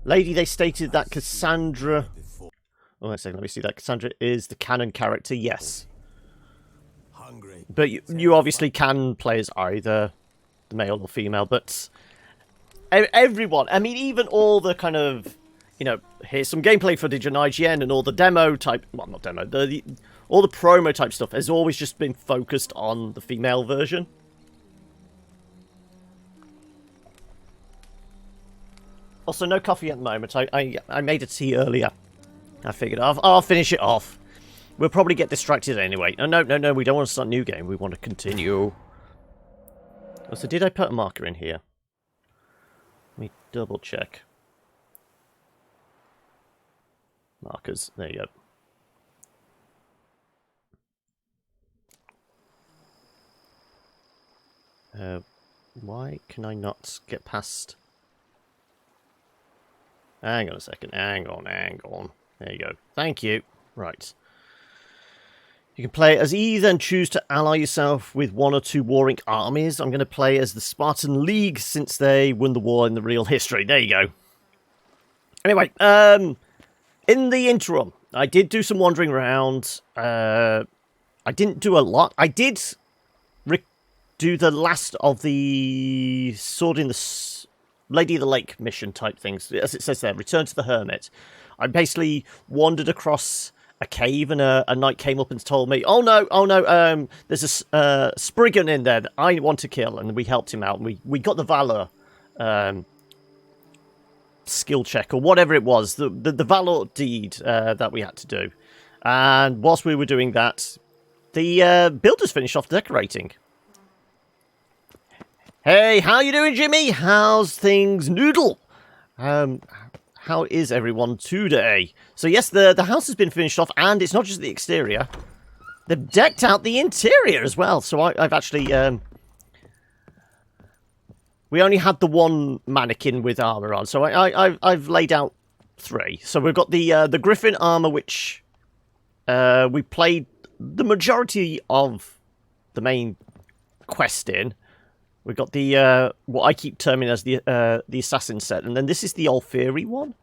Lady, they stated that Cassandra... Oh, wait a second, let me see that. Cassandra is the canon character, yes. But you obviously can play as either the male or female, but... Everyone, I mean, even all the kind of... You know, here's some gameplay footage on IGN and all the demo type... Well, not demo. All the promo type stuff has always just been focused on the female version. Also, no coffee at the moment. I made a tea earlier. I figured I'll finish it off. We'll probably get distracted anyway. Oh, no, we don't want to start a new game. We want to continue. Oh, so did I put a marker in here? Let me double check. Markers. There you go. Why can I not get past... Hang on a second. Hang on. There you go. Thank you. Right. You can play as either and choose to ally yourself with one or two warring armies. I'm going to play as the Spartan League since they won the war in the real history. There you go. Anyway, in the interim, I did do some wandering around. I didn't do a lot. I did do the last of the Sword in the Lady of the Lake mission type things. As it says there, Return to the Hermit. I basically wandered across a cave and a knight came up and told me, oh no, there's a Spriggan in there that I want to kill. And we helped him out. And we got the Valor skill check or whatever it was, the Valor deed that we had to do. And whilst we were doing that, the builders finished off decorating. Hey, how you doing, Jimmy? How's things, Noodle? How is everyone today? So yes, the house has been finished off, and it's not just the exterior. They've decked out the interior as well. So I've actually... we only had the one mannequin with armor on, so I've laid out 3. So we've got the Griffin armor, which we played the majority of the main quest in. We've got the, what I keep terming as the assassin set. And then this is the Alferi one.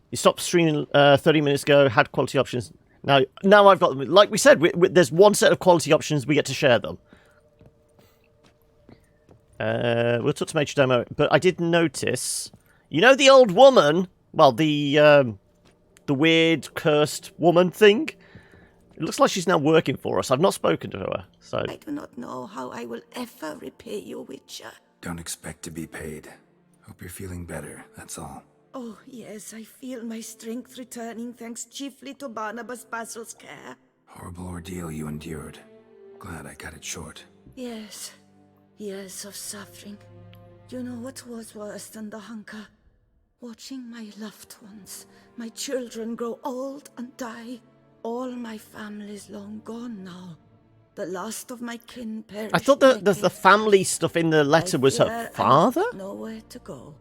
You stopped streaming 30 minutes ago, had quality options. Now I've got them. Like we said, there's one set of quality options, we get to share them. We'll talk to Major Demo, but I did notice... You know the old woman? Well, the weird, cursed woman thing? It looks like she's now working for us. I've not spoken to her, so... I do not know how I will ever repay you, Witcher. Don't expect to be paid. Hope you're feeling better, that's all. Oh, yes, I feel my strength returning thanks chiefly to Barnabas Basil's care. Horrible ordeal you endured. Glad I cut it short. Yes, years of suffering. You know what was worse than the hunger? Watching my loved ones, my children grow old and die. All my family's long gone now. The last of my kin perished. I thought the family stuff in the letter was her father? Nowhere to go.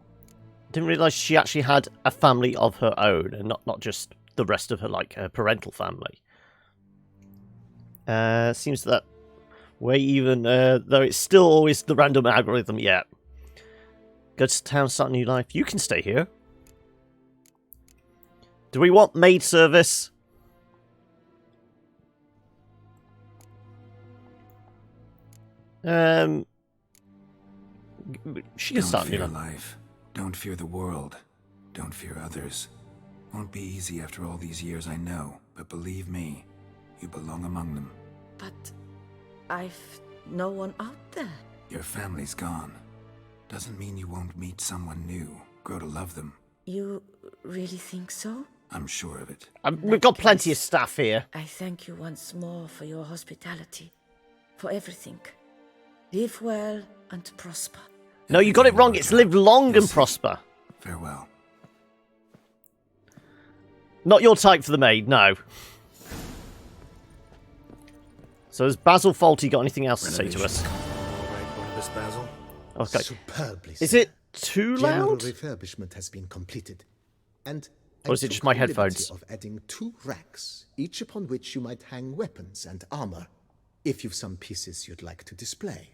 Didn't realise she actually had a family of her own, and not just the rest of her, like, her parental family. Seems that way even, though it's still always the random algorithm, yeah. Go to town, start a new life. You can stay here. Do we want maid service? She can start, Don't fear life. Don't fear the world. Don't fear others. Won't be easy after all these years, I know. But believe me, you belong among them. But I've no one out there. Your family's gone. Doesn't mean you won't meet someone new. Grow to love them. You really think so? I'm sure of it. We've got plenty of staff here. I thank you once more for your hospitality. For everything. Live well and prosper. No, you got it wrong. It's live long and prosper. Farewell. Not your type for the maid, no. So has Basil Faulty got anything else to say to us? Basil. Okay. Superbly. Is it too General loud? refurbishment has been completed. And Or is it just my headphones? Of adding 2 racks, each upon which you might hang weapons and armor, if you've some pieces you'd like to display.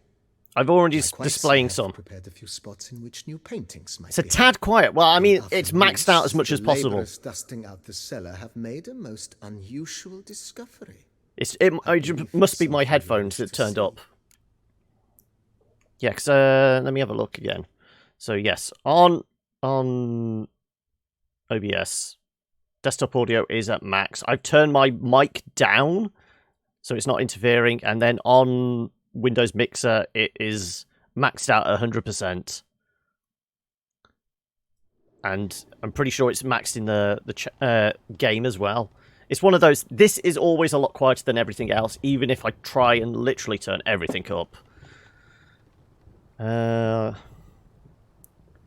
I've already Likewise, displaying I have some. prepared a few spots in which new paintings might It's a be tad quiet. Well, I hung. mean, After it's maxed out as much the as possible. laborers dusting out the cellar have made a most unusual discovery. It must be my headphones that turned up. Yeah, because let me have a look again. So yes, on OBS, desktop audio is at max. I've turned my mic down, so it's not interfering, and then on Windows Mixer, it is maxed out at 100%. And I'm pretty sure it's maxed in the game as well. It's one of those, this is always a lot quieter than everything else, even if I try and literally turn everything up.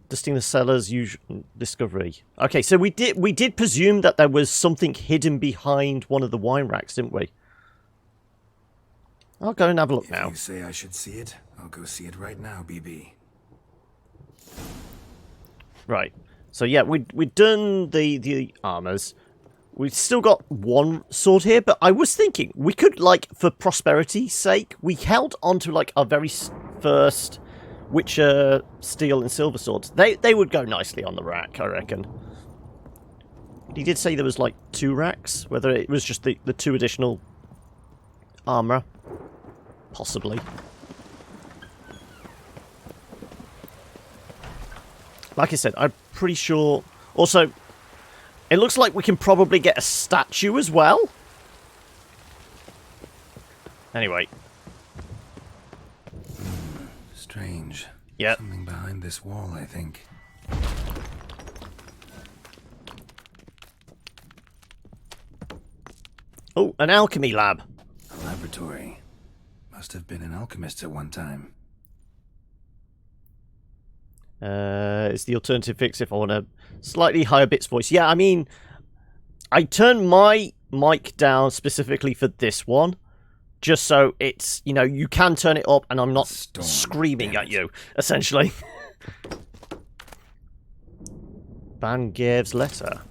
Dusting the cellar's usual discovery. Okay, so we did presume that there was something hidden behind one of the wine racks, didn't we? I'll go and have a look now. If you say I should see it, I'll go see it right now, BB. Right. So yeah, we've done the armors. We've still got one sword here, but I was thinking we could, like, for prosperity's sake, we held on to, like, our very first Witcher steel and silver swords. They would go nicely on the rack, I reckon. He did say there was, like, 2 racks, whether it was just the 2 additional armor. Possibly. Like I said, I'm pretty sure... Also, it looks like we can probably get a statue as well. Anyway. Strange. Yep. Something behind this wall, I think. Oh, an alchemy lab. A laboratory. Must have been an alchemist at one time. It's the alternative fix if I want a slightly higher bits voice. Yeah, I mean, I turned my mic down specifically for this one, just so it's, you know, you can turn it up and I'm not screaming at you, essentially. Bangev's letter.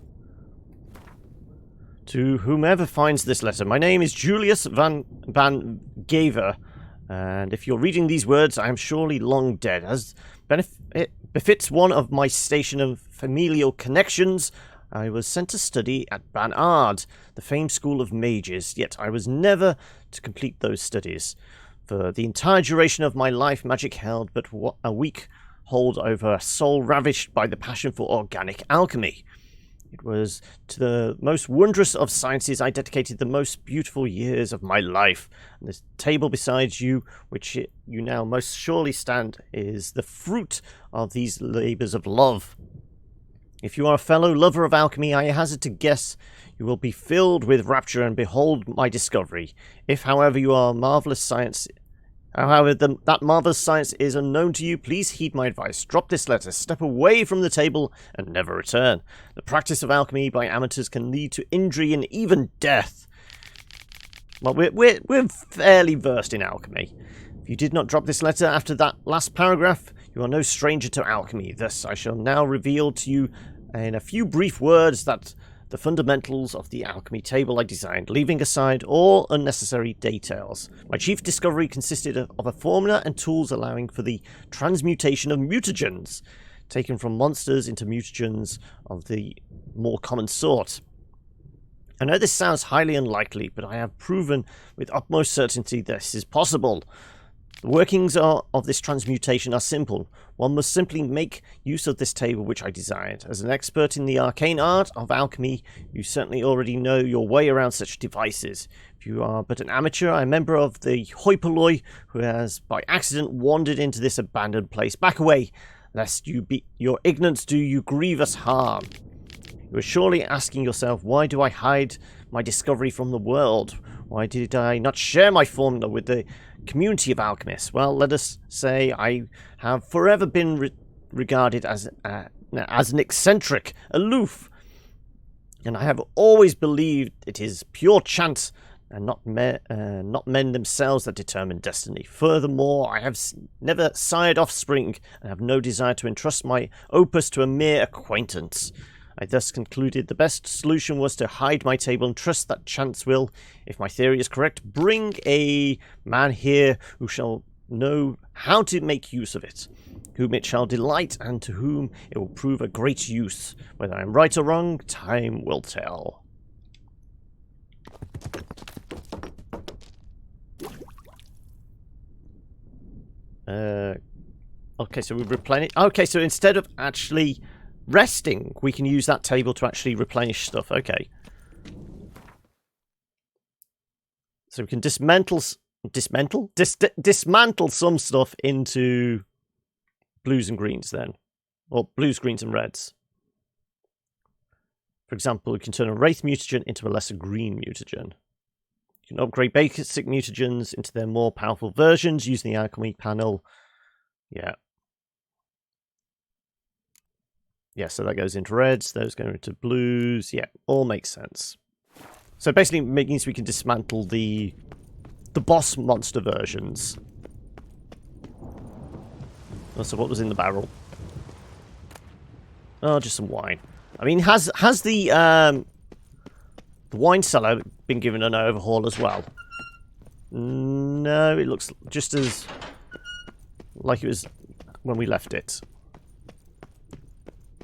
To whomever finds this letter, my name is Julius Van Gever, and if you're reading these words, I am surely long dead. As it befits one of my station of familial connections, I was sent to study at Banard, the famed school of mages, yet I was never to complete those studies. For the entire duration of my life, magic held but a weak hold over a soul ravished by the passion for organic alchemy. It was to the most wondrous of sciences I dedicated the most beautiful years of my life. And this table beside you, which you now most surely stand, is the fruit of these labours of love. If you are a fellow lover of alchemy, I hazard to guess you will be filled with rapture and behold my discovery. If, however, that marvellous science is unknown to you, please heed my advice. Drop this letter, step away from the table, and never return. The practice of alchemy by amateurs can lead to injury and even death. Well, we're fairly versed in alchemy. If you did not drop this letter after that last paragraph, you are no stranger to alchemy. Thus, I shall now reveal to you in a few brief words that the fundamentals of the alchemy table I designed, leaving aside all unnecessary details. My chief discovery consisted of a formula and tools allowing for the transmutation of mutagens, taken from monsters into mutagens of the more common sort. I know this sounds highly unlikely, but I have proven with utmost certainty this is possible. The workings of this transmutation are simple. One must simply make use of this table which I designed. As an expert in the arcane art of alchemy, you certainly already know your way around such devices. If you are but an amateur, a member of the hoi polloi who has by accident wandered into this abandoned place, back away, lest your ignorance do you grievous harm. You are surely asking yourself, why do I hide my discovery from the world? Why did I not share my formula with the community of alchemists? Well, let us say I have forever been regarded as an eccentric, aloof, and I have always believed it is pure chance and not men themselves that determine destiny. Furthermore, I have never sired offspring and have no desire to entrust my opus to a mere acquaintance. I thus concluded the best solution was to hide my table and trust that chance will, if my theory is correct, bring a man here who shall know how to make use of it, whom it shall delight, and to whom it will prove a great use. Whether I am right or wrong, time will tell. Okay, so we replenish. Okay, so instead of actually resting, we can use that table to actually replenish stuff. Okay. So we can dismantle some stuff into blues and greens then. Or blues, greens and reds. For example, we can turn a wraith mutagen into a lesser green mutagen. You can upgrade basic mutagens into their more powerful versions using the alchemy panel. Yeah. Yeah, so that goes into reds, those go into blues. Yeah, all makes sense. So basically it means we can dismantle the boss monster versions. Oh, so what was in the barrel? Oh, just some wine. I mean, has the wine cellar been given an overhaul as well? No, it looks just as like it was when we left it.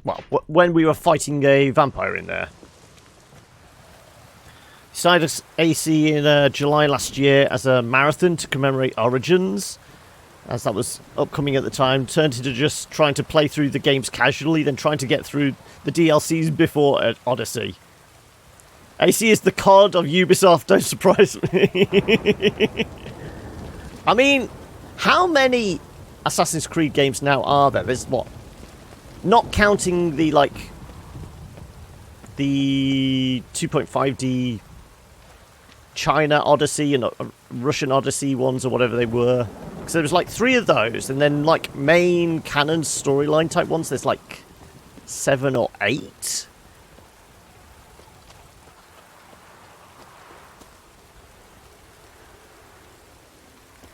Well, when we were fighting a vampire in there. Decided AC in July last year as a marathon to commemorate Origins, as that was upcoming at the time. Turned into just trying to play through the games casually, then trying to get through the DLCs before Odyssey. AC is the COD of Ubisoft, don't surprise me. I mean, how many Assassin's Creed games now are there? There's what? Not counting the, like, the 2.5D China Odyssey and Russian Odyssey ones or whatever they were. Because there was like 3 of those, and then like main canon storyline type ones, there's like 7 or 8.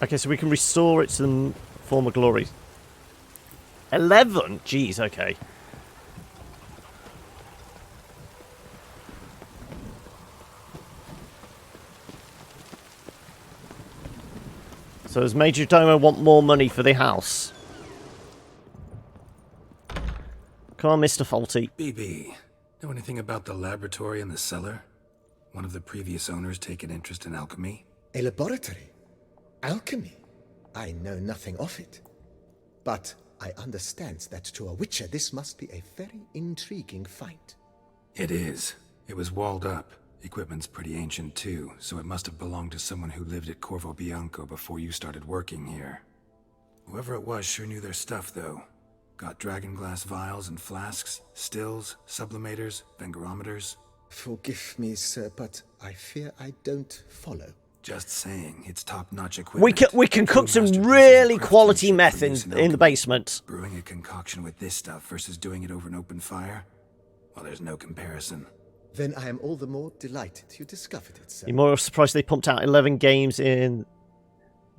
Okay, so we can restore it to the former glory. 11? Jeez, okay. So does Major Domo want more money for the house? Come on, Mr. Faulty. BB, know anything about the laboratory in the cellar? One of the previous owners take an interest in alchemy? A laboratory? Alchemy? I know nothing of it. But I understand that to a witcher this must be a very intriguing find. It is. It was walled up. Equipment's pretty ancient too, so it must have belonged to someone who lived at Corvo Bianco before you started working here. Whoever it was sure knew their stuff though. Got dragonglass vials and flasks, stills, sublimators, vengerometers. Forgive me, sir, but I fear I don't follow. Just saying, it's top-notch equipment. We can cook some really quality meth in the basement. Brewing a concoction with this stuff versus doing it over an open fire? Well, there's no comparison. Then I am all the more delighted you discovered it, sir. You're more surprised they pumped out 11 games in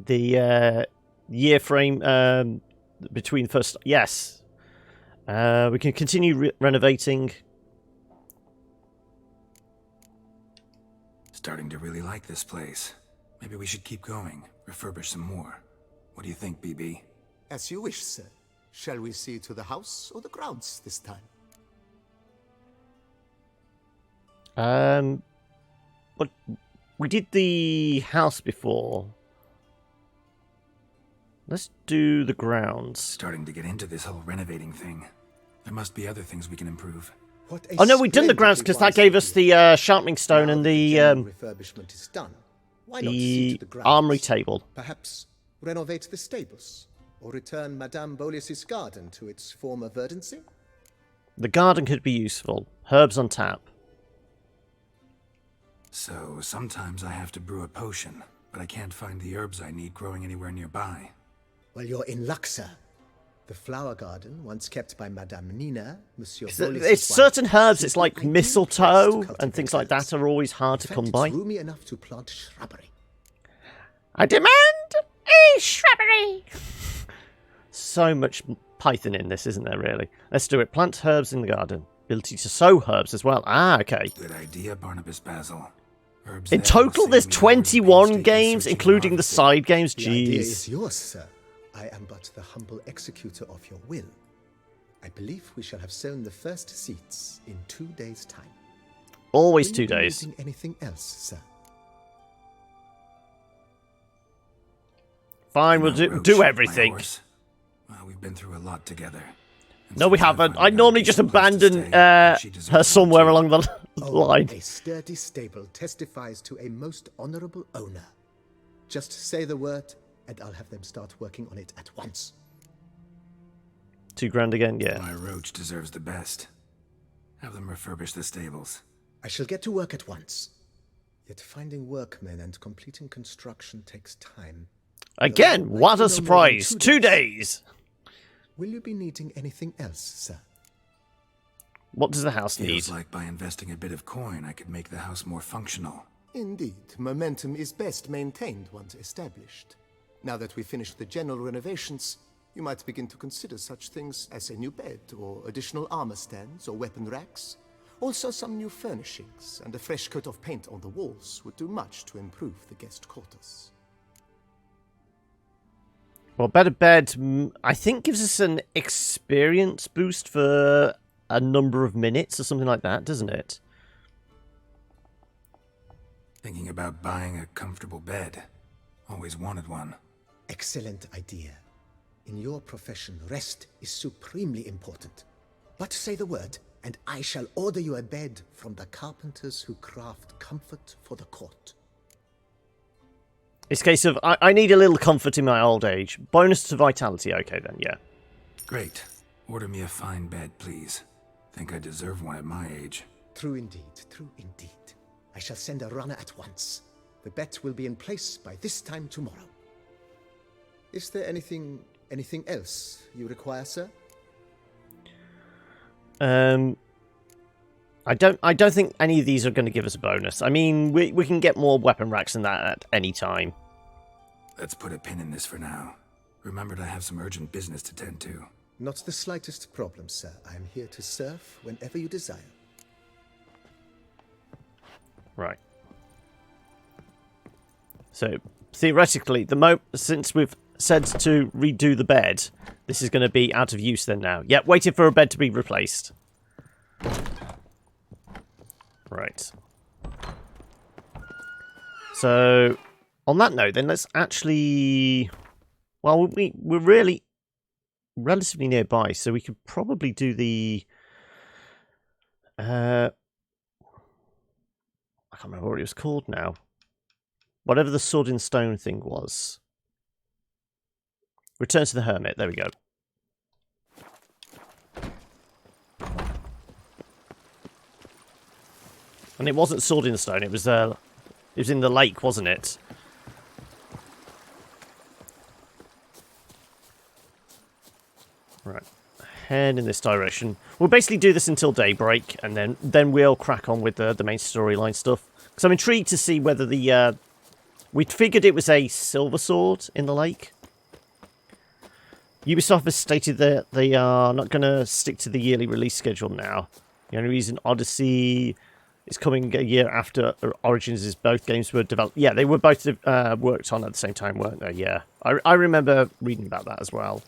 the year frame between first... Yes. We can continue renovating. Starting to really like this place. Maybe we should keep going, refurbish some more. What do you think, BB? As you wish, sir. Shall we see to the house or the grounds this time? But we did the house before. Let's do the grounds. Starting to get into this whole renovating thing. There must be other things we can improve. Oh no, we've done the grounds because that gave us the sharpening stone and the refurbishment is done. Why not see to the grounds? armory table. Perhaps renovate the stables or return Madame Bolis's garden to its former verdancy? The garden could be useful. Herbs on tap. So sometimes I have to brew a potion, but I can't find the herbs I need growing anywhere nearby. Well, you're in luck, sir. The flower garden, once kept by Madame Nina, Monsieur It's Bolis's certain wife, herbs, it's like simply mistletoe impressed and things like cultivators. that are always hard to In come fact, by. it's roomy enough to plant shrubbery. I demand a shrubbery! So much Python in this, isn't there, really? Let's do it. Plant herbs in the garden. Ability to sow herbs as well. Ah, okay. Good idea, Barnabas Basil. Herb's In there total, saying there's we've already 21 painstakingly games, searched and including the harvested. side games. The idea Jeez. is yours, sir. I am but the humble executor of your will. I believe we shall have sown the first seeds in 2 days' time. Always Will 2 you be days. needing anything else, sir? Fine, You we'll know, do Roach, my everything. horse. Well, we've been through a lot together. And No, we since I haven't. finally I got a normally just decent place to abandon stay, and she deserves her one somewhere too. along the Oh, line. a sturdy stable testifies to a most honorable owner. Just say the word, and I'll have them start working on it at once. 2 grand again, yeah. My Roach deserves the best. Have them refurbish the stables. I shall get to work at once. Yet finding workmen and completing construction takes time. Again, Though I what do a no more than surprise. 2 2 days. Will you be needing anything else, sir? What does the house need? Feels like by investing a bit of coin, I could make the house more functional. Indeed, momentum is best maintained once established. Now that we've finished the general renovations, you might begin to consider such things as a new bed, or additional armor stands, or weapon racks. Also, some new furnishings and a fresh coat of paint on the walls would do much to improve the guest quarters. Well, better bed, I think, gives us an experience boost for a number of minutes or something like that, doesn't it? Thinking about buying a comfortable bed. Always wanted one. Excellent idea. In your profession, rest is supremely important. But say the word, and I shall order you a bed from the carpenters who craft comfort for the court. It's a case of, I need a little comfort in my old age. Bonus to vitality, okay then, yeah. Great. Order me a fine bed, please. Think I deserve one at my age. True indeed, true indeed. I shall send a runner at once. The bet will be in place by this time tomorrow. Is there anything else you require, sir? I don't think any of these are going to give us a bonus. I mean, we can get more weapon racks than that at any time. Let's put a pin in this for now. Remembered I have some urgent business to tend to. Not the slightest problem, sir. I am here to serve whenever you desire. Right. So, theoretically, since we've said to redo the bed, this is going to be out of use then now. Yep, waiting for a bed to be replaced. Right. So, on that note, then let's actually... Well, we're really relatively nearby, so we could probably do the... I can't remember what it was called now. Whatever the sword in stone thing was. Return to the Hermit. There we go. And it wasn't sword in stone. It was in the lake, wasn't it? Right. Head in this direction. We'll basically do this until daybreak, and then we'll crack on with the main storyline stuff. Because I'm intrigued to see whether the... We'd figured it was a silver sword in the lake. Ubisoft has stated that they are not going to stick to the yearly release schedule now. The only reason Odyssey is coming a year after Origins is both games were developed. Yeah, they were both worked on at the same time, weren't they? Yeah. I remember reading about that as well.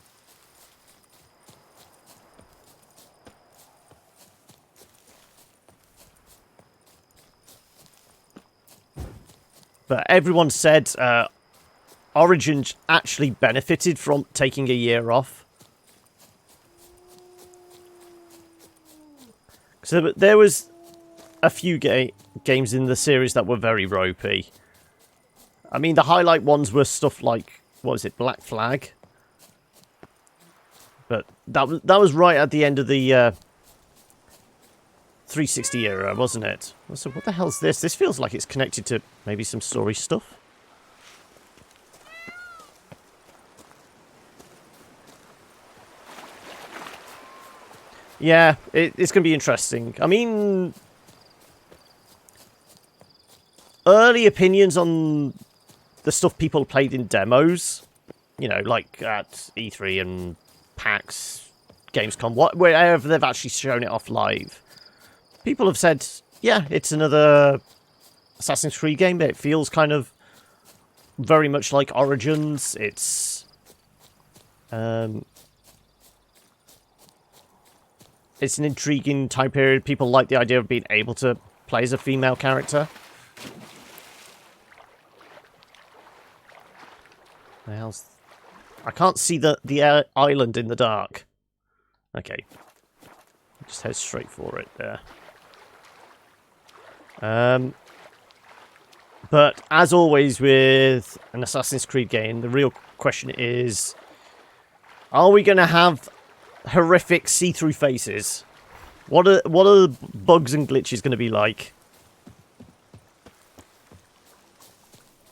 But everyone said Origins actually benefited from taking a year off. So there was a few games in the series that were very ropey. I mean, the highlight ones were stuff like, what was it, Black Flag? But that was right at the end of the 360 era, wasn't it? So what the hell's this? This feels like it's connected to maybe some story stuff. Yeah, it's going to be interesting. I mean, early opinions on the stuff people played in demos, you know, like at E3 and PAX, Gamescom, wherever they've actually shown it off live. People have said, yeah, it's another Assassin's Creed game. It feels kind of very much like Origins. It's an intriguing time period. People like the idea of being able to play as a female character. The hell's... I can't see the island in the dark. Okay. Just head straight for it there. But as always with an Assassin's Creed game, the real question is, are we going to have horrific see-through faces? What are the bugs and glitches going to be like?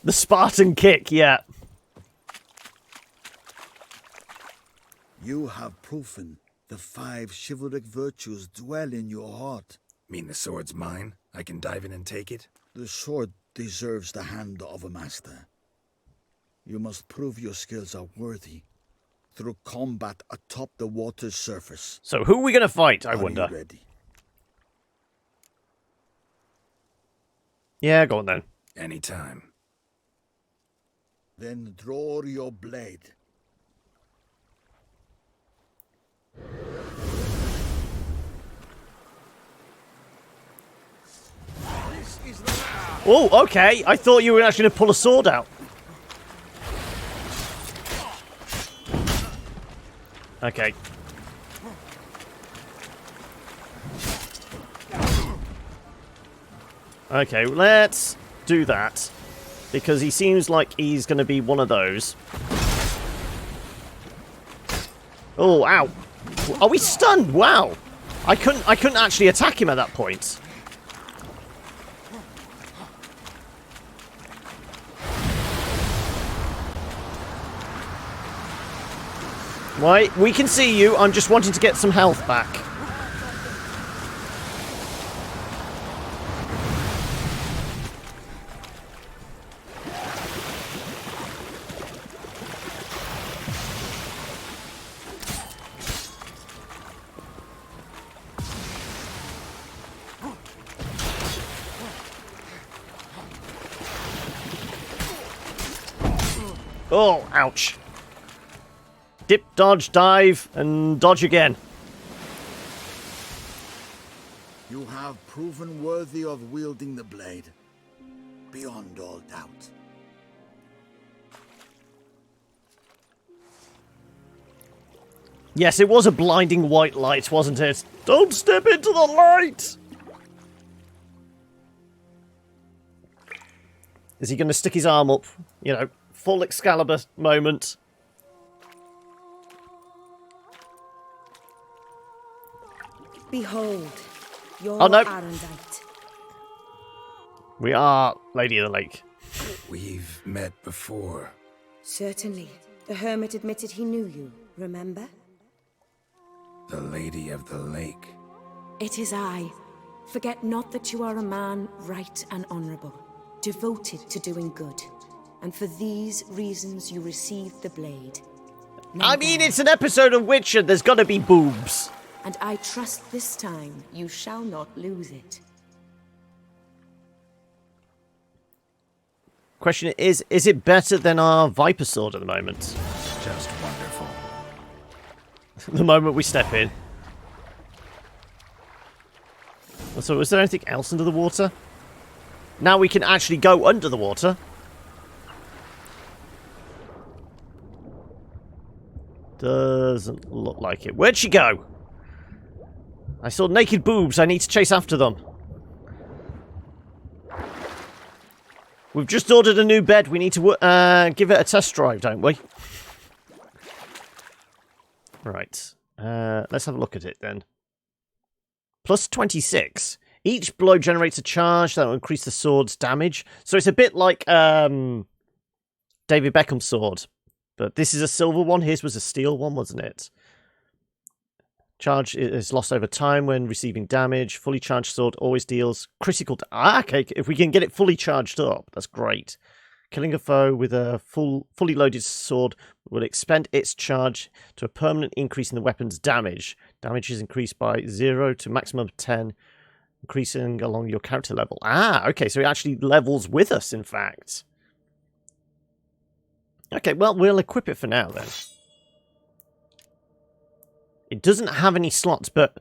The Spartan kick, yeah. You have proven the 5 chivalric virtues dwell in your heart. Mean the sword's mine? I can dive in and take it? The sword deserves the hand of a master. You must prove your skills are worthy through combat atop the water's surface. So who are we going to fight, I Are wonder? you ready? Yeah, go on then. Anytime. Then draw your blade. Oh, okay. I thought you were actually going to pull a sword out. Okay. Okay, let's do that. Because he seems like he's going to be one of those. Oh, ow. Are we stunned? Wow. I couldn't actually attack him at that point. Right, we can see you. I'm just wanting to get some health back. Oh, ouch. Dip, dodge, dive, and dodge again. You have proven worthy of wielding the blade, beyond all doubt. Yes, it was a blinding white light, wasn't it? Don't step into the light! Is he going to stick his arm up? You know, full Excalibur moment. Behold, your Oh, no. Arendite. We are Lady of the Lake. We've met before. Certainly. The hermit admitted he knew you, remember? The Lady of the Lake. It is I. Forget not that you are a man right and honorable, devoted to doing good. And for these reasons you received the blade. I mean, it's an episode of Witcher. There's got to be boobs. And I trust this time you shall not lose it. Question is it better than our Viper Sword at the moment? Just wonderful. The moment we step in. So, was there anything else under the water? Now we can actually go under the water. Doesn't look like it. Where'd she go? I saw naked boobs. I need to chase after them. We've just ordered a new bed. We need to give it a test drive, don't we? Right. Let's have a look at it then. Plus 26. Each blow generates a charge that will increase the sword's damage. So it's a bit like David Beckham's sword. But this is a silver one. His was a steel one, wasn't it? Charge is lost over time when receiving damage. Fully charged sword always deals critical okay, if we can get it fully charged up, that's great. Killing a foe with a fully loaded sword will expend its charge to a permanent increase in the weapon's damage. Damage is increased by 0 to maximum of 10 Increasing along your character level. Ah, okay, so it actually levels with us, in fact. Okay, well, we'll equip it for now, then. It doesn't have any slots, but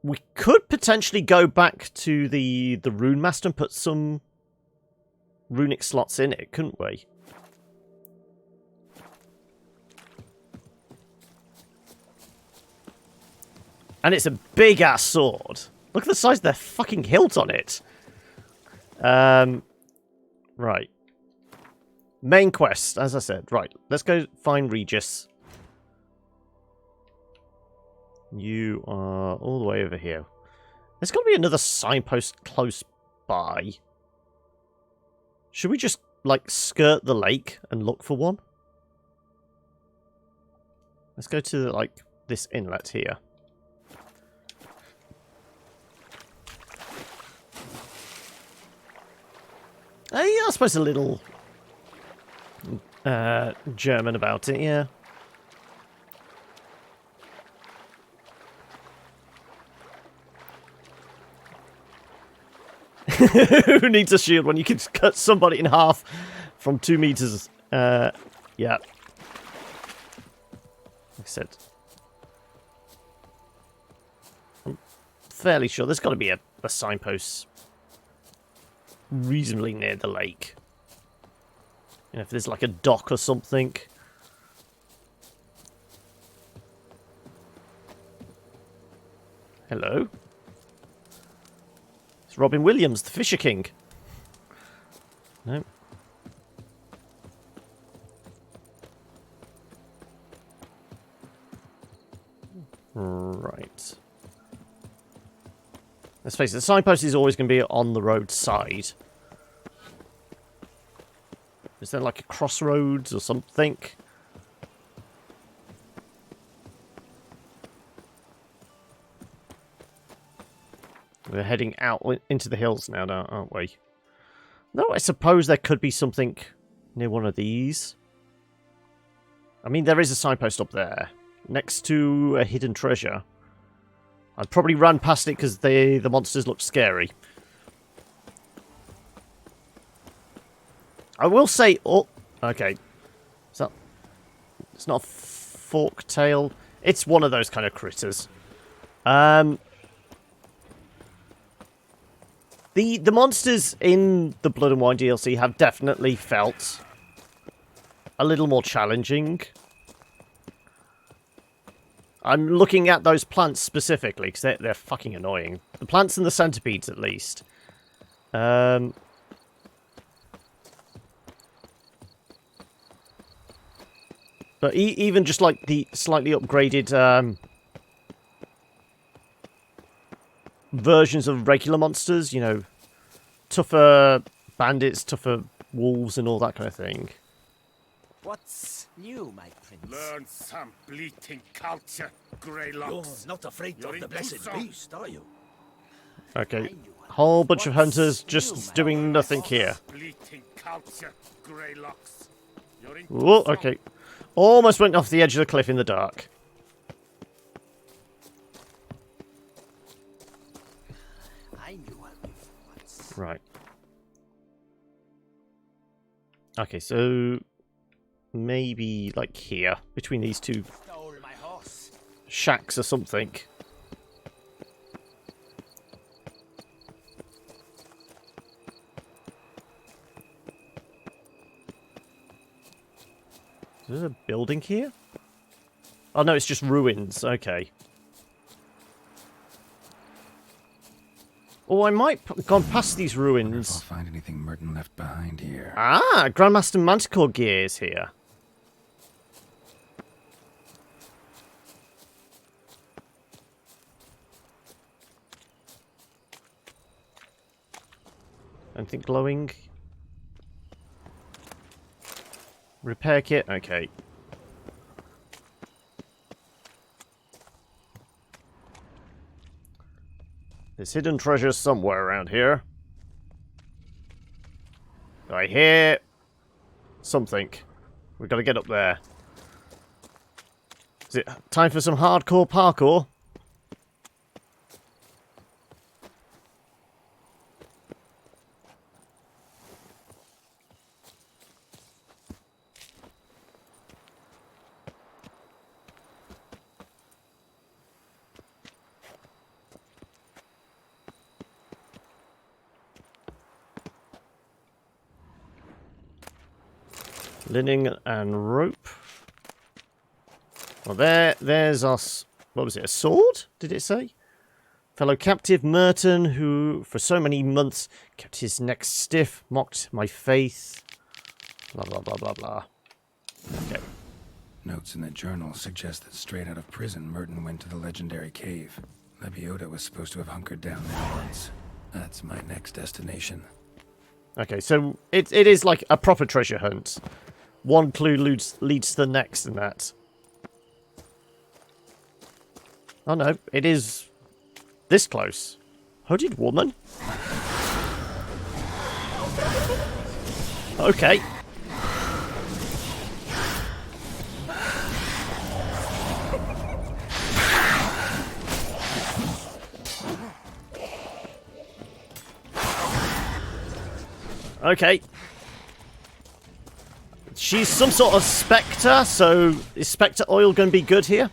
we could potentially go back to the Rune Master and put some runic slots in it, couldn't we? And it's a big-ass sword. Look at the size of the fucking hilt on it. Right. Main quest, as I said. Right, let's go find Regis. You are all the way over here. There's got to be another signpost close by. Should we just, like, skirt the lake and look for one? Let's go to, like, this inlet here. Yeah, I suppose a little German about it, yeah. Who needs a shield when you can cut somebody in half from 2 meters? Yeah. Like I said. I'm fairly sure there's got to be a signpost reasonably near the lake. You know, if there's like a dock or something. Hello? It's Robin Williams, the Fisher King. No. Right. Let's face it, the signpost is always going to be on the road side. Is there like a crossroads or something? We're heading out into the hills now, aren't we? No, I suppose there could be something near one of these. I mean, there is a signpost up there, next to a hidden treasure. I'd probably run past it because the monsters look scary. I will say... Oh, okay. It's not a fork tail. It's one of those kind of critters. The monsters in the Blood and Wine DLC have definitely felt a little more challenging. I'm looking at those plants specifically, because they're fucking annoying. The plants and the centipedes, at least. But even just like the slightly upgraded versions of regular monsters, you know, tougher bandits, tougher wolves, and all that kind of thing. What's new, my prince? Learn some bleating culture, Greylocks. You're not afraid of the blessed beast, are you? Okay, whole bunch of hunters just doing nothing here. Bleating culture, Greylocks. Whoa, okay. Almost went off the edge of the cliff in the dark. I knew I'll be once. Right. Okay, so maybe like here, between these two Stole my horse. shacks or something. Is there a building here? Oh no, it's just ruins. Okay. Oh, I might have gone past these Wonder if I'll ruins. find anything Merton left behind here. Ah, Grandmaster Manticore gear is here. Anything glowing? Repair kit? Okay. There's hidden treasure somewhere around here. I hear something. We've got to get up there. Is it time for some hardcore parkour? Linen and rope. Well, there's us. What was it? A sword? Did it say? Fellow captive Merton, who for so many months kept his neck stiff, mocked my faith. Blah blah blah blah blah. Okay. Notes in the journal suggest that straight out of prison, Merton went to the legendary cave. Lebiota was supposed to have hunkered down there once. That's my next destination. Okay, so it is like a proper treasure hunt. One clue leads to the next and that. Oh no, it is this close. Hooded woman? Okay. Okay. She's some sort of spectre, so is spectre oil going to be good here?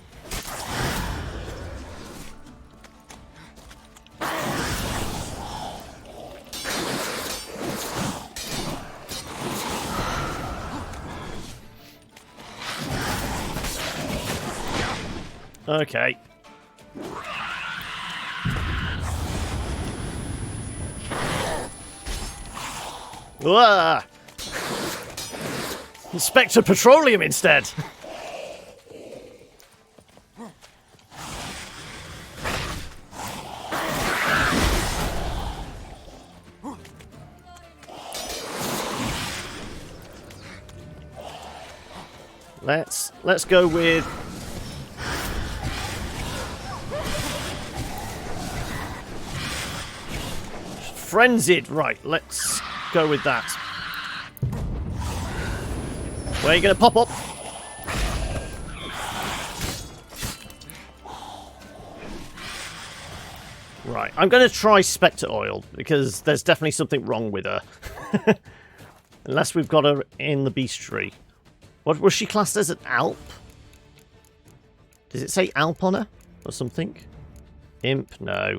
Okay. Wah! Spectre Petroleum instead! Let's go with frenzied. Right, let's go with that. Where are you going to pop up? Right, I'm going to try Spectre Oil, because there's definitely something wrong with her. Unless we've got her in the bestiary. What was she classed as, an Alp? Does it say Alp on her? Or something? Imp? No.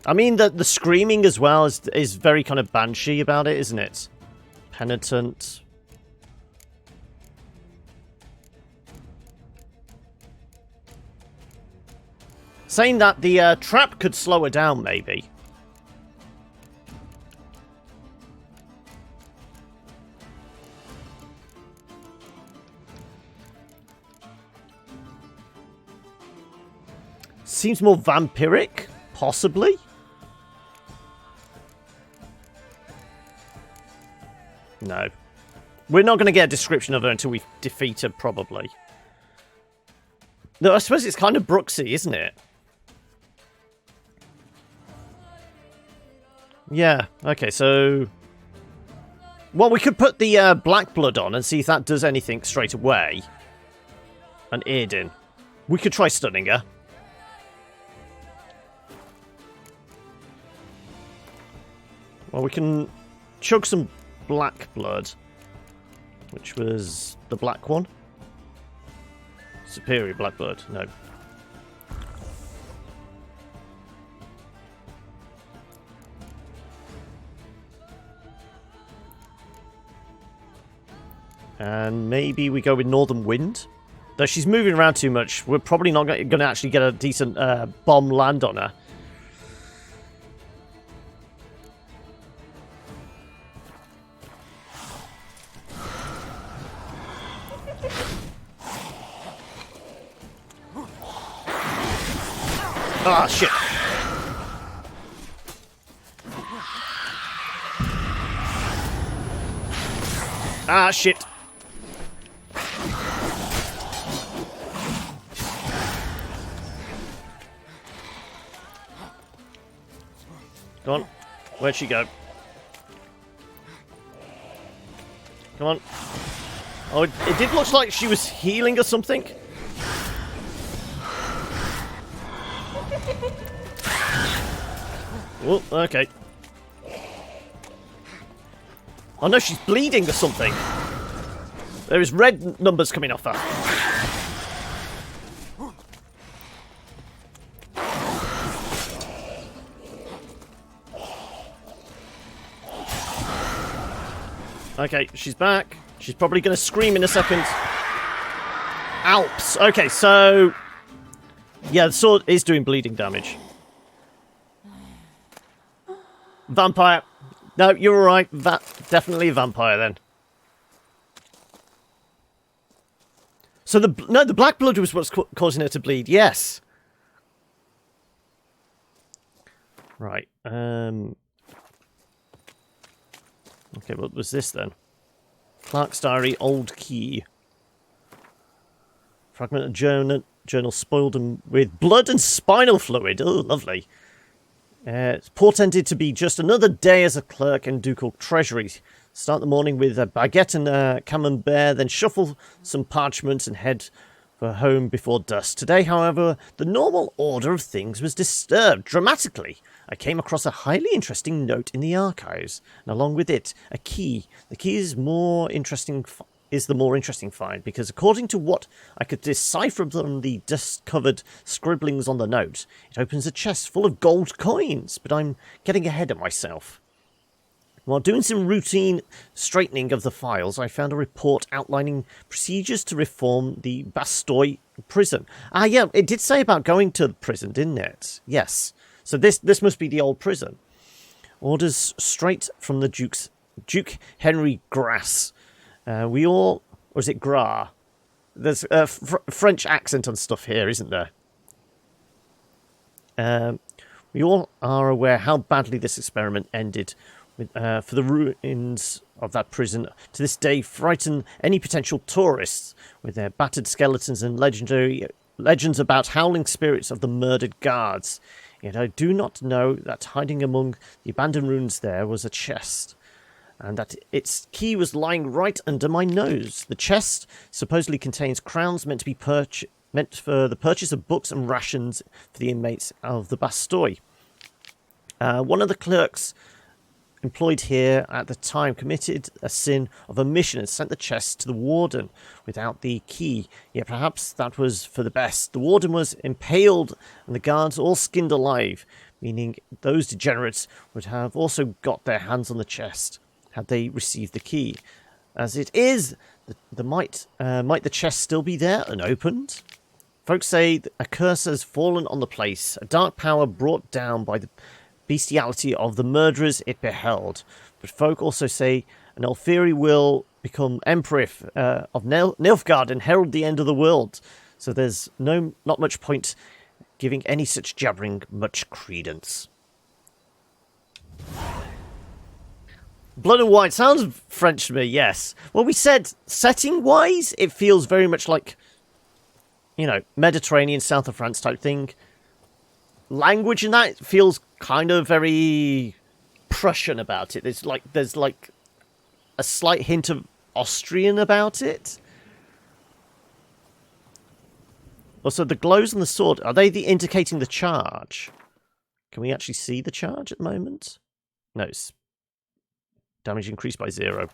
I mean, the screaming as well is very kind of banshee about it, isn't it? Penitent. Saying that the trap could slow her down, maybe. Seems more vampiric, possibly. No. We're not going to get a description of her until we defeat her, probably. No, I suppose it's kind of Brooksy, isn't it? Yeah, okay, so... Well, we could put the black blood on and see if that does anything straight away. And Eardin. We could try stunning her. Well, we can chug some black blood, which was the black one. Superior black blood, no. And maybe we go with Northern Wind. Though she's moving around too much, we're probably not going to actually get a decent bomb land on her. Ah, shit. Ah, shit. Come on. Where'd she go? Come on. Oh, it did look like she was healing or something. Oh, okay. Oh no, she's bleeding or something. There is red numbers coming off her. Okay, she's back. She's probably going to scream in a second. Alps. Okay, so... Yeah, the sword is doing bleeding damage. Vampire. No, you're alright. Definitely a vampire, then. So the black blood was what's causing her to bleed. Yes. Right. Okay, what was this then? Clark's diary, old key. Fragment of journal spoiled and with blood and spinal fluid. Oh, lovely. It's portended to be just another day as a clerk in ducal treasury. Start the morning with a baguette and camembert, then shuffle some parchment and head for home before dusk. Today, however, the normal order of things was disturbed dramatically. I came across a highly interesting note in the archives, and along with it, a key. The key is the more interesting find, because according to what I could decipher from the dust-covered scribblings on the note, it opens a chest full of gold coins, but I'm getting ahead of myself. While doing some routine straightening of the files, I found a report outlining procedures to reform the Bastoy prison. Ah, yeah, it did say about going to the prison, didn't it? Yes. So this must be the old prison. Orders straight from the Duke Henry Grass. Or is it Gras? There's a French accent on stuff here, isn't there? We all are aware how badly this experiment ended. For the ruins of that prison to this day frighten any potential tourists with their battered skeletons and legends about howling spirits of the murdered guards. Yet I do not know that hiding among the abandoned ruins there was a chest, and that its key was lying right under my nose. The chest supposedly contains crowns meant for the purchase of books and rations for the inmates of the Bastoy. One of the clerks employed here at the time committed a sin of omission and sent the chest to the warden without the key. Yet perhaps that was for the best. The warden was impaled and the guards all skinned alive, meaning those degenerates would have also got their hands on the chest had they received the key. As it is, might the chest still be there unopened? Folks say that a curse has fallen on the place, a dark power brought down by the bestiality of the murderers it beheld. But folk also say an Alfiri will become emperor of Nilfgaard and herald the end of the world. So there's not much point giving any such jabbering much credence. Blood and White sounds French to me, yes. Well, we said setting-wise, it feels very much like, you know, Mediterranean, south of France type thing. Language in that feels kind of very Prussian about it. There's like a slight hint of Austrian about it. Also, the glows on the sword, are they indicating the charge? Can we actually see the charge at the moment? No, it's damage increased by 0.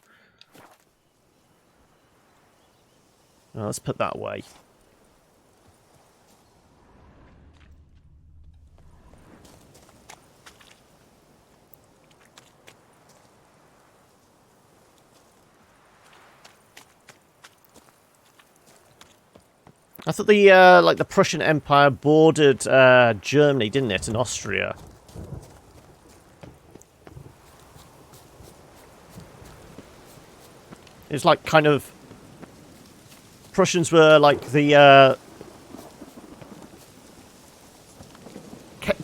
Well, let's put that away. I thought the Prussian Empire bordered Germany, didn't it, and Austria? It was like kind of Prussians were like the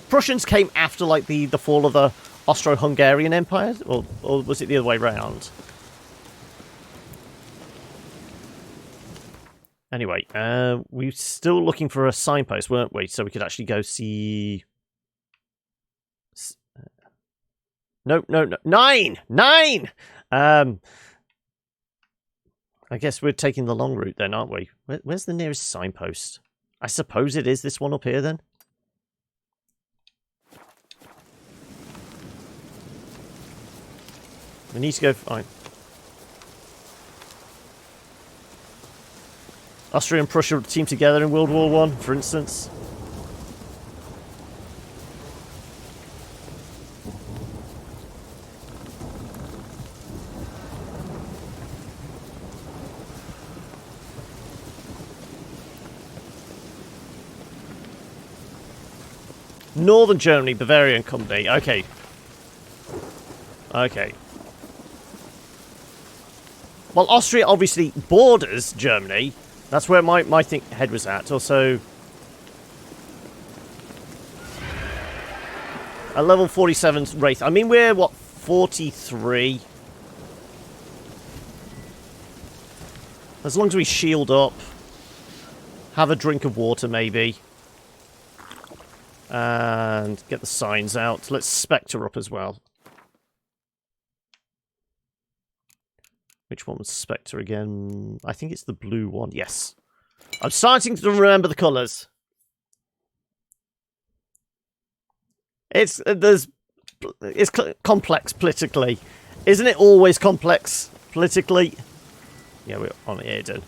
Prussians came after like the fall of the Austro-Hungarian Empire, or was it the other way around? Anyway, we were still looking for a signpost, weren't we? So we could actually go see... No. 9! I guess we're taking the long route then, aren't we? Where's the nearest signpost? I suppose it is this one up here then? We need to go... Fine. Austria and Prussia teamed together in World War I, for instance. Northern Germany, Bavarian Company. Okay. Okay. Well, Austria obviously borders Germany. That's where my head was at. Also, a level 47 Wraith. I mean, we're, what, 43? As long as we shield up. Have a drink of water, maybe. And get the signs out. Let's Spectre up as well. Which one was Spectre again? I think it's the blue one. Yes. I'm starting to remember the colours. It's complex politically. Isn't it always complex politically? Yeah, we're on here, then.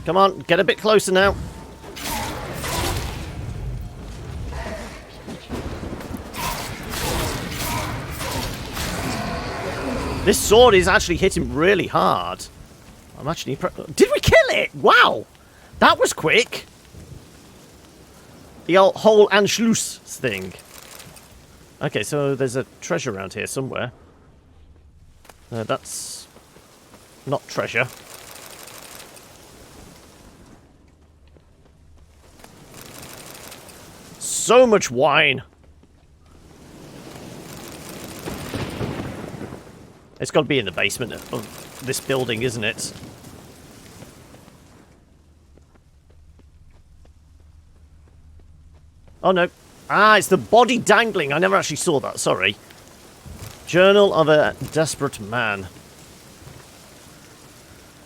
Come on, get a bit closer now. This sword is actually hitting really hard. I'm actually... Did we kill it? Wow! That was quick! The old whole Anschluss thing. Okay, so there's a treasure around here somewhere. That's... not treasure. So much wine! It's got to be in the basement of this building, isn't it? Oh, no. Ah, it's the body dangling. I never actually saw that. Sorry. Journal of a Desperate Man.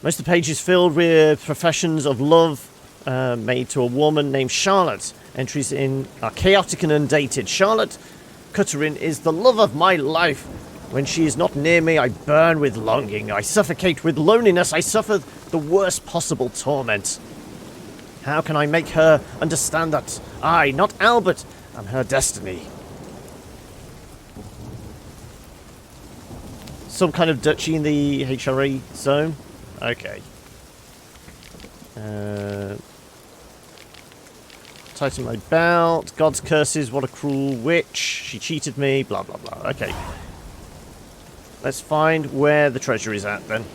Most of the page is filled with professions of love made to a woman named Charlotte. Entries in are chaotic and undated. Charlotte Cutterin is the love of my life. When she is not near me, I burn with longing. I suffocate with loneliness. I suffer the worst possible torment. How can I make her understand that I, not Albert, am her destiny? Some kind of duchy in the HRE zone? Okay. Tighten my belt. God's curses, what a cruel witch. She cheated me, blah, blah, blah. Okay. Let's find where the treasure is at, then.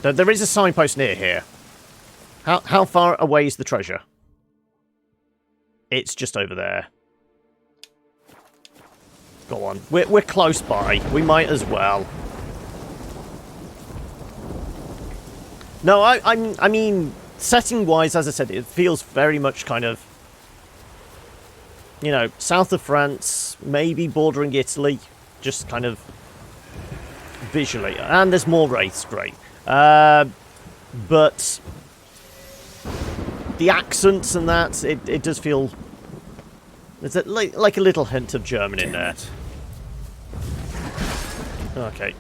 There is a signpost near here. How far away is the treasure? It's just over there. Go on. We're close by. We might as well. No, I mean, setting-wise, as I said, it feels very much kind of, you know, south of France, maybe bordering Italy, just kind of visually. And there's more wraiths, great. But the accents and that, it does feel... There's like a little hint of German in there. Okay.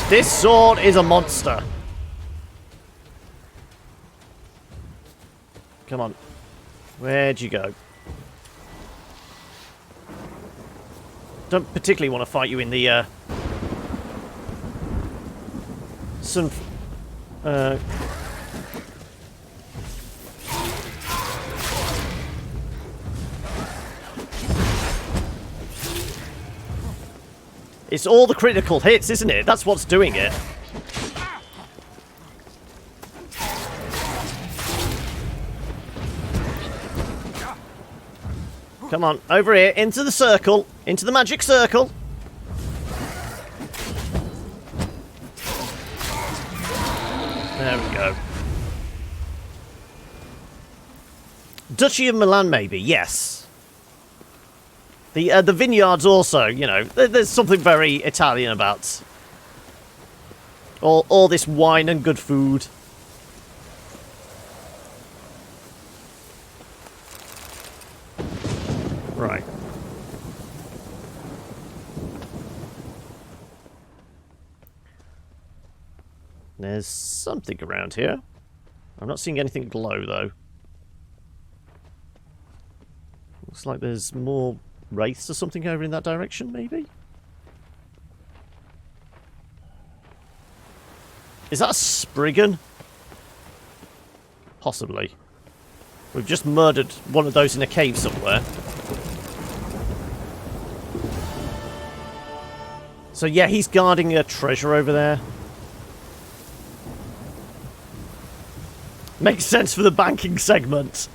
This sword is a monster. Come on. Where'd you go? Don't particularly want to fight you in the, It's all the critical hits, isn't it? That's what's doing it. Come on, over here, into the circle. Into the magic circle. There we go. Duchy of Milan, maybe, yes. The vineyards also, you know, there's something very Italian about all this wine and good food. Right. There's something around here. I'm not seeing anything glow, though. Looks like there's more wraiths or something over in that direction, maybe? Is that a Spriggan? Possibly. We've just murdered one of those in a cave somewhere. So yeah, he's guarding a treasure over there. Makes sense for the banking segment.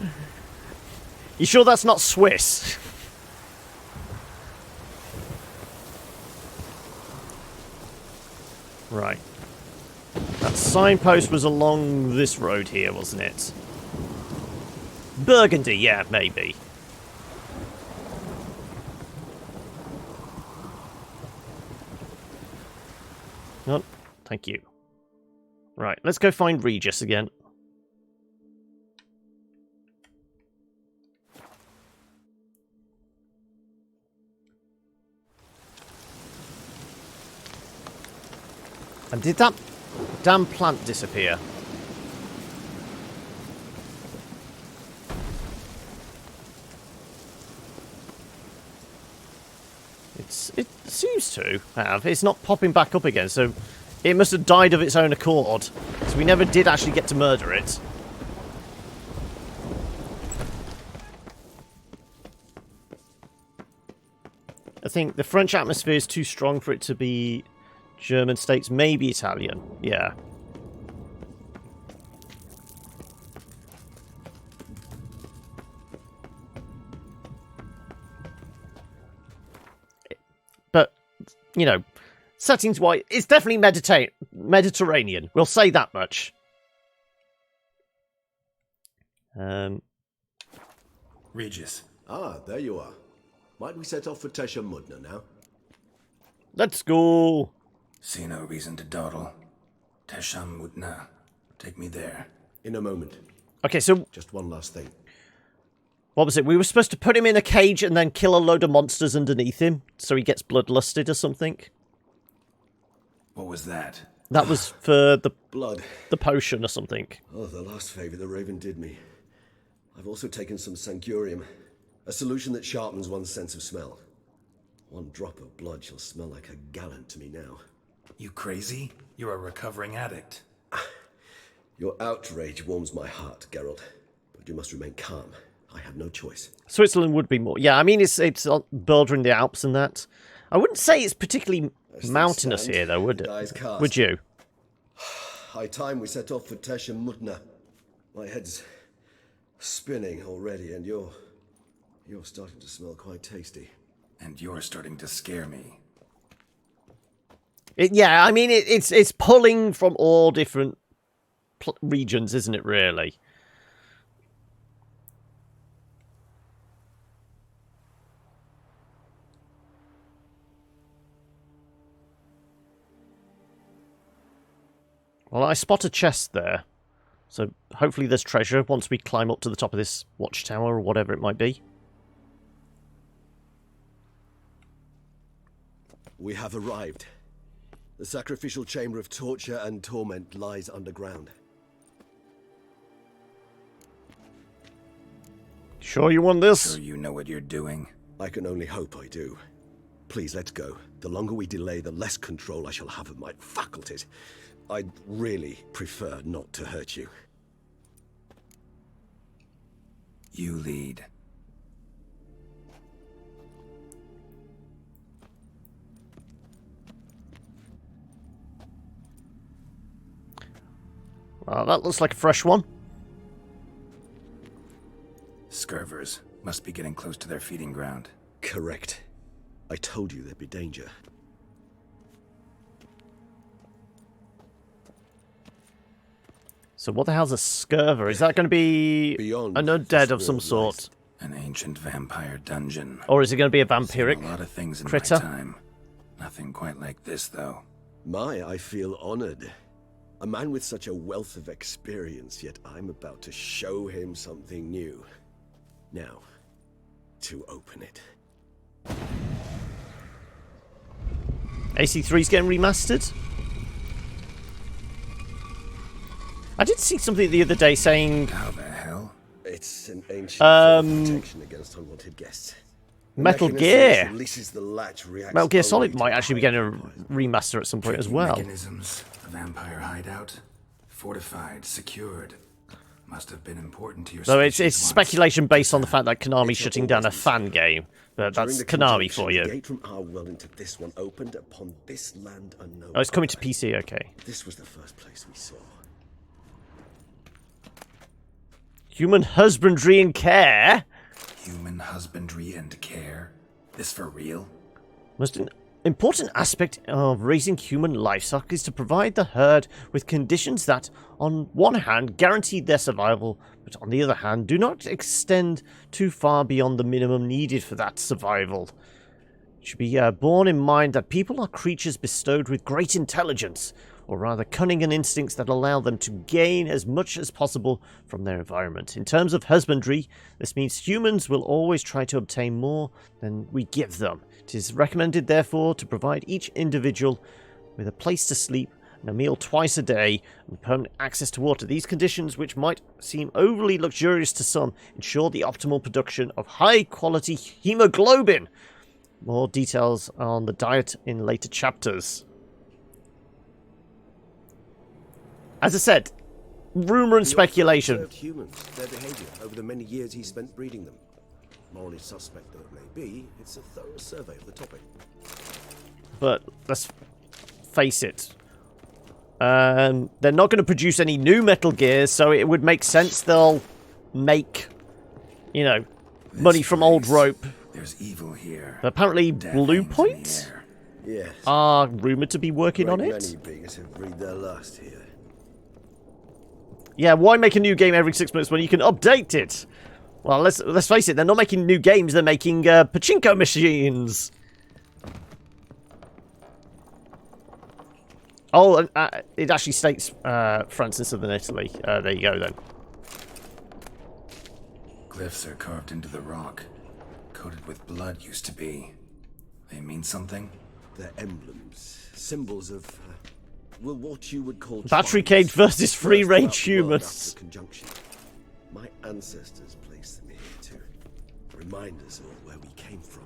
You sure that's not Swiss? Right. That signpost was along this road here, wasn't it? Burgundy, yeah, maybe. Oh, thank you. Right, let's go find Regis again. And did that damn plant disappear? It seems to have. It's not popping back up again, so it must have died of its own accord. So we never did actually get to murder it. I think the French atmosphere is too strong for it to be German states, maybe Italian. Yeah. But, you know, settings-wise, it's definitely Mediterranean. We'll say that much. Regis. Ah, there you are. Might we set off for Tesha Mudna now? Let's go. See no reason to dawdle. Tesham Mutna. Take me there. In a moment. Okay, so Just one last thing. what was it? We were supposed to put him in a cage and then kill a load of monsters underneath him, so he gets bloodlusted or something. What was that? That was for Blood. the potion or something. Oh, the last favor the Raven did me. I've also taken some Sancurium, a solution that sharpens one's sense of smell. One drop of blood shall smell like a gallon to me now. You crazy? You're a recovering addict. Your outrage warms my heart, Geralt. But you must remain calm. I have no choice. Switzerland would be more. Yeah, I mean, it's bordering the Alps and that. I wouldn't say it's particularly mountainous stand, here, though, would it? eyes cast. Would you? High time we set off for Tesha Mudna. My head's spinning already, and you're starting to smell quite tasty. And you're starting to scare me. Yeah, I mean, it's pulling from all different regions, isn't it, really? Well, I spot a chest there. So hopefully there's treasure once we climb up to the top of this watchtower or whatever it might be. We have arrived. The sacrificial chamber of torture and torment lies underground. Sure you want this? Sure you know what you're doing? I can only hope I do. Please, let's go. The longer we delay, the less control I shall have of my faculties. I'd really prefer not to hurt you. You lead. Well, that looks like a fresh one. Scurvers must be getting close to their feeding ground. Correct. I told you there'd be danger. So what the hell's a scurver? Is that going to be Beyond an this undead of some world sort? An ancient vampire dungeon. Or is it going to be a Seen vampiric a lot of things in critter? my time. Nothing quite like this, though. I feel honored. A man with such a wealth of experience, yet I'm about to show him something new. Now, to open it. AC3's getting remastered? I did see something the other day saying How the hell? It's an ancient protection against unwanted guests. The Metal mechanism Gear. which releases the latch reacts Metal Gear only Solid to might actually be getting a poison. remaster at some point as Tricky well. Mechanisms, a vampire hideout, fortified, secured. Must have been important to your So it's species once. speculation based on the fact that Konami's It's not shutting down a always fan game. But During that's the Konami conjunction, for the you. gate from our world into this one opened upon this land unknown. Oh, it's coming to otherwise. PC, okay. This was the first place we saw. Human husbandry and care? Human husbandry and care. This for real? Most important aspect of raising human livestock is to provide the herd with conditions that, on one hand, guarantee their survival, but on the other hand, do not extend too far beyond the minimum needed for that survival. It should be borne in mind that people are creatures bestowed with great intelligence, or rather cunning and instincts that allow them to gain as much as possible from their environment. In terms of husbandry, this means humans will always try to obtain more than we give them. It is recommended, therefore, to provide each individual with a place to sleep and a meal twice a day and permanent access to water. These conditions, which might seem overly luxurious to some, ensure the optimal production of high-quality hemoglobin. More details on the diet in later chapters. As I said, rumour and speculation. Observed humans, their behavior over the many years he spent breeding them. Morally suspect though it may be, it's a thorough survey of the topic. But let's face it, they're not going to produce any new Metal Gears, so it would make sense they'll make, you know, money from old rope. There's evil here. But apparently Death Blue hangs in the Point air. Yes. are rumoured to be working on Many it. beings have breathed their last here. Yeah, why make a new game every 6 months when you can update it? Well, let's face it, they're not making new games, they're making pachinko machines. Oh, it actually states France and Southern Italy. There you go, then. Glyphs are carved into the rock. Coated with blood used to be. They mean something? They're emblems, symbols of, well, what you would call Battery triumphs. cage versus free-range First throughout the world humans. after conjunction. My ancestors placed them here to remind us all where we came from.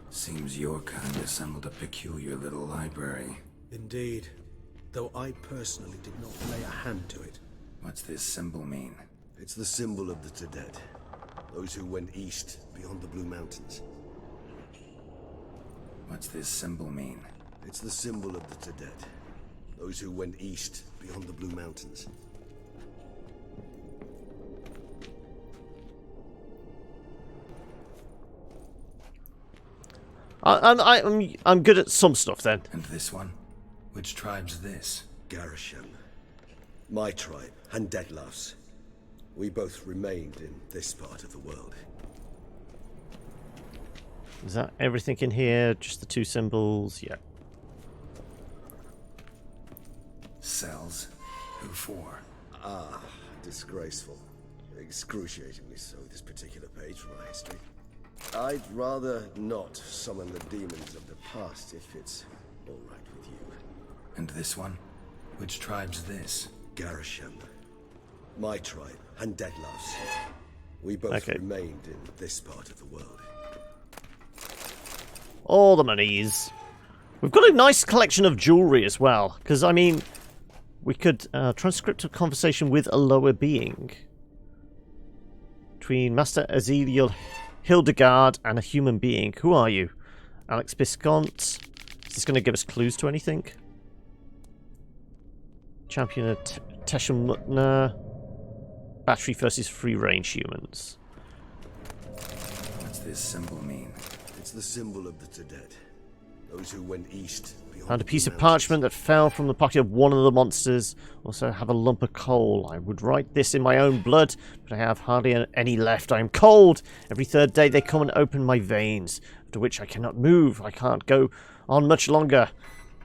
Seems your kind assembled a peculiar little library. Indeed. Though I personally did not lay a hand to it. What's this symbol mean? It's the symbol of the Tedead. Those who went east beyond the Blue Mountains. What's this symbol mean? It's the symbol of the Tedead. Those who went east beyond the Blue Mountains. I'm good at some stuff then. And this one? Which tribe's this? Garisham. My tribe, and Deadlough's. We both remained in this part of the world. Is that everything in here? Just the two symbols? Yeah. Cells? Who for? Ah, disgraceful. Excruciatingly so, this particular page from our history. I'd rather not summon the demons of the past if it's all right with you. And this one? Which tribe's this? Garisham. My tribe, and Deadlough's. We both remained in this part of the world. All the monies. We've got a nice collection of jewellery as well. Because, I mean, we could transcript a conversation with a lower being. Between Master Azeliel Hildegard and a human being. Who are you? Alex Biscont. Is this going to give us clues to anything? Champion of Teshem Mutner. Battery versus free-range humans. What's this symbol mean? It's the symbol of the Tedead. Those who went east beyond Found a the piece Blue of parchment that fell from the pocket of one of the monsters. Also have a lump of coal. I would write this in my own blood, but I have hardly any left. I am cold. Every third day they come and open my veins, after which I cannot move. I can't go on much longer.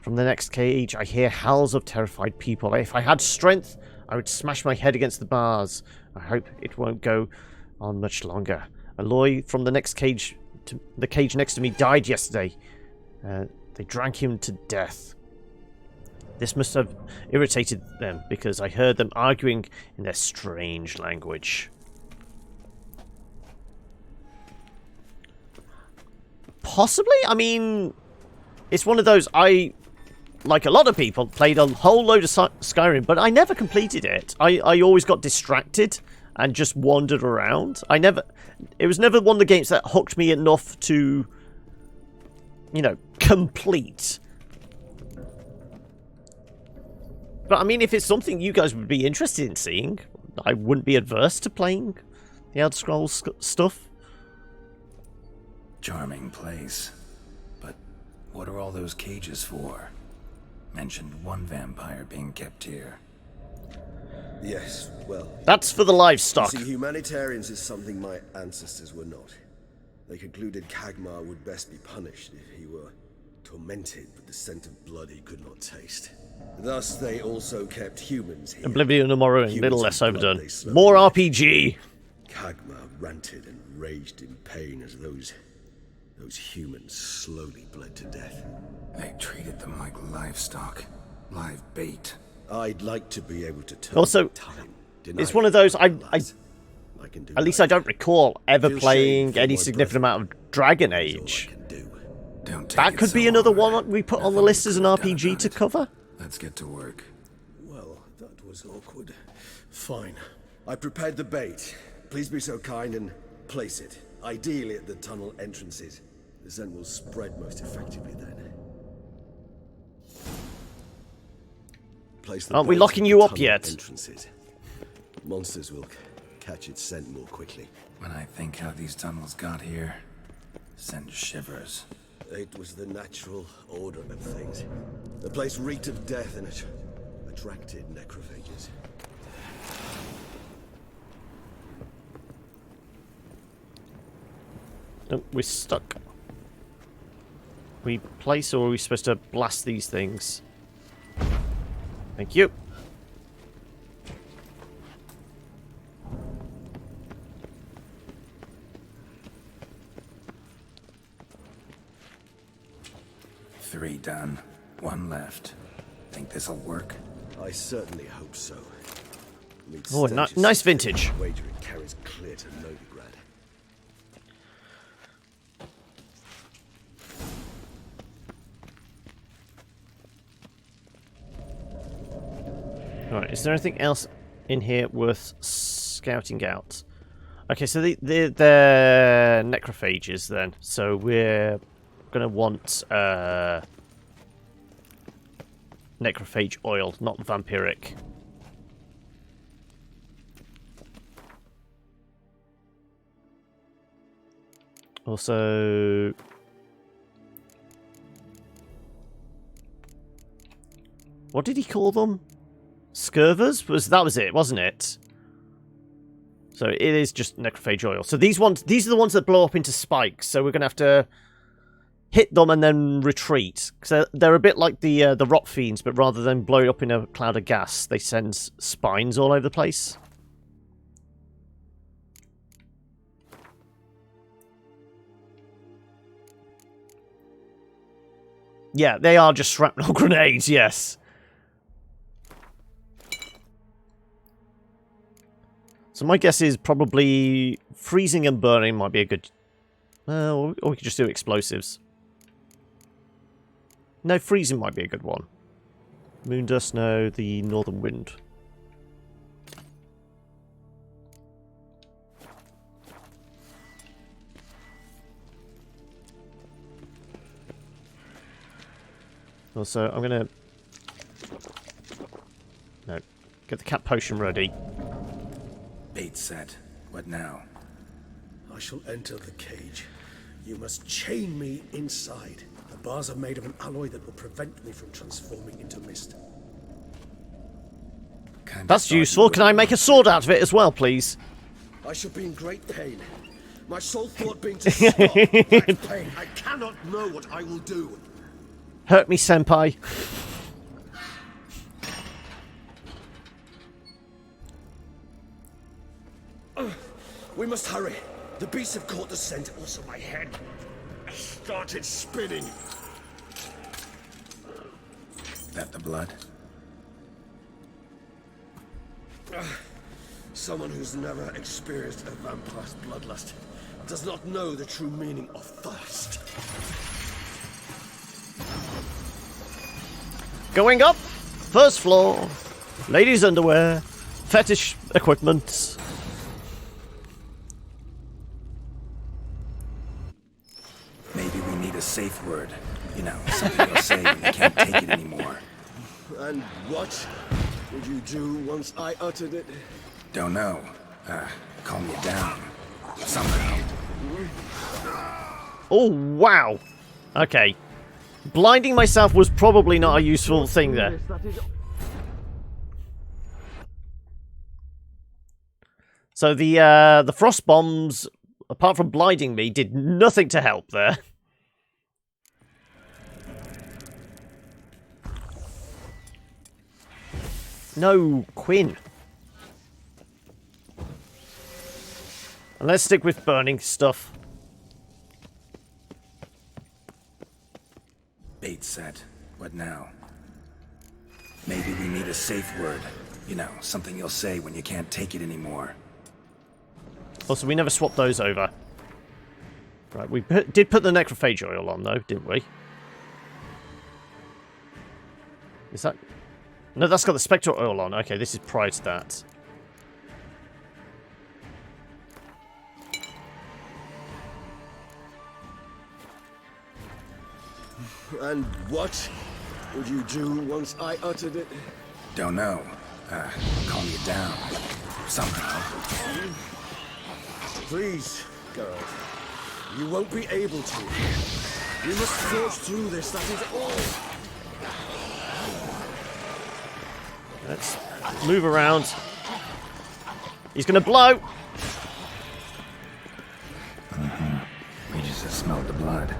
From the next cage, I hear howls of terrified people. If I had strength, I would smash my head against the bars. I hope it won't go on much longer. Aloy from the next cage, the cage next to me, died yesterday. They drank him to death. This must have irritated them, because I heard them arguing in their strange language. Possibly? I mean, it's one of those, I, like a lot of people, played a whole load of Skyrim, but I never completed it. I always got distracted and just wandered around. It was never one of the games that hooked me enough to, you know, complete. But I mean, if it's something you guys would be interested in seeing, I wouldn't be adverse to playing the Elder Scrolls stuff. Charming place. But what are all those cages for? Mentioned one vampire being kept here. Yes, well... That's for the livestock. See, humanitarians is something my ancestors were not. They concluded Kagmar would best be punished if he were tormented with the scent of blood he could not taste. Thus, they also kept humans here. Oblivion and Morrowind, a little less overdone. More RPG! Kagmar ranted and raged in pain as those humans slowly bled to death. They treated them like livestock. Live bait. I'd like to be able to turn also, time. It's one of those, at least I don't recall ever Feel playing shame for any my significant brother. amount of Dragon That's all I Age. can do. Don't take That it could be so another hard. one we put I on the thought list we as an could have done RPG about to it. cover. Let's get to work. Well, that was awkward. Fine. I prepared the bait. Please be so kind and place it. Ideally at the tunnel entrances. The scent will spread most effectively then. Place the Aren't we bait locking at you the up tunnel yet? Entrances. Monsters will catch its scent more quickly. When I think how these tunnels got here, send shivers. It was the natural order of things. The place reeked of death and it attracted necrophages. No, we're stuck. We place, or are we supposed to blast these things? Thank you. Three done. One left. Think this'll work? I certainly hope so. Oh, nice vintage. Wager it carries clear to Novigrad. Alright, is there anything else in here worth scouting out? Okay, so they're necrophages then. So we're going to want necrophage oil, not vampiric. Also... what did he call them? Scurvers? That was it, wasn't it? So it is just necrophage oil. So these are the ones that blow up into spikes. So we're going to have to hit them and then retreat. So they're a bit like the rot fiends, but rather than blowing up in a cloud of gas, they send spines all over the place. Yeah, they are just shrapnel grenades, yes. So my guess is probably freezing and burning might be a good... or we could just do explosives. No, freezing might be a good one. Moondust, no, the northern wind. Also, I'm going to... no, get the cat potion ready. Bait set. What now? I shall enter the cage. You must chain me inside. The bars are made of an alloy that will prevent me from transforming into mist. That's useful. Can I make a sword out of it as well, please? I shall be in great pain. My sole thought being to stop that pain. I cannot know what I will do. Hurt me, senpai. We must hurry. The beasts have caught the scent. Also, my head started spinning. That the blood? Someone who's never experienced a vampire's bloodlust does not know the true meaning of thirst. Going up, first floor, ladies' underwear, fetish equipment. Maybe we need a safe word. You know, something you'll say when you can't take it anymore. And what would you do once I uttered it? Don't know. Calm you down. Somehow. Oh, wow. Okay. Blinding myself was probably not a useful thing there. So the frost bombs, apart from blinding me, did nothing to help there. No, Quinn. And let's stick with burning stuff. Bait set. What now? Maybe we need a safe word. You know, something you'll say when you can't take it anymore. Also, we never swapped those over. Right, we did put the necrophage oil on, though, didn't we? Is that... No, that's got the spectral oil on. Okay, this is prior to that. And what would you do once I uttered it? Don't know. Calm you down. Somehow. Please, girl. You won't be able to. You must forge through this, that is all. Let's move around. He's gonna blow! We just smelled the blood.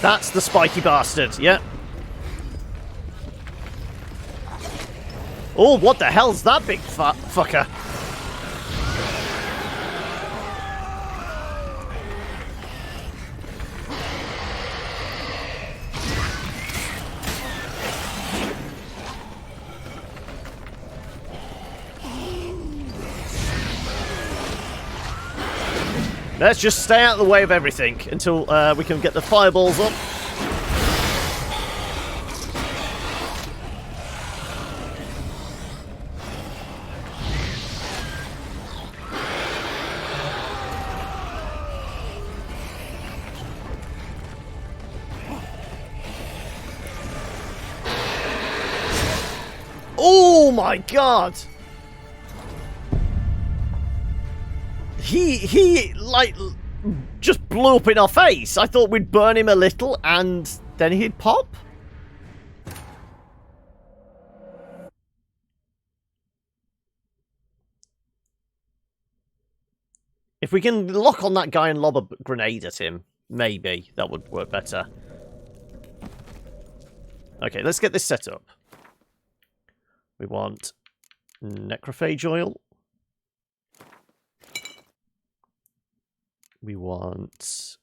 That's the spiky bastard, yeah. Oh, what the hell's that big fucker? Let's just stay out of the way of everything until we can get the fireballs up. Oh my god! He like just blew up in our face. I thought we'd burn him a little and then he'd pop. If we can lock on that guy and lob a grenade at him, maybe that would work better. Okay, let's get this set up. We want necrophage oil. We want...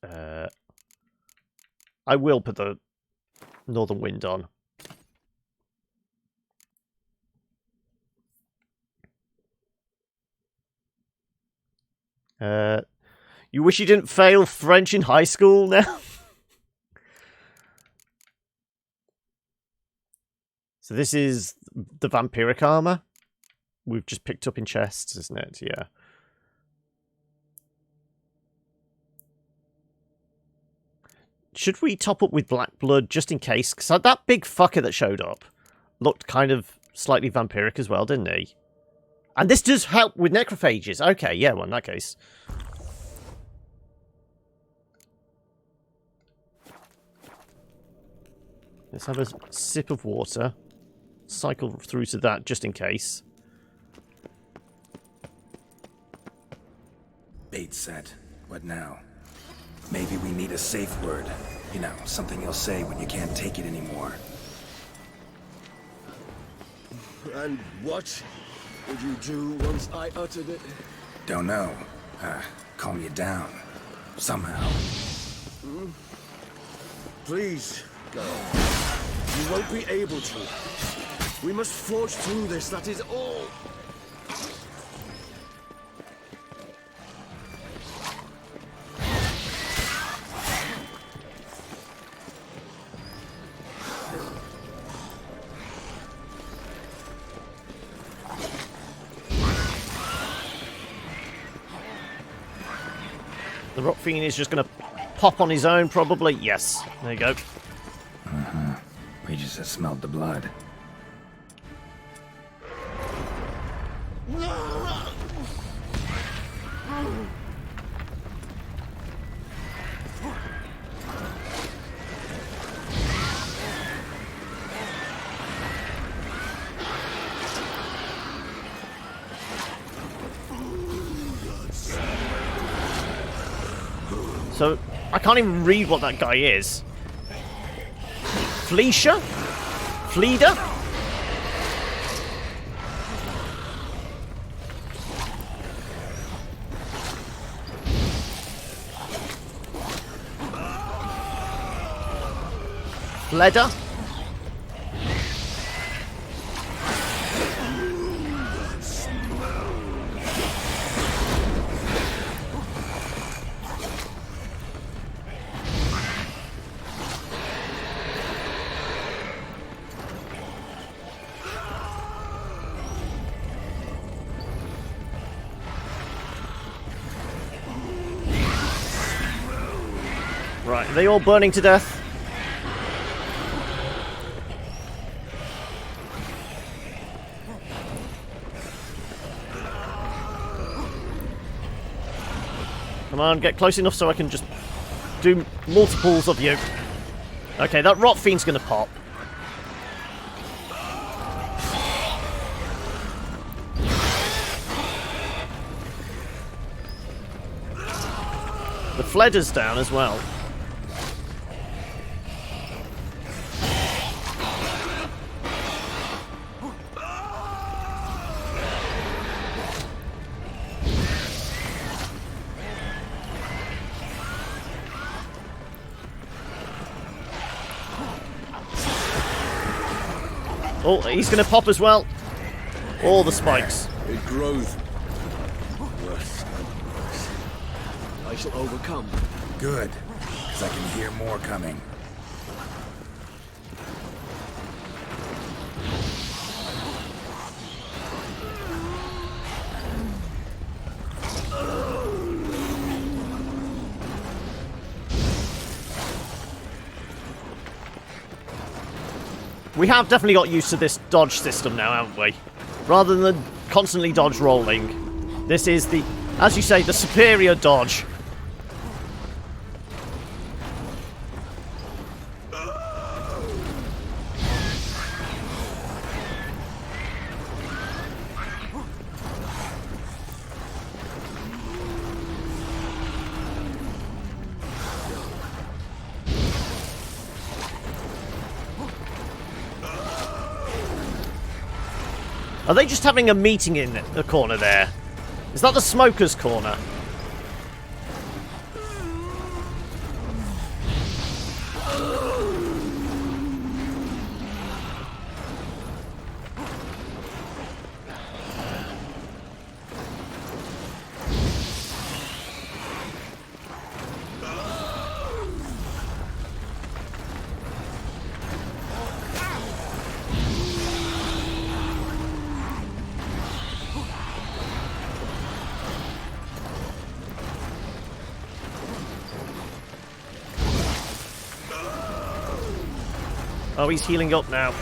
I will put the Northern Wind on. You wish you didn't fail French in high school now? So this is the vampiric armor. We've just picked up in chests, isn't it? Yeah. Should we top up with black blood just in case? Because that big fucker that showed up looked kind of slightly vampiric as well, didn't he? And this does help with necrophages. Okay, yeah, well, in that case. Let's have a sip of water. Cycle through to that just in case. Bait set. What now? Maybe we need a safe word. You know, something you'll say when you can't take it anymore. And what would you do once I uttered it? Don't know. Calm you down. Somehow. Please, go. You won't be able to. We must forge through this, that is all. The Rock Fiend is just going to pop on his own, probably. Yes. There you go. We just have smelled the blood. So, I can't even read what that guy is. Fleisha? Fleeda? Fleda? Right, are they all burning to death? Come on, get close enough so I can just do multiples of you. Okay, that Rot Fiend's gonna pop. The Fledder's down as well. Oh, he's going to pop as well. All the spikes. It grows worse and worse. I shall overcome. Good, because I can hear more coming. We have definitely got used to this dodge system now, haven't we? Rather than constantly dodge rolling. This is the, as you say, the superior dodge. Are they just having a meeting in the corner there? Is that the smoker's corner? Oh, he's healing up now.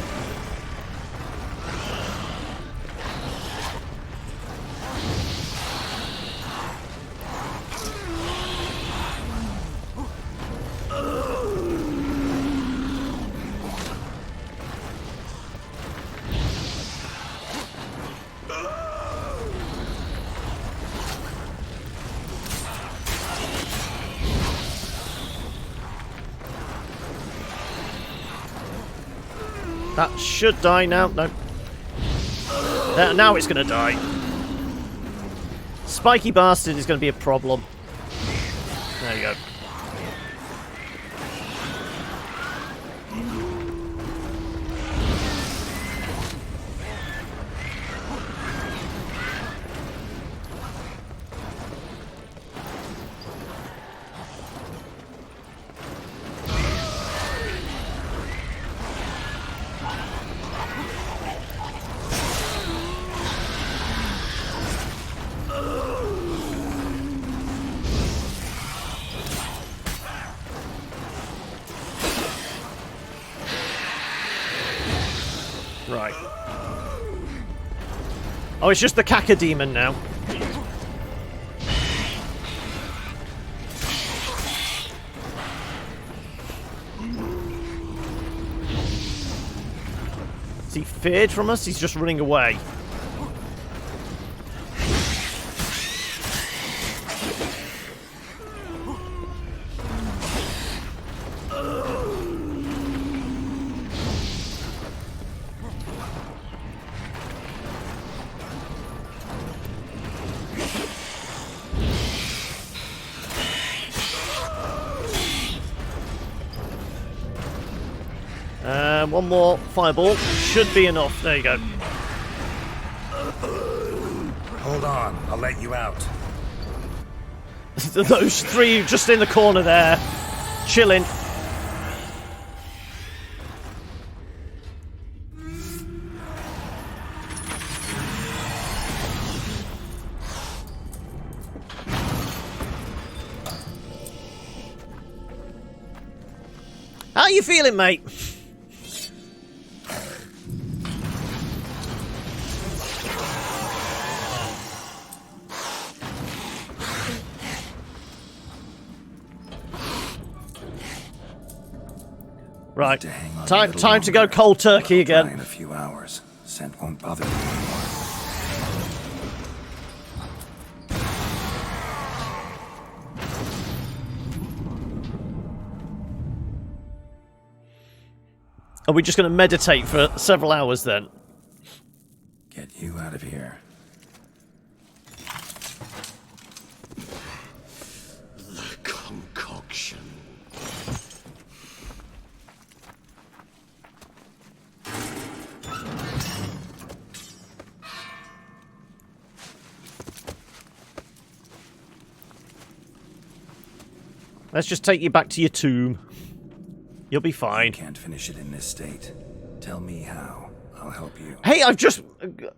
That should die now. No. Now it's going to die. Spiky bastard is going to be a problem. There you go. Right. Oh, it's just the Caca demon now. Is he feared from us? He's just running away. One more fireball. Should be enough. There you go. Hold on, I'll let you out. Those three just in the corner there. Chilling. How you feeling, mate? Right, time to go cold turkey again. In a few hours, scent won't bother me anymore. Are we just going to meditate for several hours then? Get you out of here. The concoction. Let's just take you back to your tomb. You'll be fine. Can't finish it in this state. Tell me how. I'll help you. Hey, I've just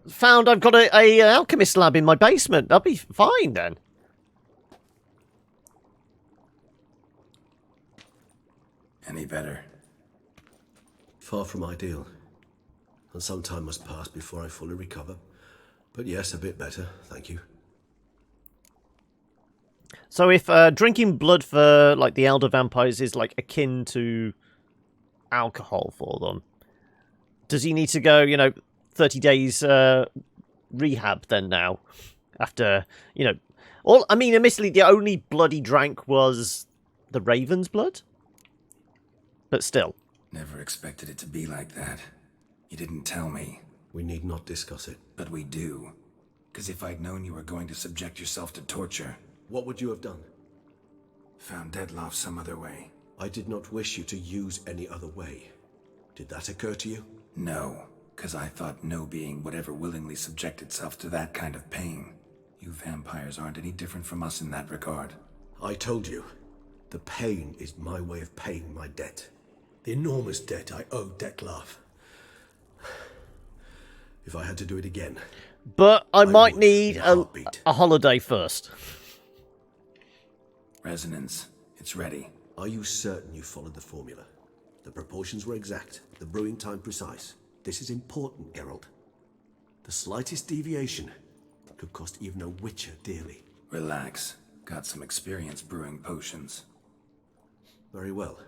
found I've got a alchemist lab in my basement. That'll be fine then. Any better? Far from ideal. And some time must pass before I fully recover. But yes, a bit better, thank you. So if drinking blood for like the elder vampires is like akin to alcohol for them, does he need to go, 30 days rehab then now? After, admittedly the only blood he drank was the Raven's blood. But still. Never expected it to be like that. You didn't tell me. We need not discuss it. But we do. Because if I'd known you were going to subject yourself to torture... What would you have done? Found Deadloff some other way. I did not wish you to use any other way. Did that occur to you? No, because I thought no being would ever willingly subject itself to that kind of pain. You vampires aren't any different from us in that regard. I told you, the pain is my way of paying my debt. The enormous debt I owe Dettlaff. If I had to do it again... But I might need a holiday first. Resonance. It's ready. Are you certain you followed the formula? The proportions were exact, the brewing time precise. This is important, Geralt. The slightest deviation could cost even a witcher dearly. Relax. Got some experience brewing potions. Very well.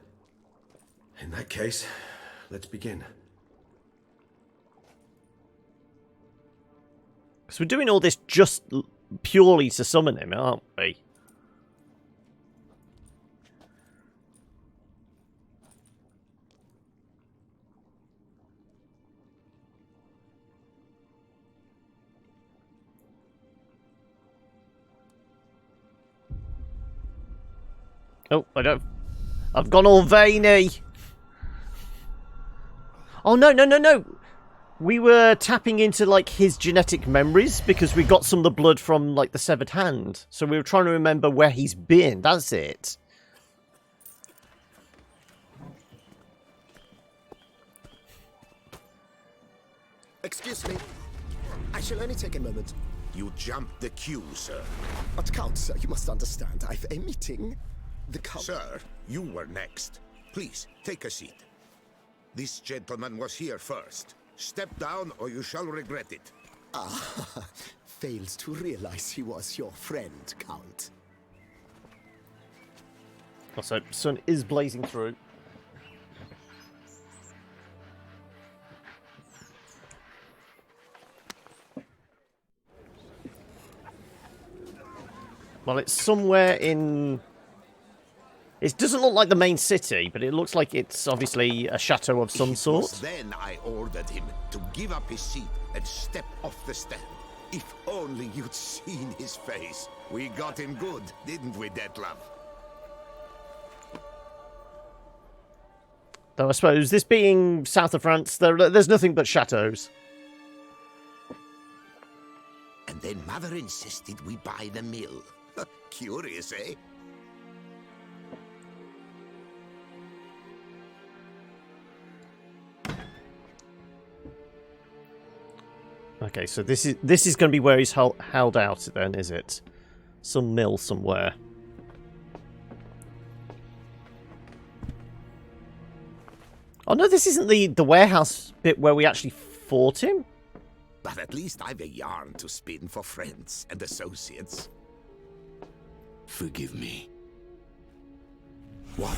In that case, let's begin. Because we're doing all this just purely to summon him, aren't we? Oh, I've gone all veiny. Oh, no, no, no, no. We were tapping into, like, his genetic memories because we got some of the blood from, like, the severed hand. So we were trying to remember where he's been. That's it. Excuse me. I shall only take a moment. You jumped the queue, sir. But Count, sir, you must understand. I've a meeting. The Count... Sir, you were next. Please, take a seat. This gentleman was here first. Step down or you shall regret it. Ah, fails to realize he was your friend, Count. Also, sun is blazing through. Well, it's somewhere in... It doesn't look like the main city, but it looks like it's obviously a chateau of some sort. Then I ordered him to give up his seat and step off the stand. If only you'd seen his face. We got him good, didn't we, Detlef? Though I suppose, this being south of France, there's nothing but chateaus. And then Mother insisted we buy the mill. Curious, eh? Okay, so this is going to be where he's held out then, is it? Some mill somewhere. Oh no, this isn't the warehouse bit where we actually fought him? But at least I've a yarn to spin for friends and associates. Forgive me. What?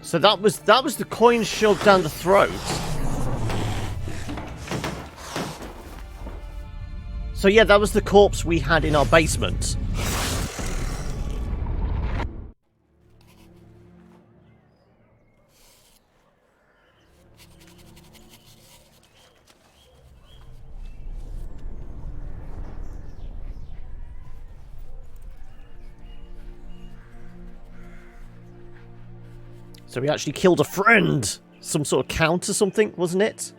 So that was the coin shoved down the throat. So yeah, that was the corpse we had in our basement. So we actually killed a friend! Some sort of count or something, wasn't it?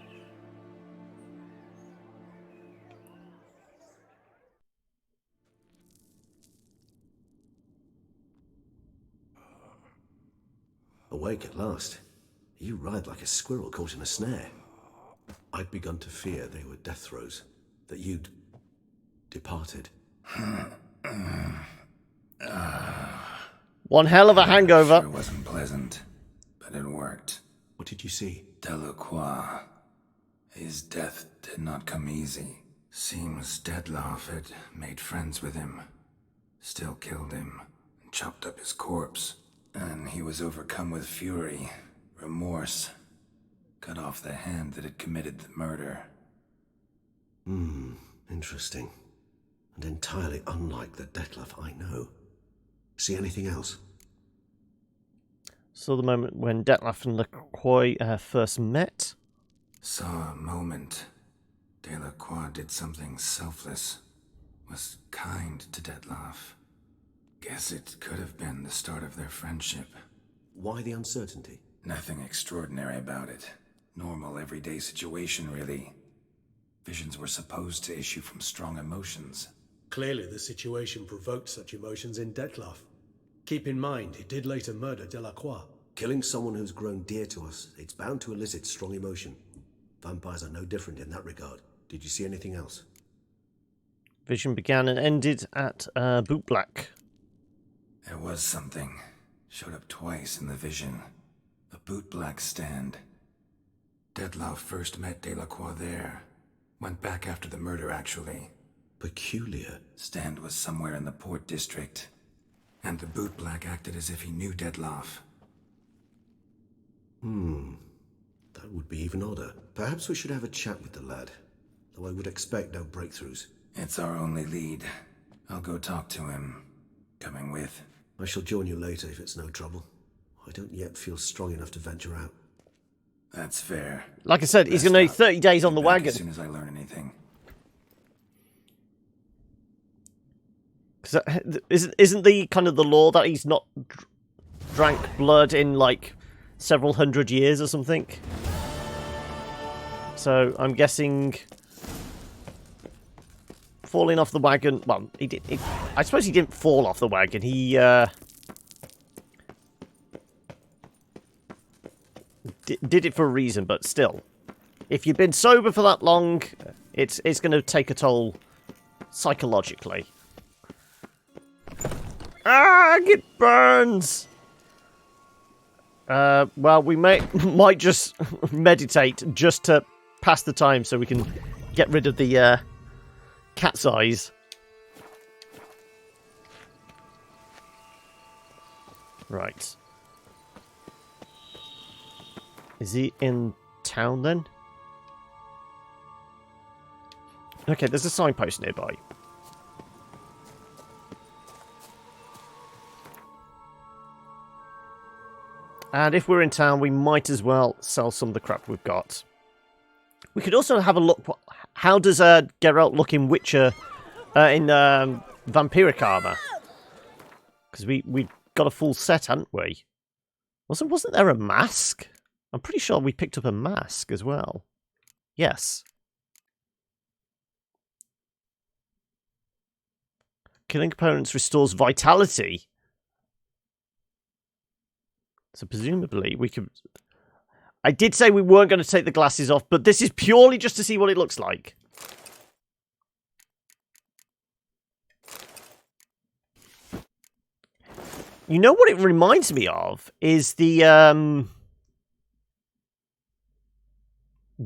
Awake at last. You ride like a squirrel caught in a snare. I'd begun to fear they were death throes, that you'd departed. One hell of a hangover. Sure wasn't pleasant, but it worked. What did you see? Delacroix. His death did not come easy. Seems Detlef had made friends with him. Still killed him, and chopped up his corpse. And he was overcome with fury, remorse. Cut off the hand that had committed the murder. Interesting. And entirely unlike the Detlef I know. See anything else? Saw the moment when Detlef and Lacroix first met. Saw a moment. Delacroix did something selfless. Was kind to Detlef. Guess it could have been the start of their friendship. Why the uncertainty? Nothing extraordinary about it. Normal, everyday situation, really. Visions were supposed to issue from strong emotions. Clearly the situation provoked such emotions in Detlef. Keep in mind, he did later murder Delacroix. Killing someone who's grown dear to us, it's bound to elicit strong emotion. Vampires are no different in that regard. Did you see anything else? Vision began and ended at Bootblack. There was something. Showed up twice in the vision. A bootblack stand. Detlef first met Delacroix there. Went back after the murder, actually. Peculiar. Stand was somewhere in the port district. And the bootblack acted as if he knew Detlef. That would be even odder. Perhaps we should have a chat with the lad. Though I would expect no breakthroughs. It's our only lead. I'll go talk to him. Coming with. I shall join you later if it's no trouble. I don't yet feel strong enough to venture out. That's fair. Like I said, he's going to need 30 days on the Be back wagon. as soon as I learn anything. 'Cause isn't the kind of the law that he's not drank blood in like several hundred years or something? So I'm guessing falling off the wagon. Well, he did. I suppose he didn't fall off the wagon. He did it for a reason, but still, if you've been sober for that long, it's going to take a toll psychologically. Ah, it burns. Well, we might just meditate just to pass the time, so we can get rid of the cat's eyes. Right. Is he in town then? Okay, there's a signpost nearby. And if we're in town, we might as well sell some of the crap we've got. We could also have a look. How does Geralt look in Witcher, in vampiric armor? Because we got a full set, hadn't we? Wasn't there a mask? I'm pretty sure we picked up a mask as well. Yes. Killing opponents restores vitality. So presumably we could... I did say we weren't going to take the glasses off, but this is purely just to see what it looks like. You know what it reminds me of? Is the...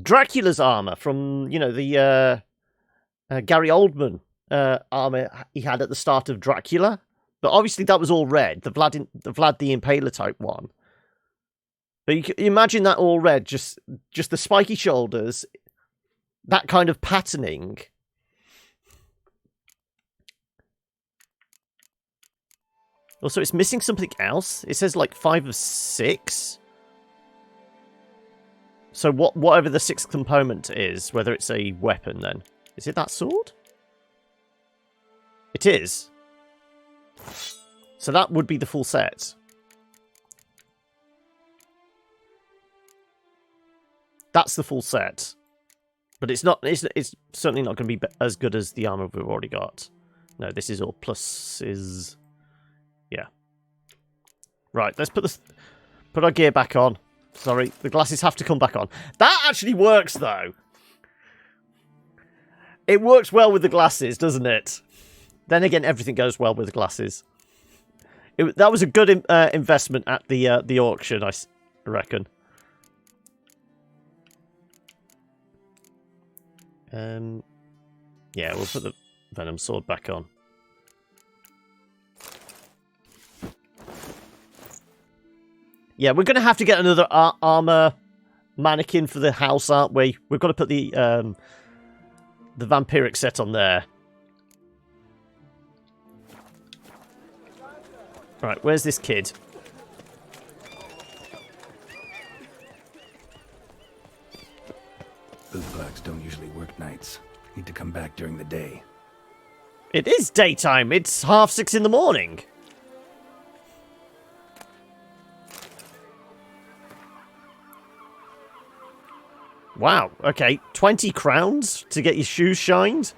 Dracula's armor from, you know, the Gary Oldman armor he had at the start of Dracula. But obviously that was all red, the Vlad the Impaler type one. But you can imagine that all red, just the spiky shoulders, that kind of patterning. Also, it's missing something else. It says like 5 of 6. So whatever the 6th component is, whether it's a weapon then. Is it that sword? It is. So that would be the full set. That's the full set. But it's not. It's certainly not going to be as good as the armor we've already got. No, this is all pluses. Yeah. Right, let's put our gear back on. Sorry, the glasses have to come back on. That actually works, though. It works well with the glasses, doesn't it? Then again, everything goes well with the glasses. That was a good investment at the auction, I reckon. Yeah, we'll put the Venom sword back on. Yeah, we're going to have to get another armor mannequin for the house, aren't we? We've got to put the vampiric set on there. Right, where's this kid? Bootblags don't usually work nights. Need to come back during the day. It is daytime. It's 6:30 in the morning. Wow, okay. 20 crowns to get your shoes shined?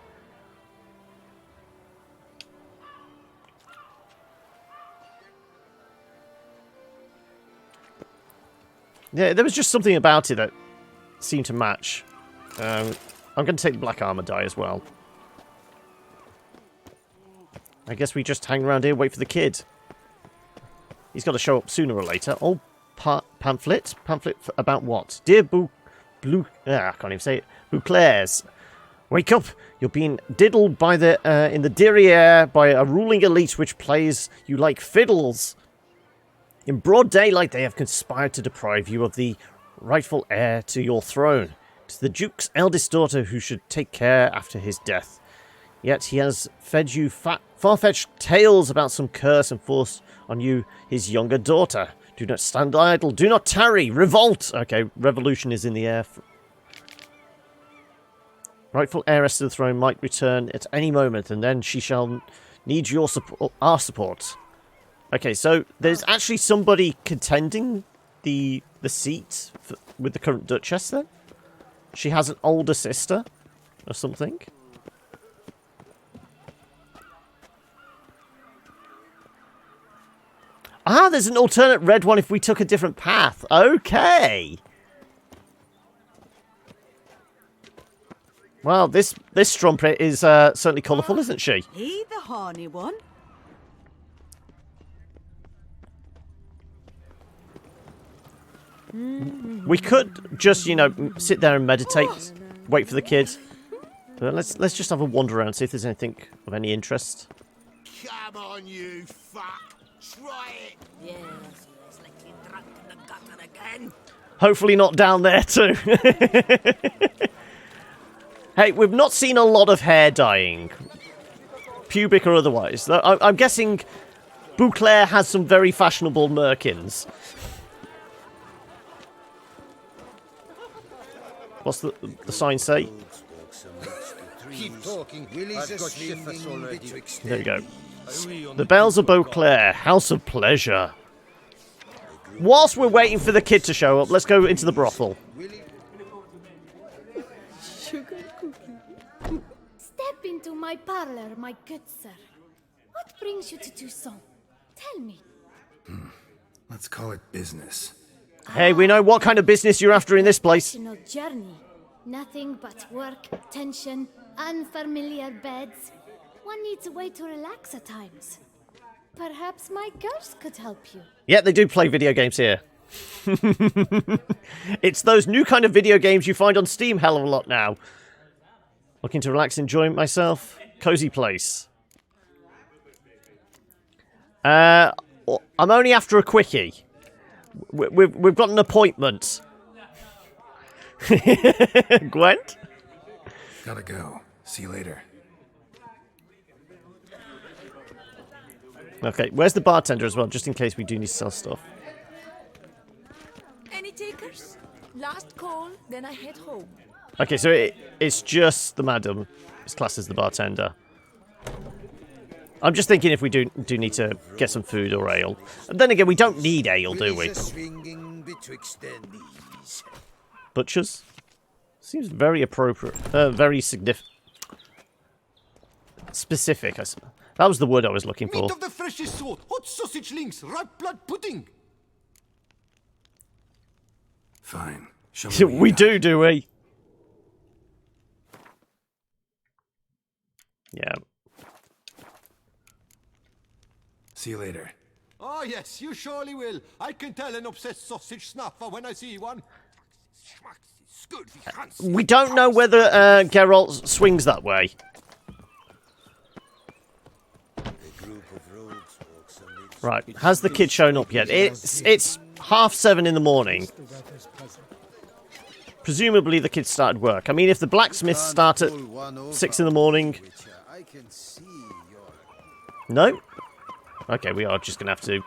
Yeah, there was just something about it that seemed to match. I'm going to take the black armor die as well. I guess we just hang around here, wait for the kid. He's got to show up sooner or later. Oh, pamphlet? Pamphlet about what? Dear I can't even say it. Bouclairs, wake up! You're being diddled by in the derriere by a ruling elite which plays you like fiddles. In broad daylight, they have conspired to deprive you of the rightful heir to your throne. It's the Duke's eldest daughter who should take care after his death. Yet he has fed you far-fetched tales about some curse enforced on you, his younger daughter. Do not stand idle. Do not tarry. Revolt. Okay, revolution is in the air. Rightful heiress to the throne might return at any moment, and then she shall need your support, our support. Okay, so there's actually somebody contending the seat with the current Duchess then? She has an older sister or something? Ah, there's an alternate red one if we took a different path. Okay. Well, this strumpet is certainly colourful, isn't she? He the horny one? We could just, you know, sit there and meditate, wait for the kid. But let's just have a wander around, see if there's anything of any interest. Come on, you fuck! Try it! Yes, yes, like you drunk in the gutter again. Hopefully not down there too. Hey, we've not seen a lot of hair dyeing. Pubic or otherwise. I'm guessing Beauclair has some very fashionable merkins. What's the sign say? Keep talking. Willie's a swinging already. There we go. The Bells of Beauclair, House of Pleasure. Whilst we're waiting for the kid to show up, let's go into the brothel. Step into my parlor, my good sir. What brings you to Toussaint? Tell me. Let's call it business. Hey, we know what kind of business you're after in this place. Professional journey. Nothing but work, tension, unfamiliar beds. One needs a way to relax at times. Perhaps my girls could help you. Yeah, they do play video games here. It's those new kind of video games you find on Steam hell of a lot now. Looking to relax, enjoy myself. Cozy place. I'm only after a quickie. We've got an appointment. Gwent? Gotta go. See you later. Okay, where's the bartender as well, just in case we do need to sell stuff? Any takers? Last call, then I head home. Okay, so it's just the madam. It's classed as the bartender. I'm just thinking if we do need to get some food or ale. And then again, we don't need ale, do we? Butchers? Seems very appropriate. Very significant. Specific, I suppose. That was the word I was looking for. Meat of the freshest sort, hot sausage links, ripe blood pudding. Fine. Show me what you We got. do we? Yeah. See you later. Oh yes, you surely will. I can tell an obsessed sausage snuffer when I see one. We don't know whether Geralt swings that way. Right, has the kid shown up yet? It's 7:30 in the morning. Presumably the kid started work. I mean, if the blacksmiths start at 6 in the morning... No? Okay, we are just going to have to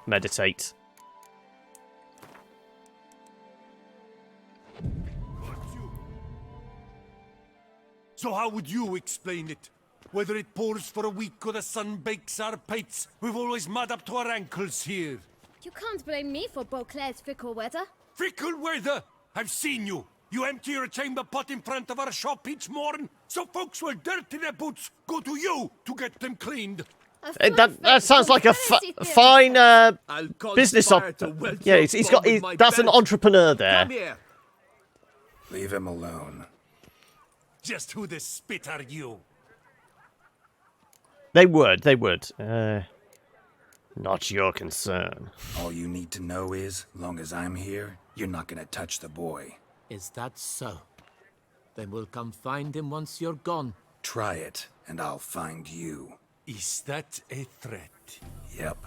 meditate. So how would you explain it? Whether it pours for a week or the sun bakes our pipes, we've always mud up to our ankles here. You can't blame me for Beauclair's fickle weather. Fickle weather! I've seen you. You empty your chamber pot in front of our shop each morn, so folks will dirty their boots go to you to get them cleaned. That sounds like a fine business yeah, he's got. That's an entrepreneur there. Come here. Leave him alone. Just who the spit are you? They would. Not your concern. All you need to know is, long as I'm here, you're not gonna touch the boy. Is that so? Then we'll come find him once you're gone. Try it, and I'll find you. Is that a threat? Yep.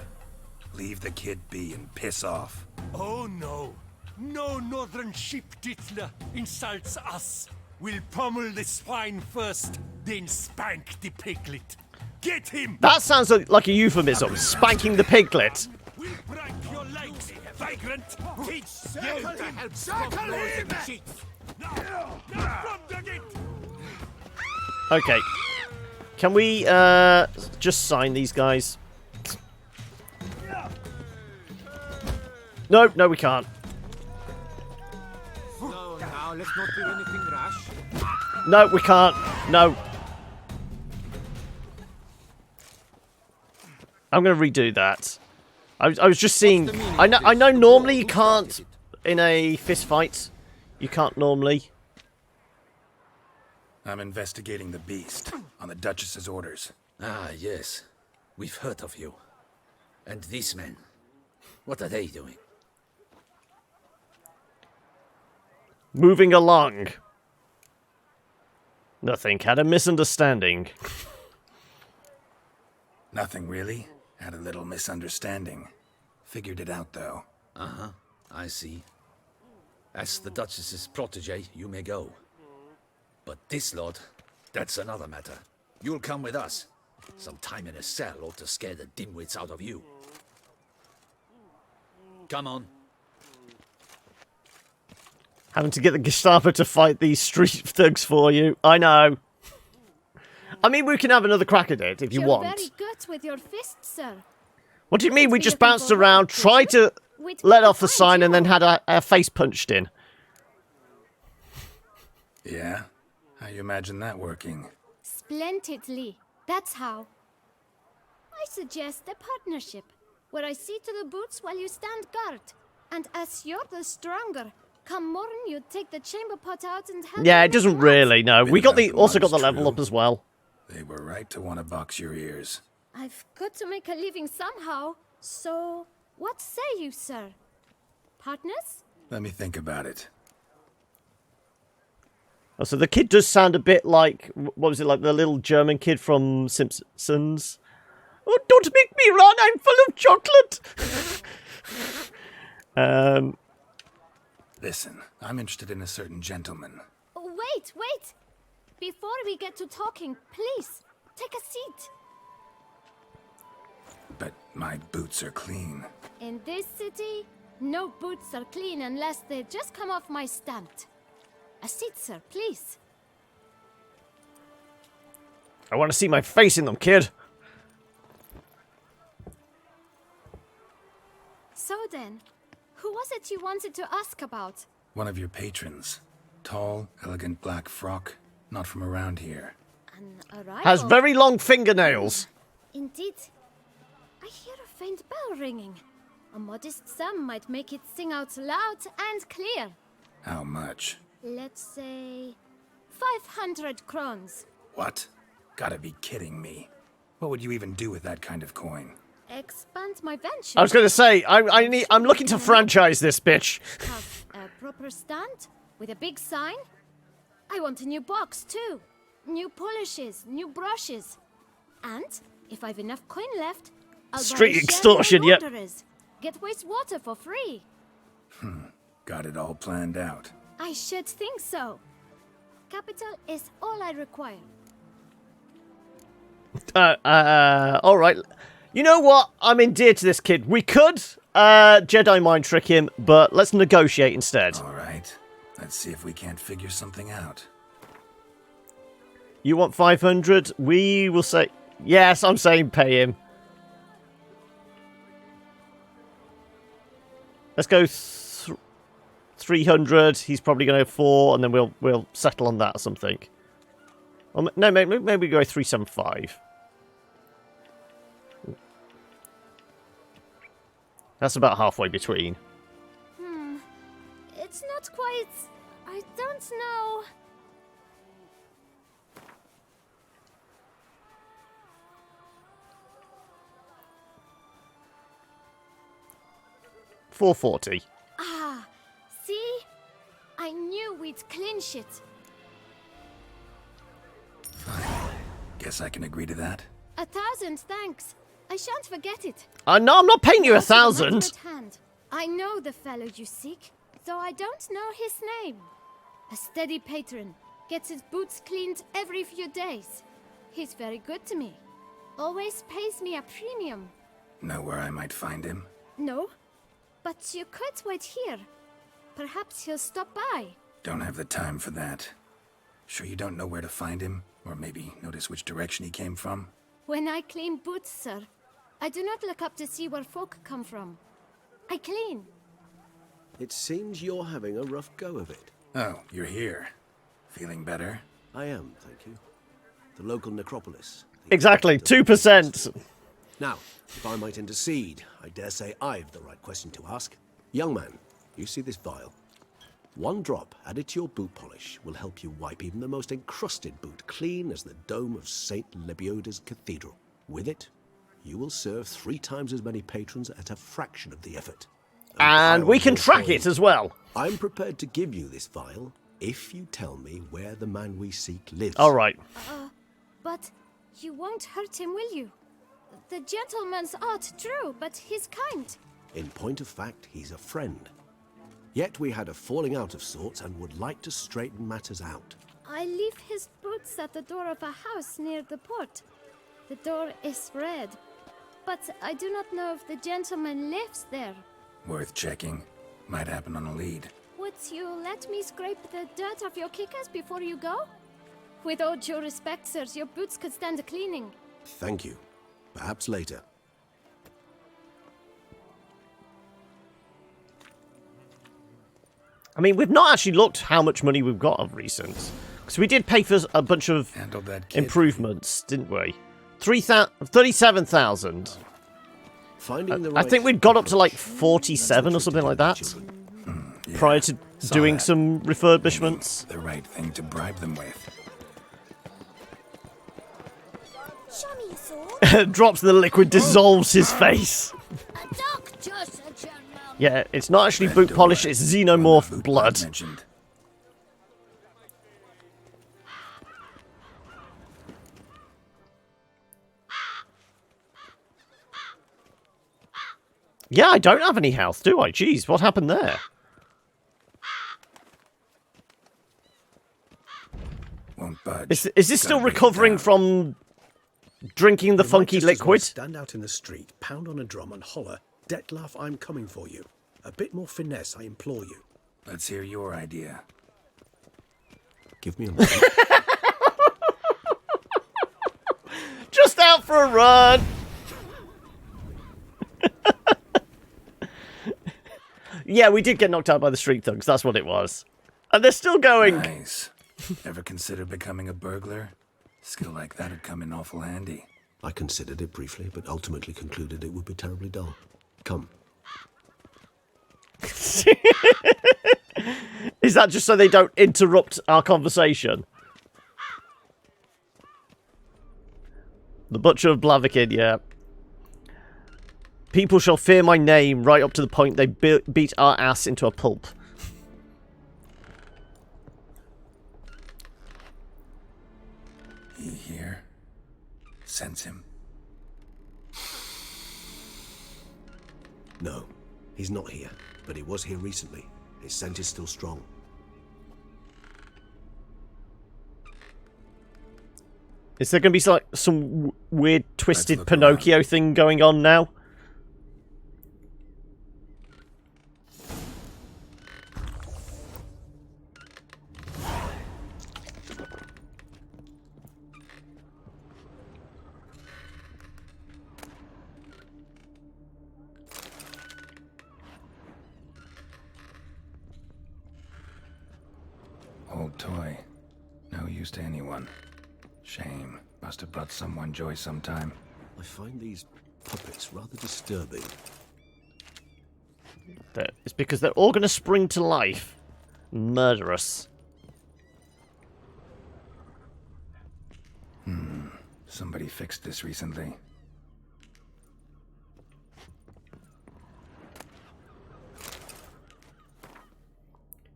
Leave the kid be and piss off. Oh no. No northern sheep titler insults us. We'll pummel the swine first, then spank the piglet. Get him! That sounds like a euphemism. Spanking the piglet. We'll break your legs, vagrant! Teach you to help stop those in the sheets! Now from the gate! Okay. Can we just sign these guys? No, we can't. No, now let's not do anything rash. No, we can't. No. I'm going to redo that. I was just seeing... I know normally you can't in a fist fight. You can't normally. I'm investigating the beast on the Duchess's orders. Ah, yes. We've heard of you. And these men, what are they doing? Moving along. Nothing. Had a misunderstanding. Nothing really. Had a little misunderstanding. Figured it out, though. Uh-huh. I see. As the Duchess's protege, you may go. But this lot, that's another matter. You'll come with us. Some time in a cell ought to scare the dimwits out of you. Come on. Having to get the Gestapo to fight these street thugs for you. I know. I mean, we can have another crack at it if you want. You're very good with your fists, sir. What do you mean? We just bounced around, tried to let off the sign, and then had our face punched in. Yeah? How you imagine that working? Splendidly. That's how. I suggest a partnership, where I see to the boots while you stand guard. And as you're the stronger, come morn you take the chamber pot out and help. Yeah, it doesn't really, no. We got also got the level up as well. They were right to want to box your ears. I've got to make a living somehow, so what say you, sir? Partners? Let me think about it. Oh, so the kid does sound a bit like, what was it, like the little German kid from Simpsons? Oh, don't make me run, I'm full of chocolate! Listen, I'm interested in a certain gentleman. Wait! Before we get to talking, please, take a seat. But my boots are clean. In this city, no boots are clean unless they just come off my stand. A seat, sir, please. I want to see my face in them, kid. So then, who was it you wanted to ask about? One of your patrons. Tall, elegant black frock. Not from around here. An arrival? Has very long fingernails. Indeed. I hear a faint bell ringing. A modest sum might make it sing out loud and clear. How much? Let's say 500 crowns. What? Gotta be kidding me. What would you even do with that kind of coin? Expand my venture. I was going to say, I'm looking to franchise this bitch. Have a proper stand with a big sign. I want a new box too. New polishes, new brushes. And if I've enough coin left, I'll Street buy a extortion, share yep. for wanderers. Get wastewater for free. Got it all planned out. I should think so. Capital is all I require. All right. You know what? I'm endeared to this kid. We could Jedi mind trick him, but let's negotiate instead. All right. Let's see if we can't figure something out. You want 500? We will say... Yes, I'm saying pay him. Let's go 300. He's probably going to go 4, and then we'll settle on that or something. Or, no, maybe we go 375. That's about halfway between. It's not quite... I don't know... $440. Ah, see? I knew we'd clinch it. Fine. Guess I can agree to that. 1,000, thanks. I shan't forget it. No, I'm not paying you Also, 1,000. matter at hand. I know the fellow you seek, though I don't know his name. A steady patron, gets his boots cleaned every few days. He's very good to me. Always pays me a premium. Know where I might find him? No, but you could wait here. Perhaps he'll stop by. Don't have the time for that. Sure you don't know where to find him? Or maybe notice which direction he came from? When I clean boots, sir, I do not look up to see where folk come from. I clean. It seems you're having a rough go of it. Oh, you're here. Feeling better? I am, thank you. The local necropolis. Exactly, 2%. Now, if I might intercede, I dare say I've the right question to ask. Young man, you see this vial? One drop added to your boot polish will help you wipe even the most encrusted boot clean as the dome of St. Lebioda's Cathedral. With it, you will serve 3 times as many patrons at a fraction of the effort. And we can track it as well. I'm prepared to give you this vial if you tell me where the man we seek lives. All right. But you won't hurt him, will you? The gentleman's odd, true, but he's kind. In point of fact, he's a friend. Yet we had a falling out of sorts and would like to straighten matters out. I leave his boots at the door of a house near the port. The door is red, but I do not know if the gentleman lives there. Worth checking. Might happen on a lead. Would you let me scrape the dirt off your kickers before you go? With all due respect, sirs, your boots could stand a cleaning. Thank you. Perhaps later. I mean, we've not actually looked how much money we've got of recent. Because we did pay for a bunch of improvements, didn't we? 37,000. I think we'd got up to like 47 or something like that. Yeah, prior to doing some refurbishments. The right thing to bribe them with. Drops the liquid, dissolves his face. Yeah, it's not actually boot polish, it's xenomorph blood. Yeah, I don't have any health, do I? Jeez, what happened there? Won't budge. Is this still recovering from drinking the funky liquid? Stand out in the street, pound on a drum and holler, "Detlef, I'm coming for you." A bit more finesse, I implore you. Let's hear your idea. Give me a moment. Just out for a run. Yeah, we did get knocked out by the street thugs. That's what it was. And they're still going. Nice. Ever considered becoming a burglar? Skill like that would come in awful handy. I considered it briefly, but ultimately concluded it would be terribly dull. Come. Is that just so they don't interrupt our conversation? The Butcher of Blaviken, yeah. People shall fear my name right up to the point they beat our ass into a pulp. He here? Sense him. No, he's not here, but he was here recently. His scent is still strong. Is there going to be like some weird twisted Pinocchio thing going on now? Old toy. No use to anyone. Shame. Must have brought someone joy sometime. I find these puppets rather disturbing. It's because they're all going to spring to life. Murderous. Somebody fixed this recently.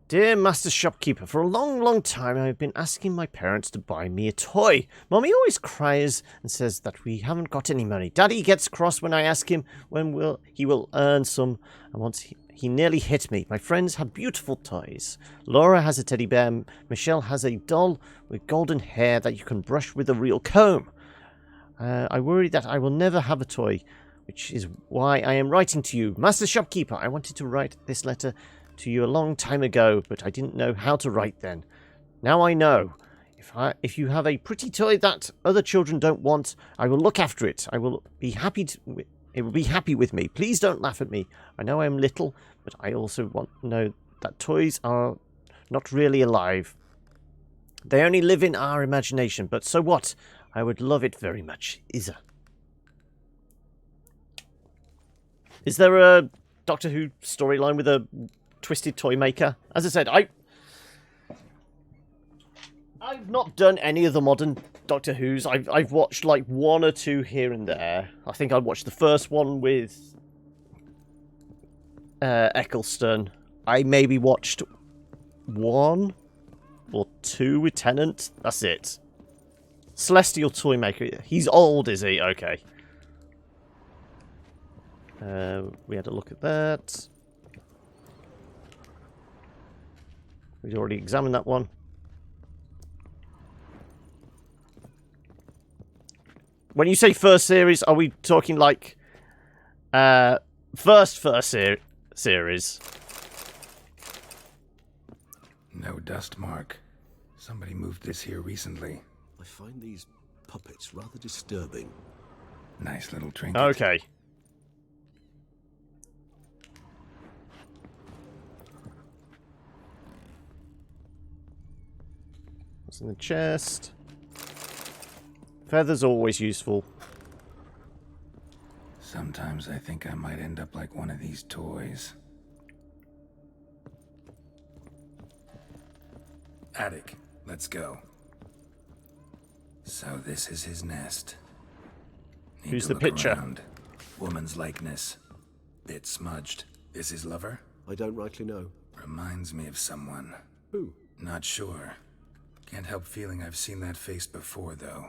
Dear Master Shopkeeper, for a long, long time I've been asking my parents to buy me a toy. Mommy always cries and says that we haven't got any money. Daddy gets cross when I ask him when he will earn some, and once He nearly hit me. My friends have beautiful toys. Laura has a teddy bear. Michelle has a doll with golden hair that you can brush with a real comb. I worry that I will never have a toy, which is why I am writing to you. Master Shopkeeper, I wanted to write this letter to you a long time ago, but I didn't know how to write then. Now I know. If you have a pretty toy that other children don't want, I will look after it. I will be happy to... It will be happy with me. Please don't laugh at me. I know I am little, but I also want to know that toys are not really alive. They only live in our imagination, but so what? I would love it very much. Isa. Is there a Doctor Who storyline with a twisted toy maker? As I said, I've not done any of the modern Doctor Who's. I've watched like one or two here and there. I think I watched the first one with Eccleston. I maybe watched one or two with Tennant. That's it. Celestial Toymaker. He's old, is he? Okay. We had a look at that. We'd already examined that one. When you say first series, are we talking like first series? No dust mark. Somebody moved this here recently. I find these puppets rather disturbing. Nice little trinket. Okay. What's in the chest? Feather's always useful. Sometimes I think I might end up like one of these toys. Attic, let's go. So this is his nest. Need Who's to the look picture? around. Woman's likeness. Bit smudged. This his lover? I don't rightly know. Reminds me of someone. Who? Not sure. Can't help feeling I've seen that face before, though.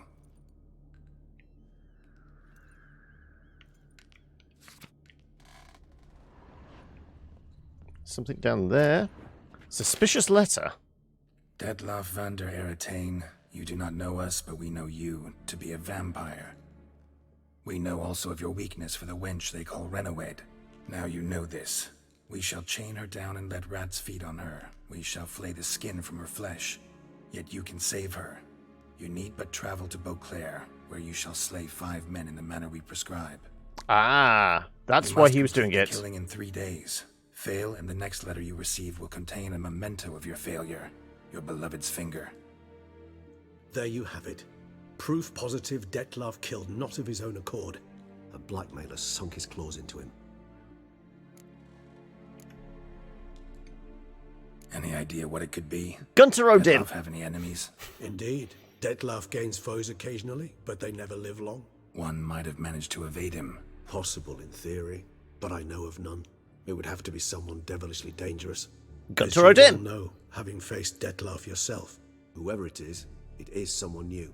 Something down there. Suspicious letter. Detlaff van der Eretain, you do not know us, but we know you to be a vampire. We know also of your weakness for the wench they call Renawed. Now you know this. We shall chain her down and let rats feed on her. We shall flay the skin from her flesh. Yet you can save her. You need but travel to Beauclair, where you shall slay 5 men in the manner we prescribe. Ah, that's You why must he was doing complete it. the killing in 3 days. Fail, and the next letter you receive will contain a memento of your failure. Your beloved's finger. There you have it. Proof positive Detlaff killed not of his own accord. A blackmailer sunk his claws into him. Any idea what it could be? Gunter Odin. Detlaff have any enemies? Indeed. Detlaff gains foes occasionally, but they never live long. One might have managed to evade him. Possible in theory, but I know of none. It would have to be someone devilishly dangerous. Gunter Odin. You know, having faced Detlaff yourself. Whoever it is someone new.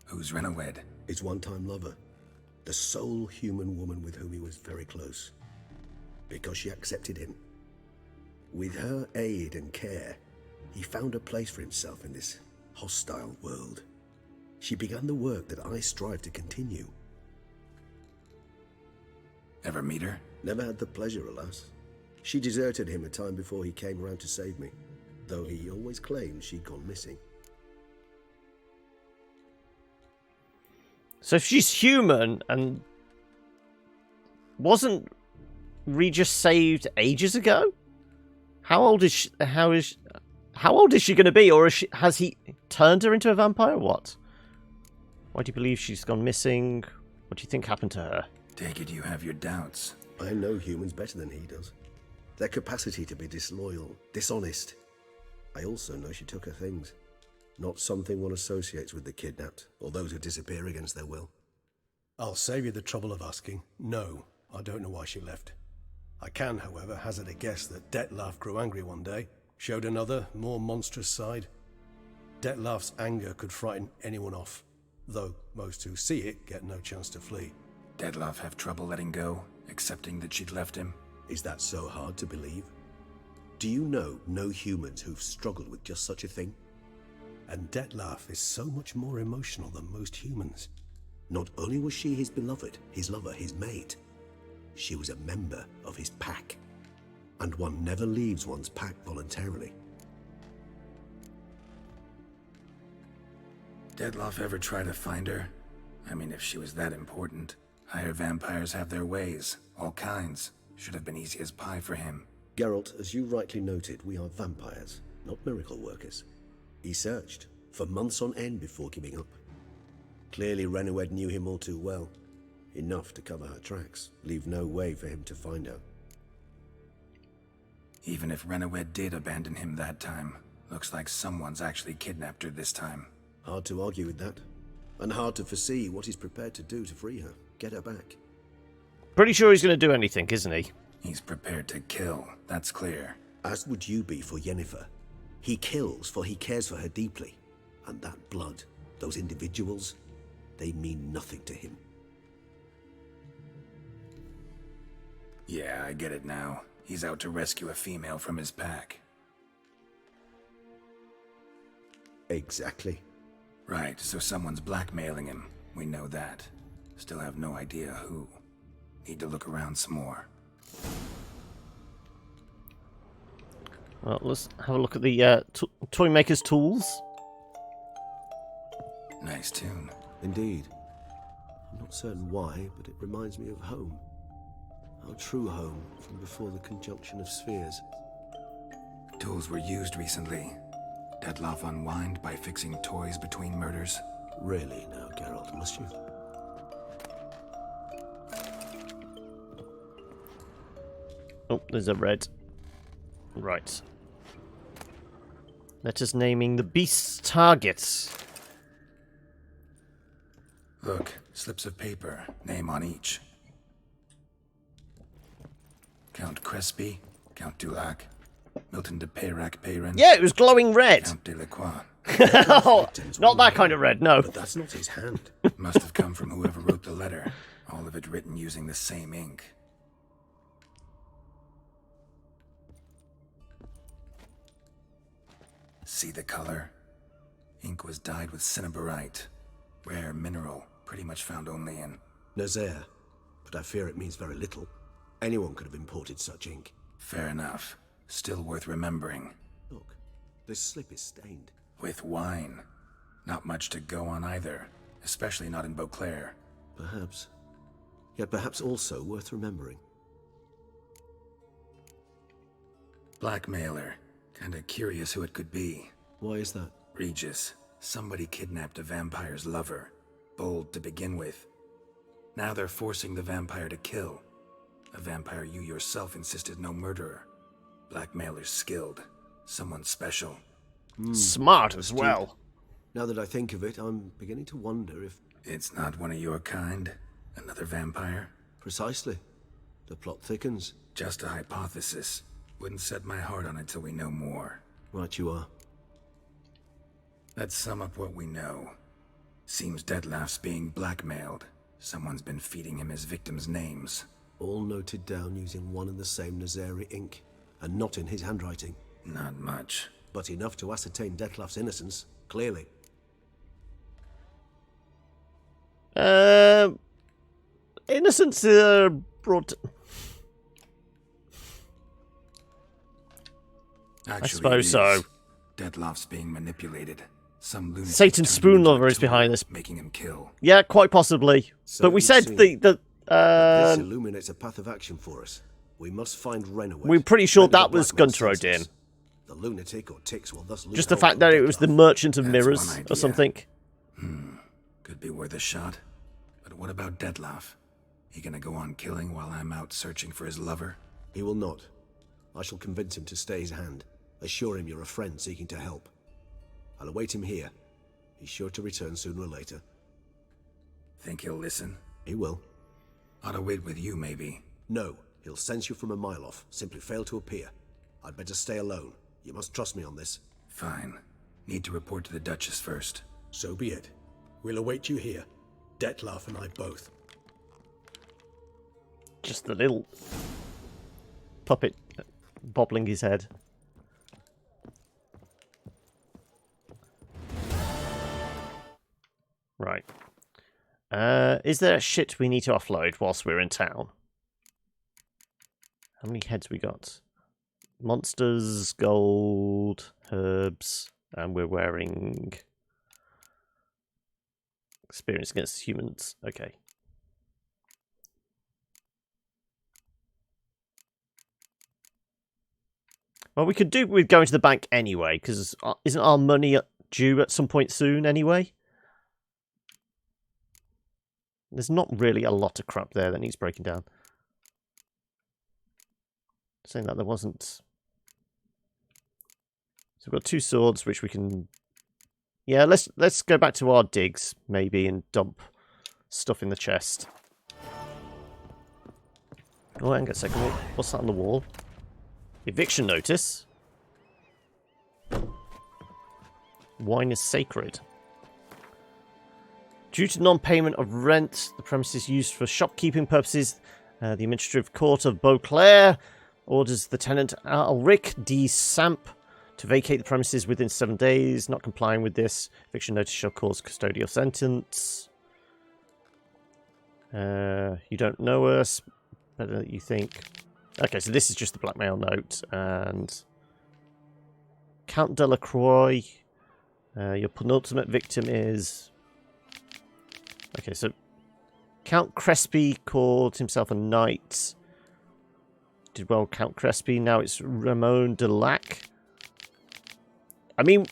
Who's Renawed? His one-time lover. The sole human woman with whom he was very close. Because she accepted him. With her aid and care, he found a place for himself in this hostile world. She began the work that I strive to continue. Ever meet her? Never had the pleasure, alas. She deserted him a time before he came around to save me, though he always claimed she'd gone missing. So if she's human and wasn't Regis saved ages ago? How old is she? How old is she going to be, or has he turned her into a vampire? Or what? Why do you believe she's gone missing? What do you think happened to her? Take it you have your doubts. I know humans better than he does. Their capacity to be disloyal, dishonest. I also know she took her things. Not something one associates with the kidnapped, or those who disappear against their will. I'll save you the trouble of asking. No, I don't know why she left. I can, however, hazard a guess that Detlaff grew angry one day, showed another, more monstrous side. Detlaff's anger could frighten anyone off, though most who see it get no chance to flee. Detlaff have trouble letting go? accepting that she'd left him. Is that so hard to believe? Do you know no humans who've struggled with just such a thing? And Detlaf is so much more emotional than most humans. Not only was she his beloved, his lover, his mate, she was a member of his pack. And one never leaves one's pack voluntarily. Detlaf ever try to find her? I mean, if she was that important. Higher vampires have their ways, all kinds. Should have been easy as pie for him. Geralt, as you rightly noted, we are vampires, not miracle workers. He searched for months on end before giving up. Clearly Renowed knew him all too well. Enough to cover her tracks, leave no way for him to find her. Even if Renowed did abandon him that time, looks like someone's actually kidnapped her this time. Hard to argue with that. And hard to foresee what he's prepared to do to free her, get her back. Pretty sure he's going to do anything, isn't he? He's prepared to kill, that's clear. As would you be for Yennefer. He kills for he cares for her deeply. And that blood, those individuals, they mean nothing to him. Yeah, I get it now. He's out to rescue a female from his pack. Exactly. Right, so someone's blackmailing him. We know that. Still have no idea who. Need to look around some more. Well, let's have a look at the toy maker's tools. Nice tune. Indeed. I'm not certain why, but it reminds me of home. Our true home from before the conjunction of spheres. Tools were used recently. Detlaf unwind by fixing toys between murders. Really now, Geralt, must you? Oh, there's a red. Right. Let us naming the beast's targets. Look, slips of paper, name on each. Count Crespi, Count Dulac, Milton de Peyrac-Peyrin. Yeah, it was glowing red. Count Delacroix. Oh, not that kind of red, no. But that's not his hand. Must have come from whoever wrote the letter. All of it written using the same ink. See the color? Ink was dyed with cinnabarite. Rare mineral, pretty much found only in Nazaire, but I fear it means very little. Anyone could have imported such ink. Fair enough. Still worth remembering. Look, this slip is stained. With wine. Not much to go on either, especially not in Beauclair. Perhaps. Yet perhaps also worth remembering. Blackmailer. Kinda curious who it could be. Why is that? Regis. Somebody kidnapped a vampire's lover. Bold to begin with. Now they're forcing the vampire to kill. A vampire you yourself insisted no murderer. Blackmailer's skilled. Someone special. Smart as well. Now that I think of it, I'm beginning to wonder if... It's not one of your kind? Another vampire? Precisely. The plot thickens. Just a hypothesis. Wouldn't set my heart on it till we know more. Right you are. Let's sum up what we know. Seems Detlaf's being blackmailed. Someone's been feeding him his victims' names. All noted down using one and the same Nazari ink, and not in his handwriting. Not much. But enough to ascertain Detlaf's innocence, clearly. Innocence brought... Actually, I suppose so. Detlaf's being manipulated. Some lunatic Satan's spoon lover is tool, behind this. making him kill. Yeah, quite possibly. So but we said this illuminates a path of action for us. We must find Renowed. we're pretty sure render the that was blackmail Gunter O'Din. senseless. The lunatic or ticks will thus lose Just the hold fact on that it was the Detlaf. Merchant of That's Mirrors one or idea. something. Could be worth a shot. But what about Detlaf? He gonna go on killing while I'm out searching for his lover? He will not. I shall convince him to stay his hand. Assure him you're a friend seeking to help. I'll await him here. He's sure to return sooner or later. Think he'll listen? He will. Ought to wait with you, maybe. No, he'll sense you from a mile off. Simply fail to appear. I'd better stay alone. You must trust me on this. Fine. Need to report to the Duchess first. So be it. We'll await you here. Detlaf and I both. just the little puppet bobbling his head. Right. Is there shit we need to offload whilst we're in town? How many heads we got? Monsters, gold, herbs, and we're wearing experience against humans. Okay. Well, we could do with going to the bank anyway, because isn't our money due at some point soon anyway? There's not really a lot of crap there that needs breaking down. Saying that there wasn't. So we've got 2 swords, which we can. Yeah, let's go back to our digs maybe and dump stuff in the chest. Oh, hang on a second. What's that on the wall? Eviction notice. Wine is sacred. Due to non-payment of rent, the premises used for shopkeeping purposes, the Administrative Court of Beauclair orders the tenant Ulrich D. Samp to vacate the premises within 7 days. Not complying with this, eviction notice shall cause custodial sentence. You don't know us, better than you think. Okay, so this is just the blackmail note. And Count Delacroix, your penultimate victim is... Okay, so Count Crespi called himself a knight. Did well, Count Crespi. Now it's Ramon de Lac. I mean,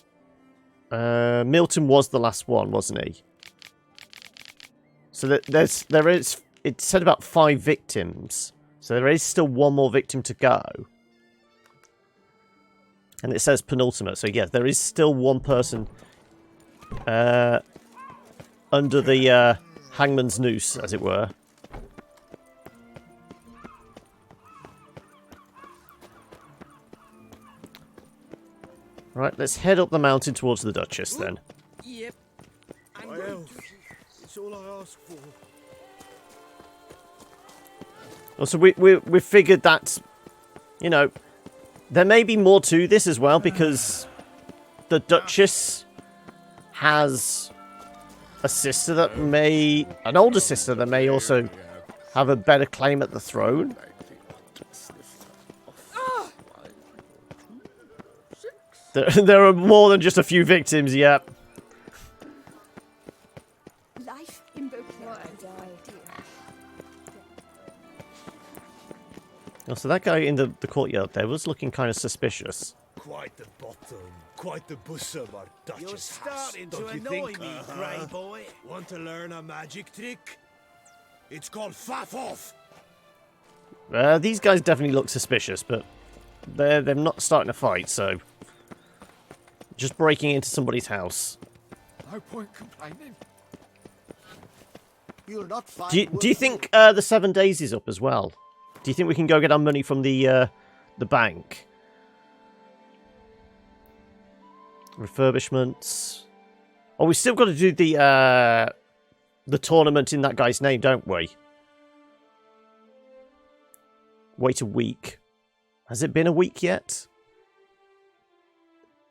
Milton was the last one, wasn't he? So there is. It said about 5 victims. So there is still 1 more victim to go. And it says penultimate. So yeah, there is still 1 person under the hangman's noose, as it were. Right, let's head up the mountain towards the Duchess then. Yep. Well, it's all I ask for. Also, we figured that, you know, there may be more to this as well, because the Duchess has a sister that may... an older sister that may also have a better claim at the throne. There are more than just a few victims, yep. Life in Beauclair. Oh, so that guy in the courtyard there was looking kind of suspicious. Quite the bottom, quite the bosom, our Duchess. You're starting to annoy me, grey boy. Want to learn a magic trick? It's called faff off. These guys definitely look suspicious, but they're not starting a fight, so just breaking into somebody's house. No point complaining. You'll not find. Do you think the 7 days is up as well? Do you think we can go get our money from the bank? Refurbishments. Oh, we still got to do the tournament in that guy's name, don't we? Wait a week. Has it been a week yet?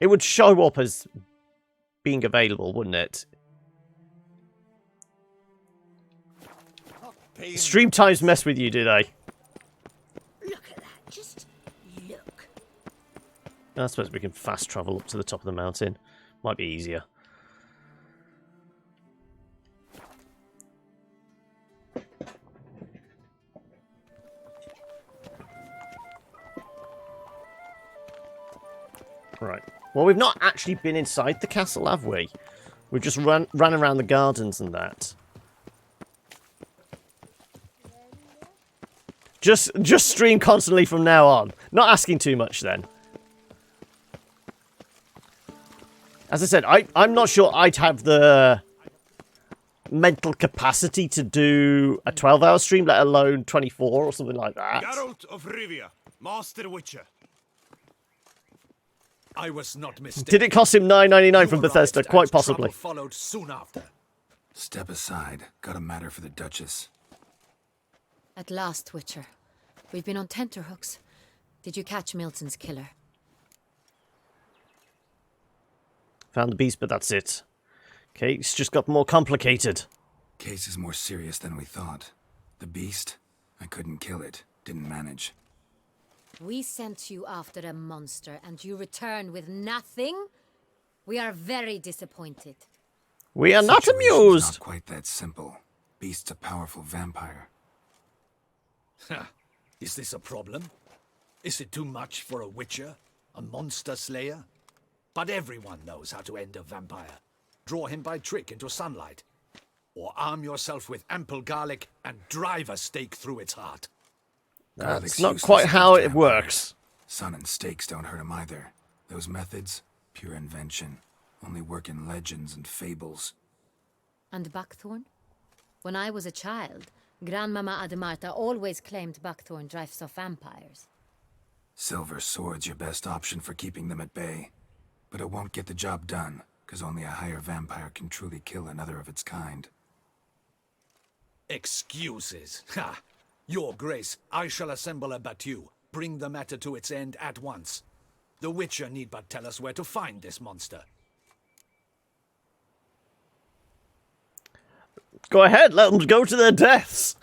It would show up as being available, wouldn't it? Stream times mess with you, do they? Look at that. Just look. I suppose we can fast travel up to the top of the mountain. Might be easier. Right. Well, we've not actually been inside the castle, have we? We've just ran around the gardens and that. Just stream constantly from now on. Not asking too much then. As I said, I'm not sure I'd have the mental capacity to do a 12-hour stream, let alone 24 or something like that. Geralt of Rivia, Master Witcher. I was not mistaken. Did it cost him $9.99 from Bethesda? Quite possibly. Followed soon after. Step aside. Got a matter for the Duchess. At last, Witcher. We've been on tenterhooks. Did you catch Milton's killer? Found the beast, but that's it. Okay, it's just got more complicated. Case is more serious than we thought. The beast? I couldn't kill it. Didn't manage. We sent you after a monster, and you return with nothing? We are very disappointed. We are not Situation's amused! Not quite that simple. Beast's a powerful vampire. Is this a problem? Is it too much for a witcher? A monster slayer? But everyone knows how to end a vampire. Draw him by trick into sunlight. Or arm yourself with ample garlic and drive a stake through its heart. That's not quite how it works. Sun and stakes don't hurt him either. Those methods, pure invention. Only work in legends and fables. And buckthorn? When I was a child, Grandmama Ademarta always claimed buckthorn drives off vampires. Silver sword's your best option for keeping them at bay. But it won't get the job done, because only a higher vampire can truly kill another of its kind. Excuses. Ha! Your Grace, I shall assemble a battue. Bring the matter to its end at once. The Witcher need but tell us where to find this monster. Go ahead, let them go to their deaths.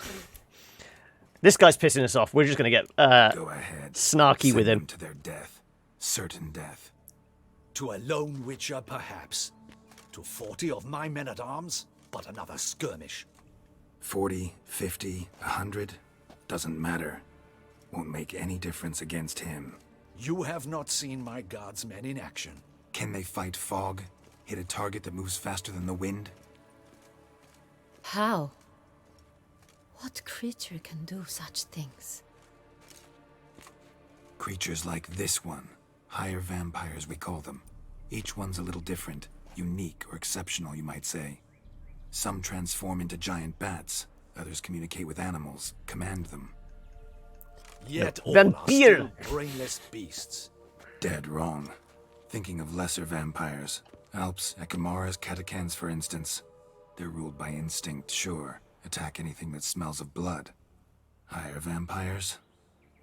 This guy's pissing us off. We're just going to get Go ahead. snarky Send with him. them to their death. Certain death. To a lone Witcher, perhaps. To 40 of my men-at-arms, but another skirmish. 40, 50, 100, doesn't matter. Won't make any difference against him. You have not seen my guards' men in action. Can they fight fog? Hit a target that moves faster than the wind? How? What creature can do such things? Creatures like this one. Higher vampires, we call them. Each one's a little different. Unique or exceptional, you might say. Some transform into giant bats. Others communicate with animals, command them. Yet all Van are Beer. still brainless beasts. Dead wrong. Thinking of lesser vampires. Alps, Ekamaras, Catacans, for instance. They're ruled by instinct, sure. Attack anything that smells of blood. Higher vampires?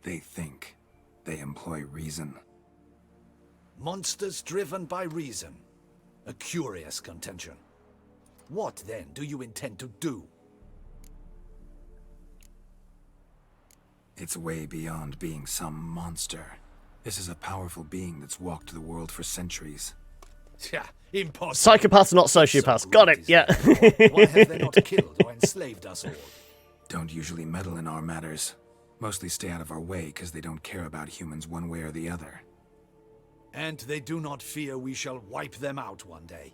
They think. They employ reason. Monsters driven by reason. A curious contention. What, then, do you intend to do? It's way beyond being some monster. This is a powerful being that's walked the world for centuries. Yeah, impossible. Psychopaths, not sociopaths. Got it, yeah. Why have they not killed or enslaved us all? Don't usually meddle in our matters. Mostly stay out of our way because they don't care about humans one way or the other. And they do not fear we shall wipe them out one day.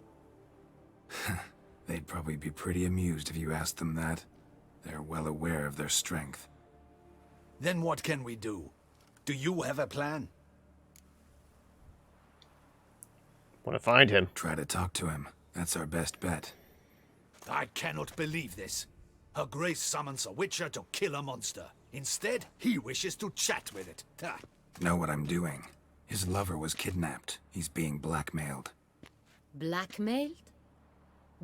They'd probably be pretty amused if you asked them that. They're well aware of their strength. Then what can we do? Do you have a plan? Want to find him. Try to talk to him. That's our best bet. I cannot believe this. Her Grace summons a Witcher to kill a monster. Instead, he wishes to chat with it. Ha. Know what I'm doing. His lover was kidnapped. He's being blackmailed. Blackmailed?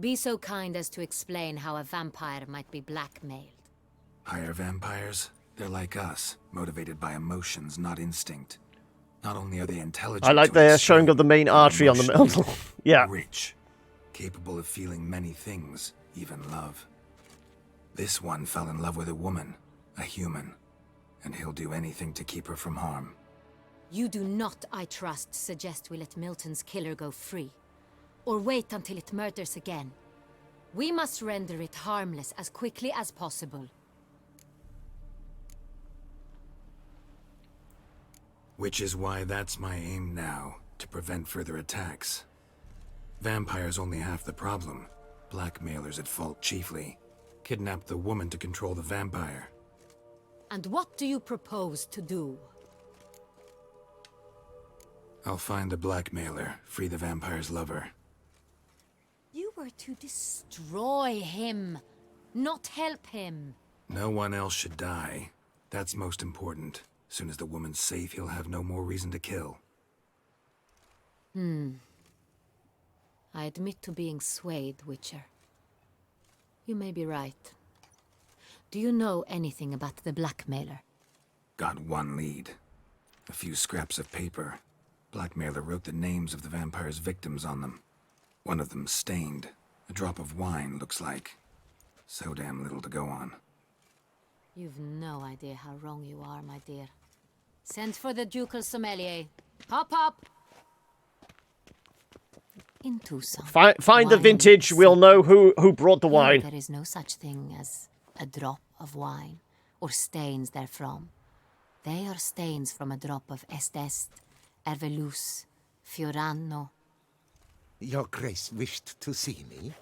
Be so kind as to explain how a vampire might be blackmailed. Higher vampires? They're like us, motivated by emotions, not instinct. Not only are they intelligent, I like the showing of the main artery on the middle. Yeah. Rich, capable of feeling many things, even love. This one fell in love with a woman, a human, and he'll do anything to keep her from harm. You do not, I trust, suggest we let Milton's killer go free. Or wait until it murders again. We must render it harmless as quickly as possible. Which is why that's my aim now, to prevent further attacks. Vampires only half the problem. Blackmailers at fault chiefly. Kidnapped the woman to control the vampire. And what do you propose to do? I'll find the blackmailer, free the vampire's lover. You were to destroy him, not help him. No one else should die. That's most important. Soon as the woman's safe, he'll have no more reason to kill. I admit to being swayed, Witcher. You may be right. Do you know anything about the blackmailer? Got one lead. A few scraps of paper. Blackmailer wrote the names of the vampire's victims on them. One of them stained. A drop of wine, looks like. So damn little to go on. You've no idea how wrong you are, my dear. Send for the ducal sommelier. Hop, hop! In Tucson. Find the vintage. We'll know who brought the wine. There is no such thing as a drop of wine, or stains therefrom. They are stains from a drop of Est, Ervelus, Fiorano. Your Grace wished to see me?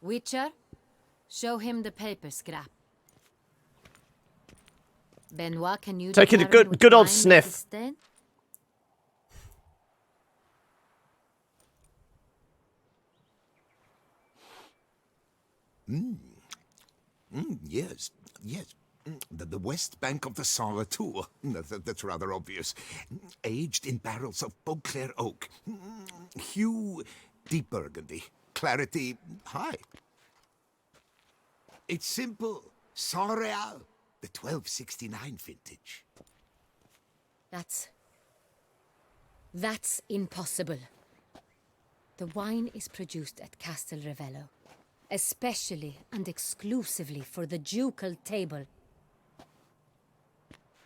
Witcher, show him the paper scrap. Benoit, can you take it a good old sniff? Yes, yes. The west bank of the Saar too. That's rather obvious. Aged in barrels of Beauclair oak. Hue, deep burgundy. Clarity, high. It's simple. Saint Real, the 1269 vintage. That's impossible. The wine is produced at Castel Ravello, especially and exclusively for the ducal table.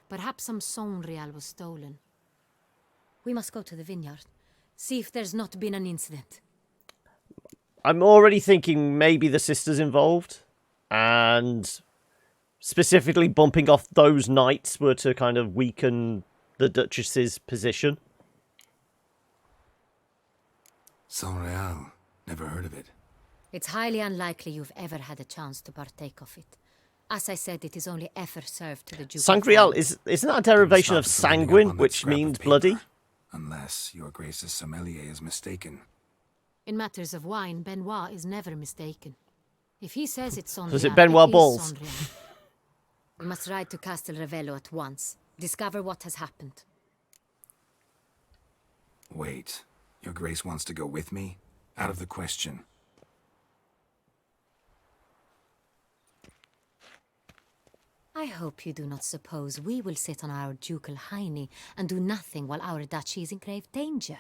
Perhaps some Saint Real was stolen. We must go to the vineyard, see if there's not been an incident. I'm already thinking maybe the sister's involved, and specifically bumping off those knights were to kind of weaken the Duchess's position. Saint Real. Never heard of it. It's highly unlikely you've ever had a chance to partake of it. As I said, it is only ever served to the Duke. Sangreal, isn't that a derivation of sanguine, which means bloody? Unless your Grace's sommelier is mistaken. In matters of wine, Benoit is never mistaken. If he says it's Saint Real, was it Benoit Balls? Saint Real. We must ride to Castel Ravello at once. Discover what has happened. Wait. Your Grace wants to go with me? Out of the question. I hope you do not suppose we will sit on our ducal hiney and do nothing while our duchy is in grave danger.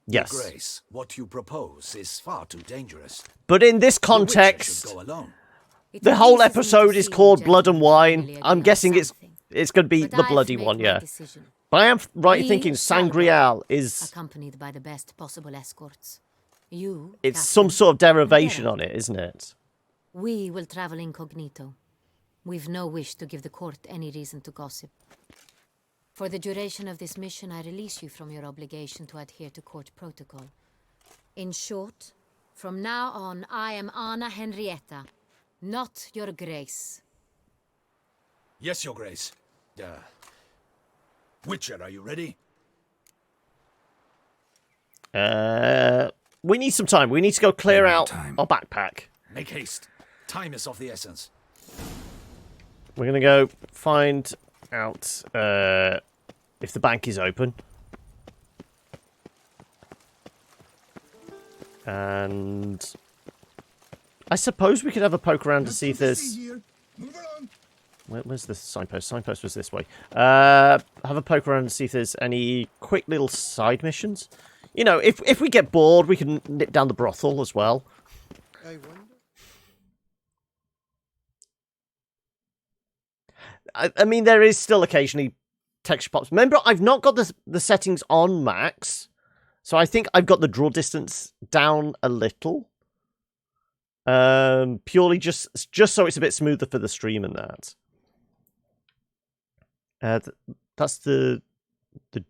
Yes. Your Grace, what you propose is far too dangerous. But in this context, Go alone. the whole episode is called Blood and Wine. I'm guessing it's going to be the bloody one, yeah. But I am right in thinking Sangreal is... accompanied by the best possible escorts. You, it's Captain, some sort of derivation on it, isn't it? We will travel incognito. We've no wish to give the court any reason to gossip. For the duration of this mission, I release you from your obligation to adhere to court protocol. In short, from now on, I am Anna Henrietta, not your Grace. Yes, Your Grace. Witcher, are you ready? We need some time. We need to go clear out our backpack. Make haste. Time is of the essence. We're going to go find out if the bank is open. And I suppose we could have a poke around to see if there's... Where's the signpost? Signpost was this way. Have a poke around to see if there's any quick little side missions. You know, if we get bored, we can nip down the brothel as well. I mean, there is still occasionally texture pops. Remember, I've not got the settings on max, so I think I've got the draw distance down a little. Purely just so it's a bit smoother for the stream and that. That's the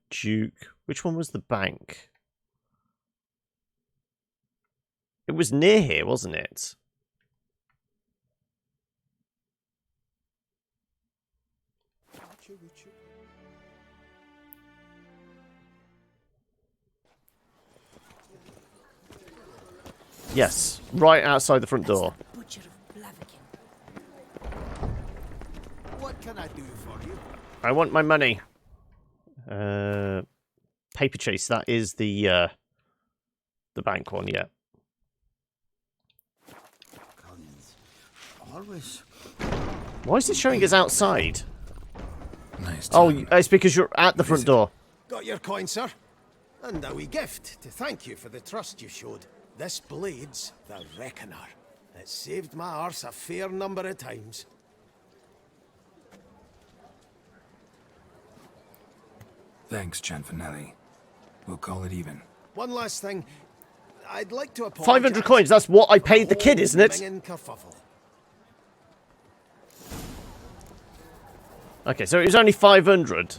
Duke. Which one was the bank? It was near here, wasn't it? Yes, right outside the front door. What can I do for you? I want my money. Paper chase. That is the bank one. Yeah. Always. Why is it showing us outside? Nice. Oh, it's because you're at the front door. Got your coin, sir. And a wee gift to thank you for the trust you showed. This blade's the Reckoner. It saved my arse a fair number of times. Thanks, Gianfinelli. We'll call it even. One last thing. I'd like to apologize. 500 coins, that's what I paid the kid, isn't it? Okay, so it was only 500.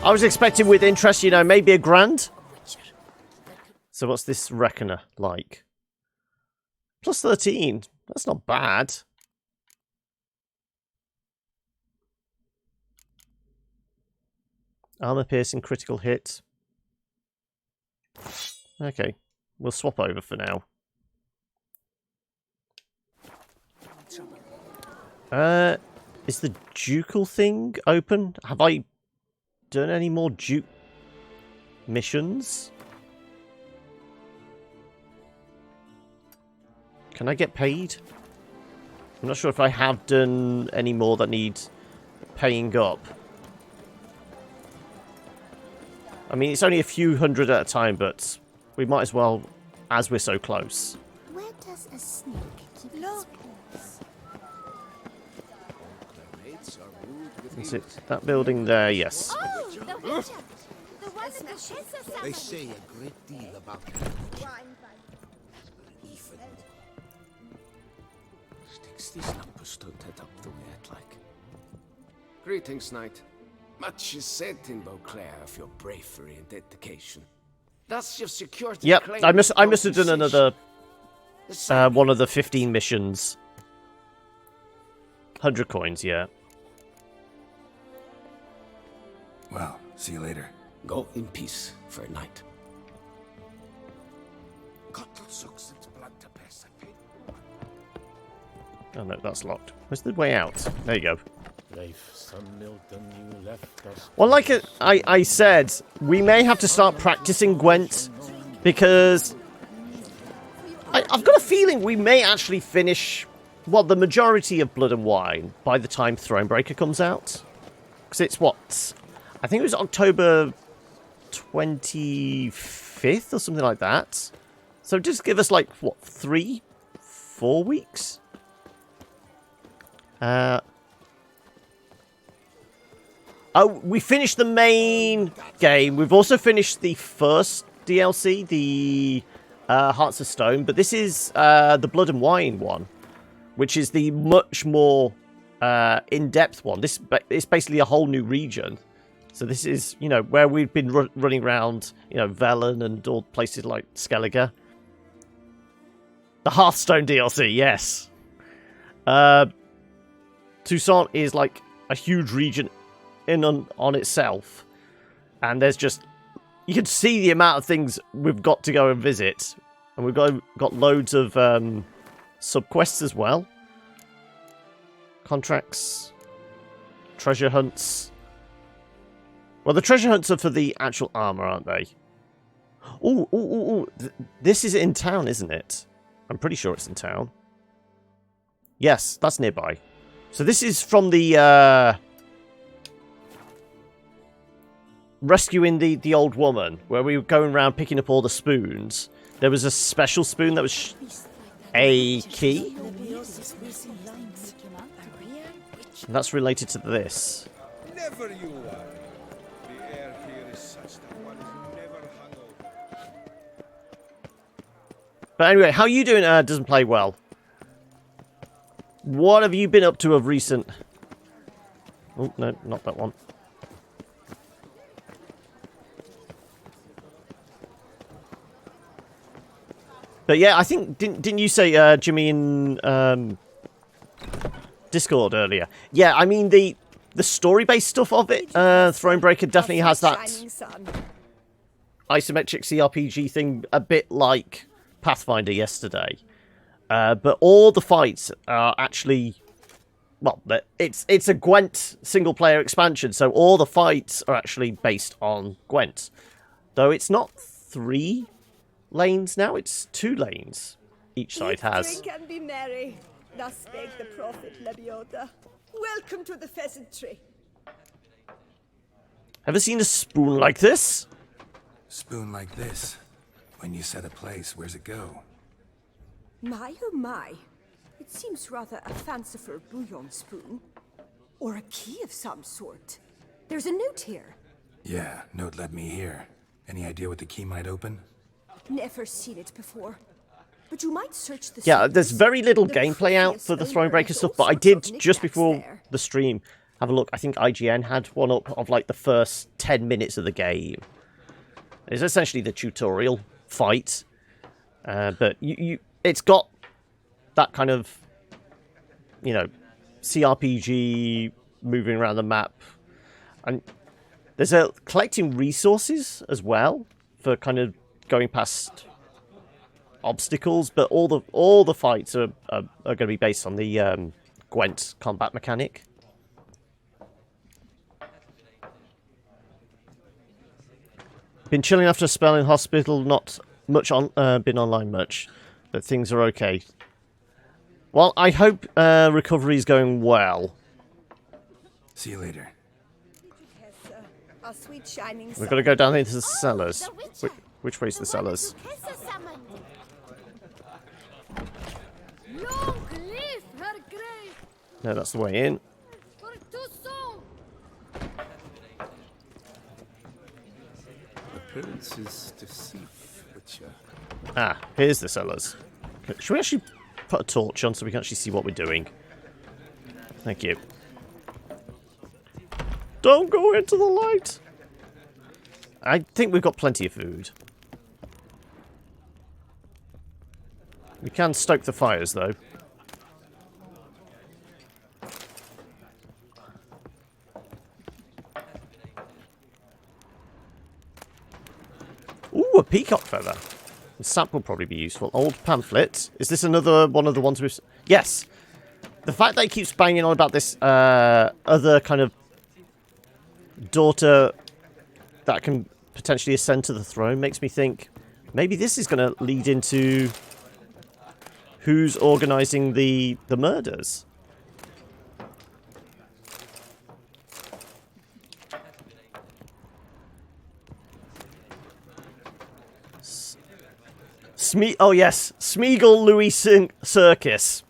I was expecting with interest, you know, maybe £1,000. So what's this Reckoner like? Plus 13. That's not bad. Armor piercing, critical hit. Okay, we'll swap over for now. Is the ducal thing open? Have I done any more duke missions? Can I get paid? I'm not sure if I have done any more that need paying up. I mean, it's only a few hundred at a time, but we might as well, as we're so close. Where does a snake keep his paws? Is it that building there? Yes. Oh, the Witcher! The one that the Shisa They say a great deal about Ethan. Sticks these numbers stood it up the way I'd like. Greetings, Knight. Much is said in Beauclair of your bravery and dedication. Thus you've secured your Yep, claim I must have compensation. done another one of the 15 missions. 100 coins, yeah. Well, see you later. Go in peace for a night. Oh no, that's locked. Where's the way out? There you go. Well, like I said, we may have to start practicing Gwent, because I've got a feeling we may actually finish, well, the majority of Blood and Wine by the time Thronebreaker comes out. Because it's what? I think it was October 25th or something like that. So just give us, like, what, 3-4 weeks? Oh, we finished the main game. We've also finished the first DLC, the Hearts of Stone. But this is the Blood and Wine one, which is the much more in-depth one. This it's basically a whole new region. So this is, you know, where we've been running around, you know, Velen and all places like Skellige. The Hearthstone DLC, yes. Toussaint is like a huge region on itself, and there's just, you can see the amount of things we've got to go and visit, and we've got loads of sub-quests as well. Contracts, treasure hunts. Well, the treasure hunts are for the actual armor, aren't they? Oh, this is in town, isn't it? I'm pretty sure it's in town. Yes, that's nearby. So this is from the rescuing the old woman, where we were going around picking up all the spoons. There was a special spoon that was a key. And that's related to this. Never you are. The air here is such that one is never hungover. But anyway, how you doing? Doesn't play well. What have you been up to of recent? Oh no, not that one. But yeah, I think didn't you say Jimmy in Discord earlier? Yeah, I mean the story-based stuff of it, Thronebreaker definitely has that isometric CRPG thing, a bit like Pathfinder yesterday. But all the fights are actually, well, it's a Gwent single-player expansion, so all the fights are actually based on Gwent. Though it's not 3 lanes now, it's 2 lanes each side has. Drink and be merry. Thus spake the prophet Lebioda. Welcome to the pheasantry. Ever seen a spoon like this? Spoon like this. When you set a place, where's it go? My oh my. It seems rather a fanciful bouillon spoon. Or a key of some sort. There's a note here. Yeah, note led me here. Any idea what the key might open? Never seen it before. But you might search the Yeah, there's very little The gameplay out for the previous Throwing Breaker owner stuff, had but all I sorts did, of just knickknacks before there. the stream, have a look. I think IGN had one up of like the first 10 minutes of the game. It's essentially the tutorial fight. But it's got that kind of, you know, CRPG moving around the map. And there's a collecting resources as well for kind of going past obstacles, but all the fights are going to be based on the Gwent combat mechanic. Been chilling after a spell in hospital, not much been online much, but things are okay. Well, I hope recovery is going well. See you later. A sweet shining We've got to go down into the cellars. Which way's the cellars? Long live her grave! No, that's the way in. For too soon! Appearances deceive, Witcher. Ah, here's the cellars. Okay, should we actually put a torch on so we can actually see what we're doing? Thank you. Don't go into the light! I think we've got plenty of food. We can stoke the fires, though. Ooh, a peacock feather. The sap will probably be useful. Old pamphlet. Is this another one of the ones we've... Yes! The fact that he keeps banging on about this other kind of daughter that can potentially ascend to the throne makes me think maybe this is going to lead into who's organising the murders. Oh yes, Smeagol Louis Circus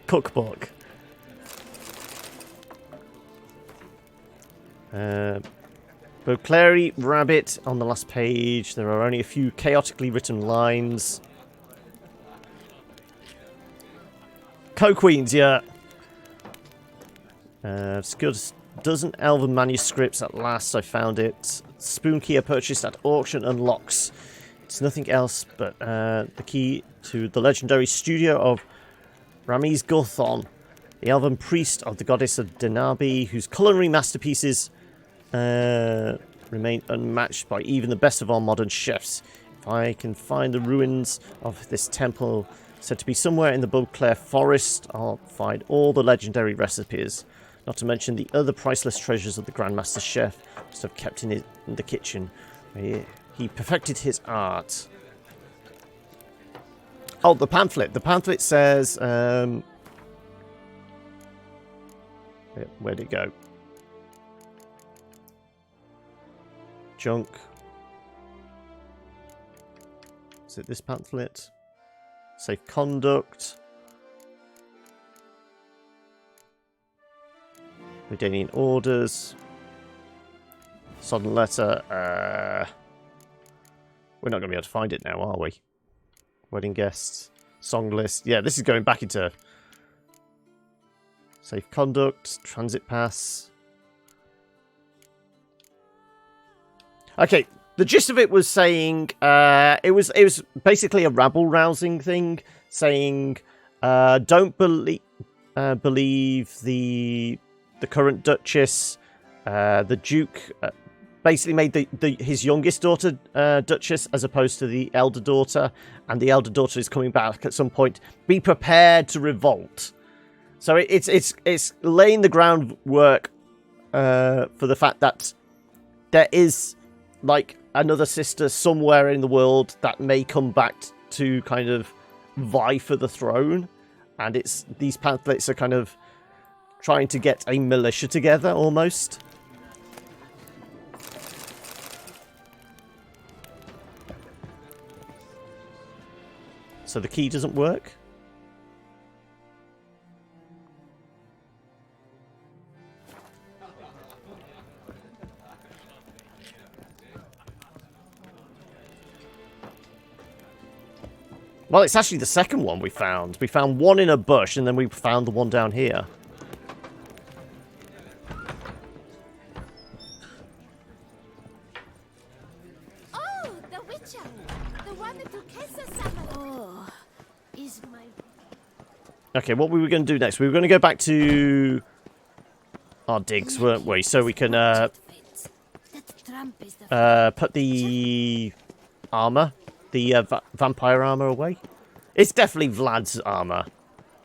cookbook. Beauclair Rabbit on the last page. There are only a few chaotically written lines. Co-Queens, yeah. Secured a dozen elven manuscripts at last. I found it. Spoon key I purchased at auction unlocks. It's nothing else but the key to the legendary studio of Ramiz Gothon, the elven priest of the goddess of Denabi, whose culinary masterpieces remain unmatched by even the best of our modern chefs. If I can find the ruins of this temple, said to be somewhere in the Beauclair forest, I'll find all the legendary recipes, not to mention the other priceless treasures of the Grandmaster Chef must have kept in the kitchen, where he perfected his art. Oh, the pamphlet. The pamphlet says... where'd it go? Junk. Is it this pamphlet? Safe conduct. Redanian orders. Sodden letter. We're not going to be able to find it now, are we? Wedding guests. Song list. Yeah, this is going back into safe conduct. Transit pass. Okay, the gist of it was saying it was basically a rabble-rousing thing, saying don't believe the current Duchess. The Duke basically made his youngest daughter Duchess as opposed to the elder daughter, and the elder daughter is coming back at some point. Be prepared to revolt. So it's laying the groundwork for the fact that there is like another sister somewhere in the world that may come back to kind of vie for the throne. And these pamphlets are kind of trying to get a militia together, almost. So the key doesn't work? Well, it's actually the second one we found. We found one in a bush, and then we found the one down here. Oh, the Witcher! The one that took Oh, is my... Okay, what were we going to do next? We were going to go back to our digs, weren't we? So we can put the armor, the vampire armor away. It's definitely Vlad's armor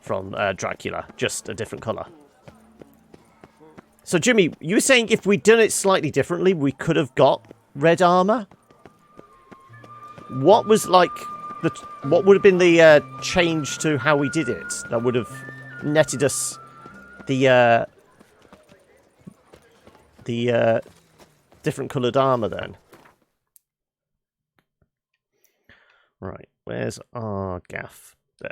from Dracula, just a different color. So, Jimmy, you were saying if we'd done it slightly differently, we could have got red armor? What was, like, what would have been the change to how we did it that would have netted us the different coloured armour then? Right, where's our gaff? There.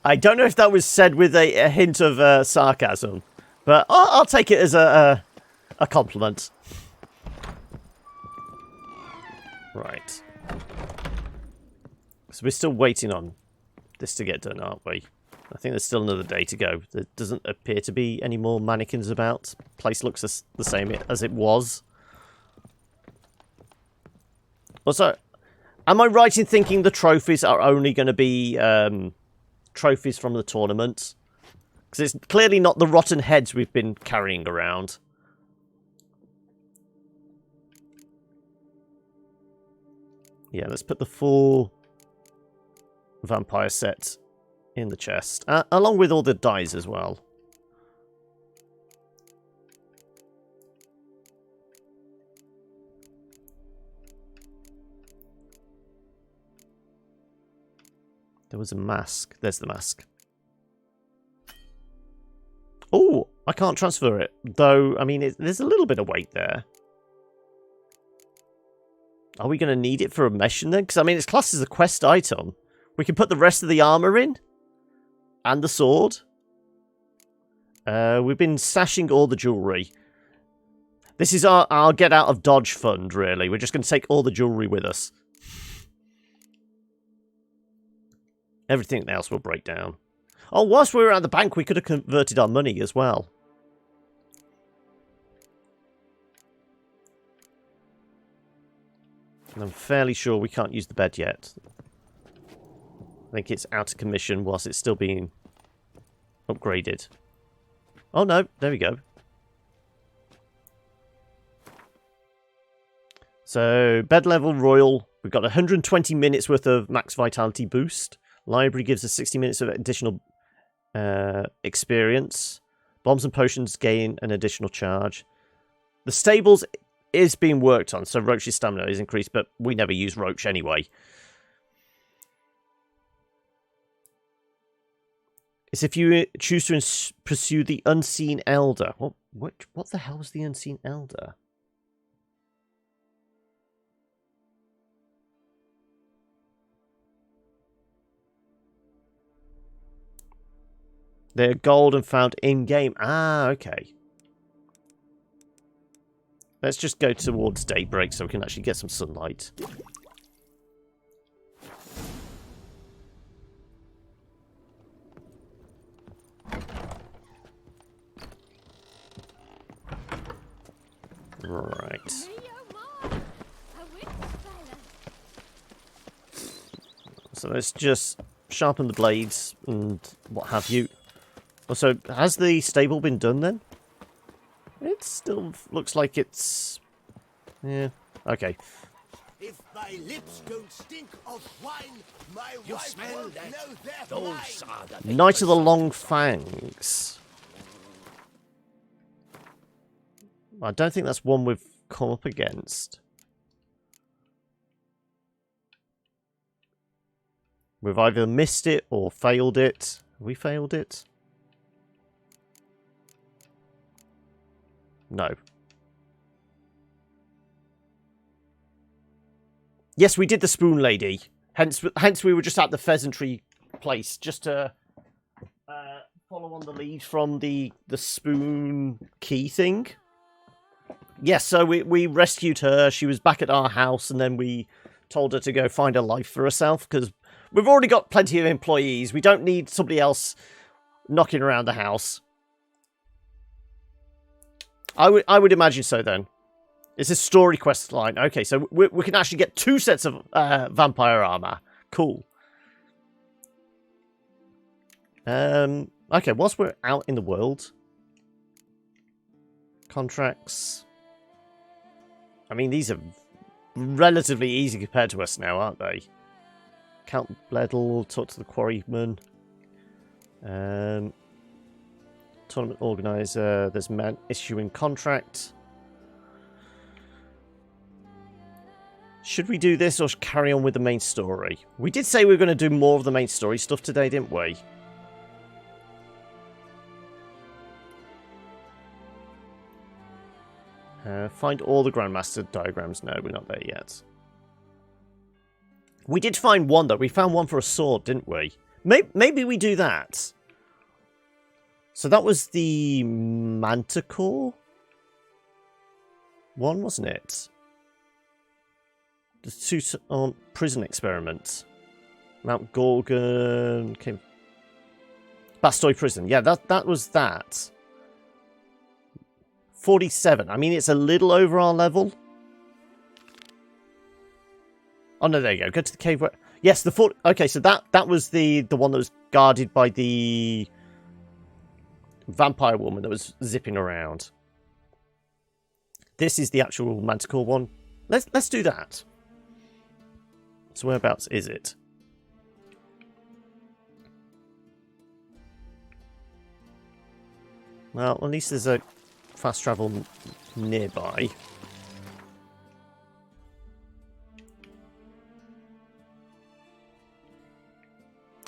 I don't know if that was said with a hint of sarcasm, but I'll take it as a compliment. Right. So we're still waiting on this to get done, aren't we? I think there's still another day to go. There doesn't appear to be any more mannequins about. Place looks the same as it was. Also, am I right in thinking the trophies are only going to be trophies from the tournament? Because it's clearly not the rotten heads we've been carrying around. Yeah, let's put the full vampire set in the chest, along with all the dies as well. There was a mask. There's the mask. Oh, I can't transfer it. Though, I mean, there's a little bit of weight there. Are we going to need it for a mission then? Because, I mean, it's classed as a quest item. We can put the rest of the armor in. And the sword. We've been stashing all the jewelry. This is our get out of Dodge fund, really. We're just going to take all the jewelry with us. Everything else will break down. Oh, whilst we were at the bank, we could have converted our money as well. And I'm fairly sure we can't use the bed yet. I think it's out of commission whilst it's still being upgraded. Oh no, there we go. So, bed level royal. We've got 120 minutes worth of max vitality boost. Library gives us 60 minutes of additional experience. Bombs and potions gain an additional charge. The stables is being worked on, so Roach's stamina is increased, but we never use Roach anyway. It's if you choose to pursue the Unseen Elder. What the hell was the Unseen Elder? They're gold and found in-game. Ah, okay. Let's just go towards daybreak so we can actually get some sunlight. Right. So let's just sharpen the blades and what have you. Also, has the stable been done then? It still looks like it's... yeah, okay. If my lips don't stink of wine, my You wife smell won't that? know their Those are the Knight of the Long Fangs. I don't think that's one we've come up against. We've either missed it or failed it. Have we failed it? No. Yes, we did the spoon lady. Hence we were just at the pheasantry place, just to follow on the lead from the spoon key thing. Yes, so we rescued her. She was back at our house, and then we told her to go find a life for herself, because we've already got plenty of employees. We don't need somebody else knocking around the house. I would imagine so, then. It's a story quest line. Okay, so we can actually get 2 sets of vampire armor. Cool. Okay, whilst we're out in the world... Contracts... I mean, these are relatively easy compared to us now, aren't they? Count Bledel, talk to the quarryman. Tournament organizer, there's man issuing contract. Should we do this or carry on with the main story? We did say we were going to do more of the main story stuff today, didn't we? Find all the Grandmaster diagrams. No, we're not there yet. We did find one, though. We found one for a sword, didn't we? Maybe we do that. So that was the Manticore one, wasn't it? The 2 prison experiments. Mount Gorgon. Bastoy prison. Yeah, that was that. 47. I mean, it's a little over our level. Oh, no, there you go. Go to the cave where... Yes, the fort... Okay, so that was the one that was guarded by the vampire woman that was zipping around. This is the actual Manticore one. Let's do that. So whereabouts is it? Well, at least there's a fast travel nearby.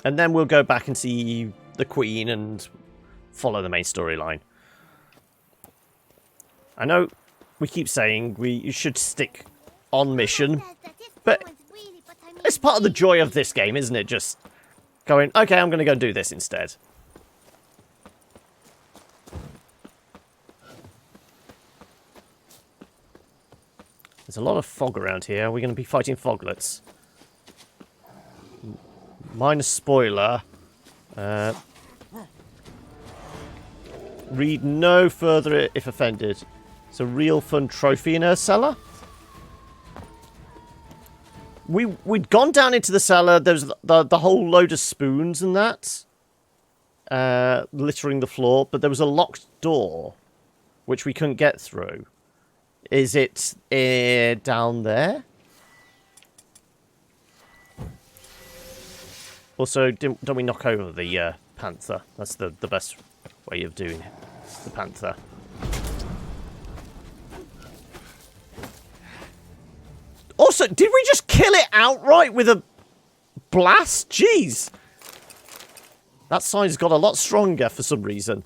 And then we'll go back and see the Queen and follow the main storyline. I know we keep saying you should stick on mission, but it's part of the joy of this game, isn't it? Just going, okay, I'm going to go do this instead. There's a lot of fog around here. Are we going to be fighting foglets? Minor spoiler. Read no further if offended. It's a real fun trophy in her cellar. We'd gone down into the cellar. There was the whole load of spoons and that. Littering the floor. But there was a locked door. Which we couldn't get through. Is it down there? Also, don't we knock over the panther? That's the best way of doing it. The panther. Also, did we just kill it outright with a blast? Jeez. That sign's got a lot stronger for some reason.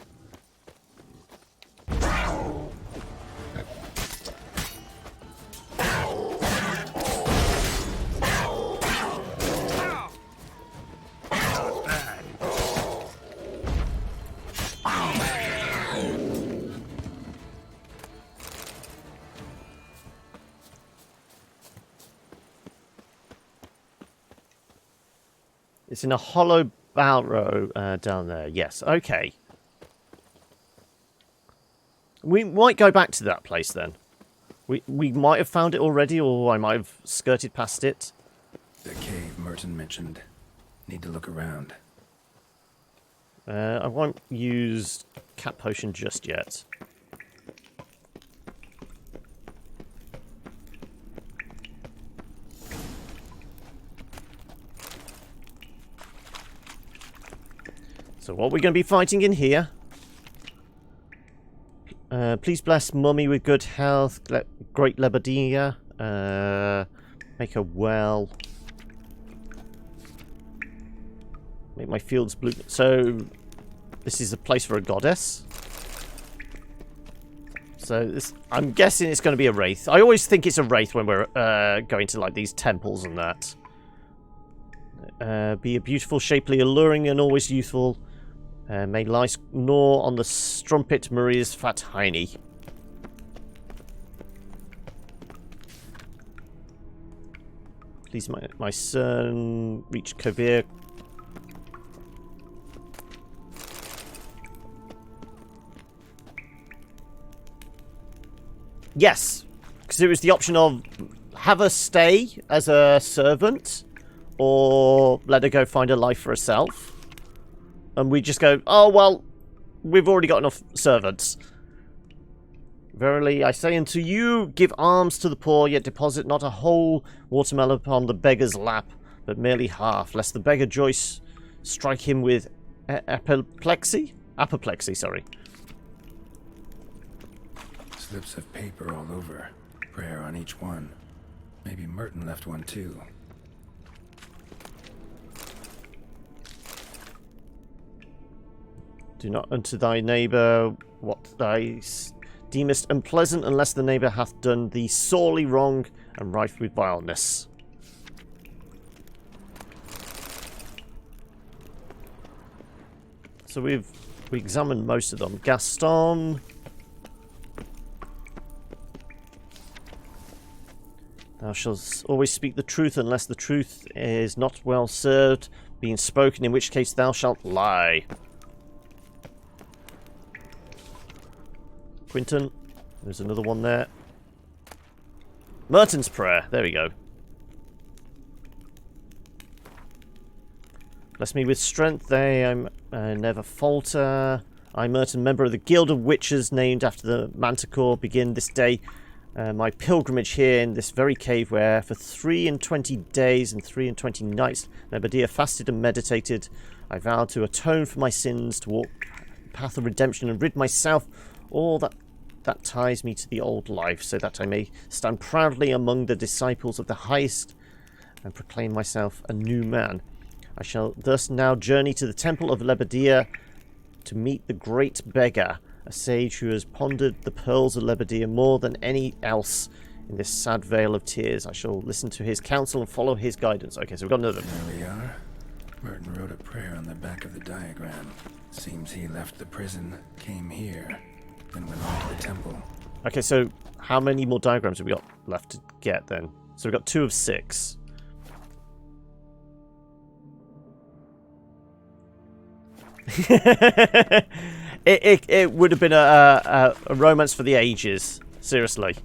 It's in a hollow barrow down there. Yes, okay. We might go back to that place then. We might have found it already, or I might have skirted past it. The cave Merton mentioned. Need to look around. I won't use cat potion just yet. So what we're going to be fighting in here? Please bless Mummy with good health. Great Lebedia. Make her well. Make my fields blue. So, this is a place for a goddess. So, this, I'm guessing it's going to be a wraith. I always think it's a wraith when we're going to like these temples and that. Be a beautiful, shapely, alluring, and always youthful. May lice gnaw on the strumpet Maria's fat hiney. Please, my son reach Kovir. Yes, because it was the option of have her stay as a servant or let her go find a life for herself. And we just go, oh, well, we've already got enough servants. Verily, I say unto you, give alms to the poor, yet deposit not a whole watermelon upon the beggar's lap, but merely half, lest the beggar Joyce strike him with apoplexy? Apoplexy, sorry. Slips of paper all over. Prayer on each one. Maybe Merton left one too. Do not unto thy neighbour what thou deemest unpleasant, unless the neighbour hath done thee sorely wrong and rife with vileness. So we examined most of them. Gaston. Thou shalt always speak the truth unless the truth is not well served, being spoken, in which case thou shalt lie. Quinton. There's another one there. Merton's prayer. There we go. Bless me with strength, I never falter. I, Merton, member of the Guild of Witches, named after the Manticore, begin this day my pilgrimage here in this very cave where for 23 days and 23 nights Lebedia fasted and meditated. I vowed to atone for my sins, to walk the path of redemption and rid myself all that ties me to the old life, so that I may stand proudly among the disciples of the highest and proclaim myself a new man. I shall thus now journey to the temple of Lebedia to meet the great beggar, a sage who has pondered the pearls of Lebedia more than any else in this sad vale of tears. I shall listen to his counsel and follow his guidance. Okay, so we've got another. There we are. Merton wrote a prayer on the back of the diagram. Seems he left the prison, came here, then went on to the temple. Okay, so how many more diagrams have we got left to get then? So we've got 2 of 6. It would have been a romance for the ages. Seriously.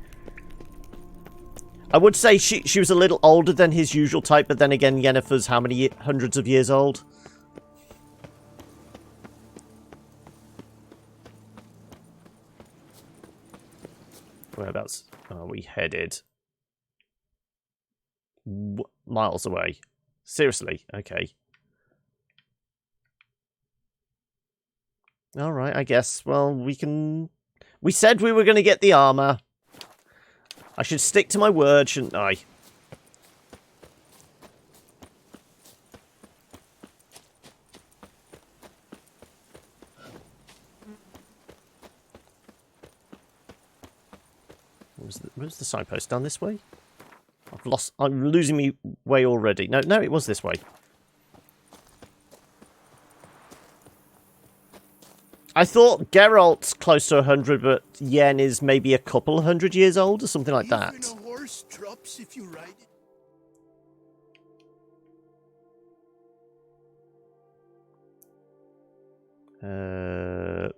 I would say she was a little older than his usual type, but then again, Yennefer's how many hundreds of years old? Whereabouts are we headed? Miles away. Seriously? Okay. Alright, I guess. Well, we can... We said we were going to get the armor. I should stick to my word, shouldn't I? Where's the signpost? Down this way? I'm losing me way already. No, it was this way. I thought Geralt's close to 100, but Yen is maybe a couple 100 years old or something like that. Even a horse drops if you ride it.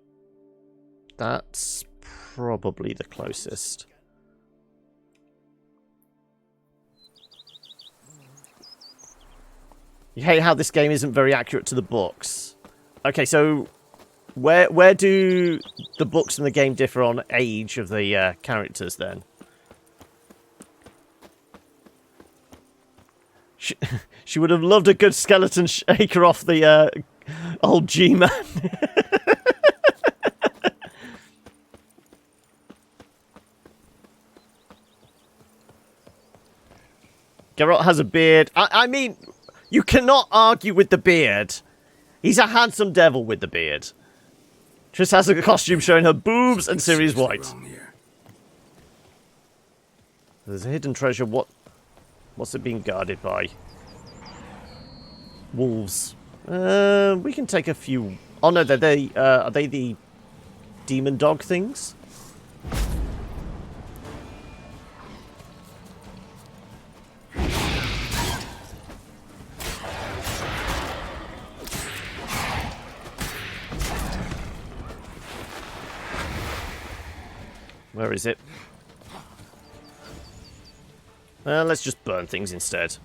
That's probably the closest. You hate how this game isn't very accurate to the books. Okay, so where do the books and the game differ on age of the characters then? She would have loved a good skeleton shaker off the old G-Man. Geralt has a beard. I mean, you cannot argue with the beard. He's a handsome devil with the beard. Triss has a costume showing her boobs and Ciri's white. There's a hidden treasure. What's it being guarded by? Wolves. We can take a few. Oh no, are they the demon dog things? Where is it? Let's just burn things instead.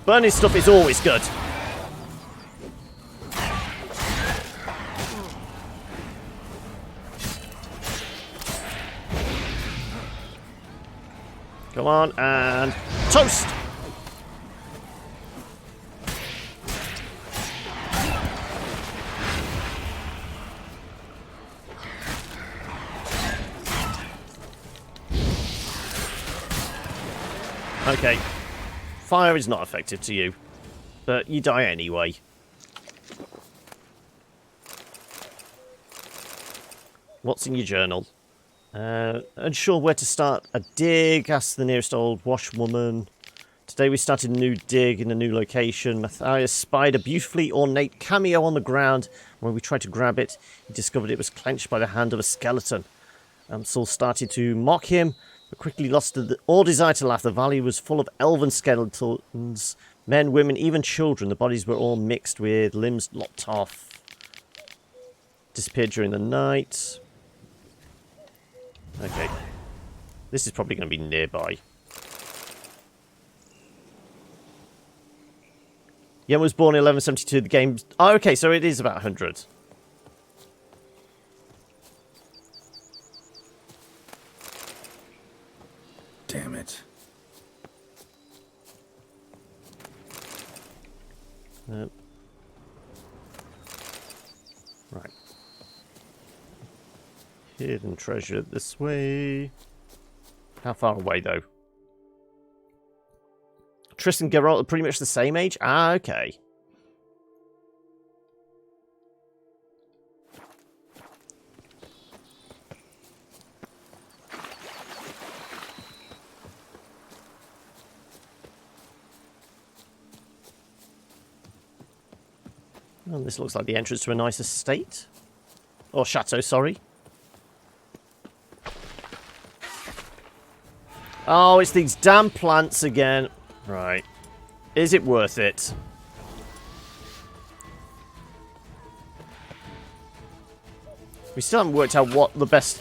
Burning stuff is always good. Come on, and toast! Okay. Fire is not effective to you, but you die anyway. What's in your journal? Unsure where to start a dig, asked the nearest old washwoman. Today we started a new dig in a new location. Matthias spied a beautifully ornate cameo on the ground. When we tried to grab it, he discovered it was clenched by the hand of a skeleton. Amsel started to mock him, but quickly lost all desire to laugh. The valley was full of elven skeletons, men, women, even children. The bodies were all mixed with limbs lopped off. Disappeared during the night. Okay. This is probably going to be nearby. Yen was born in 1172. The game... Oh, okay, so it is about 100. Damn it. Right. Hidden treasure this way. How far away, though? Triss and Geralt are pretty much the same age? Ah, okay. Well, this looks like the entrance to a nice estate. Or chateau, sorry. Oh, it's these damn plants again. Right. Is it worth it? We still haven't worked out what the best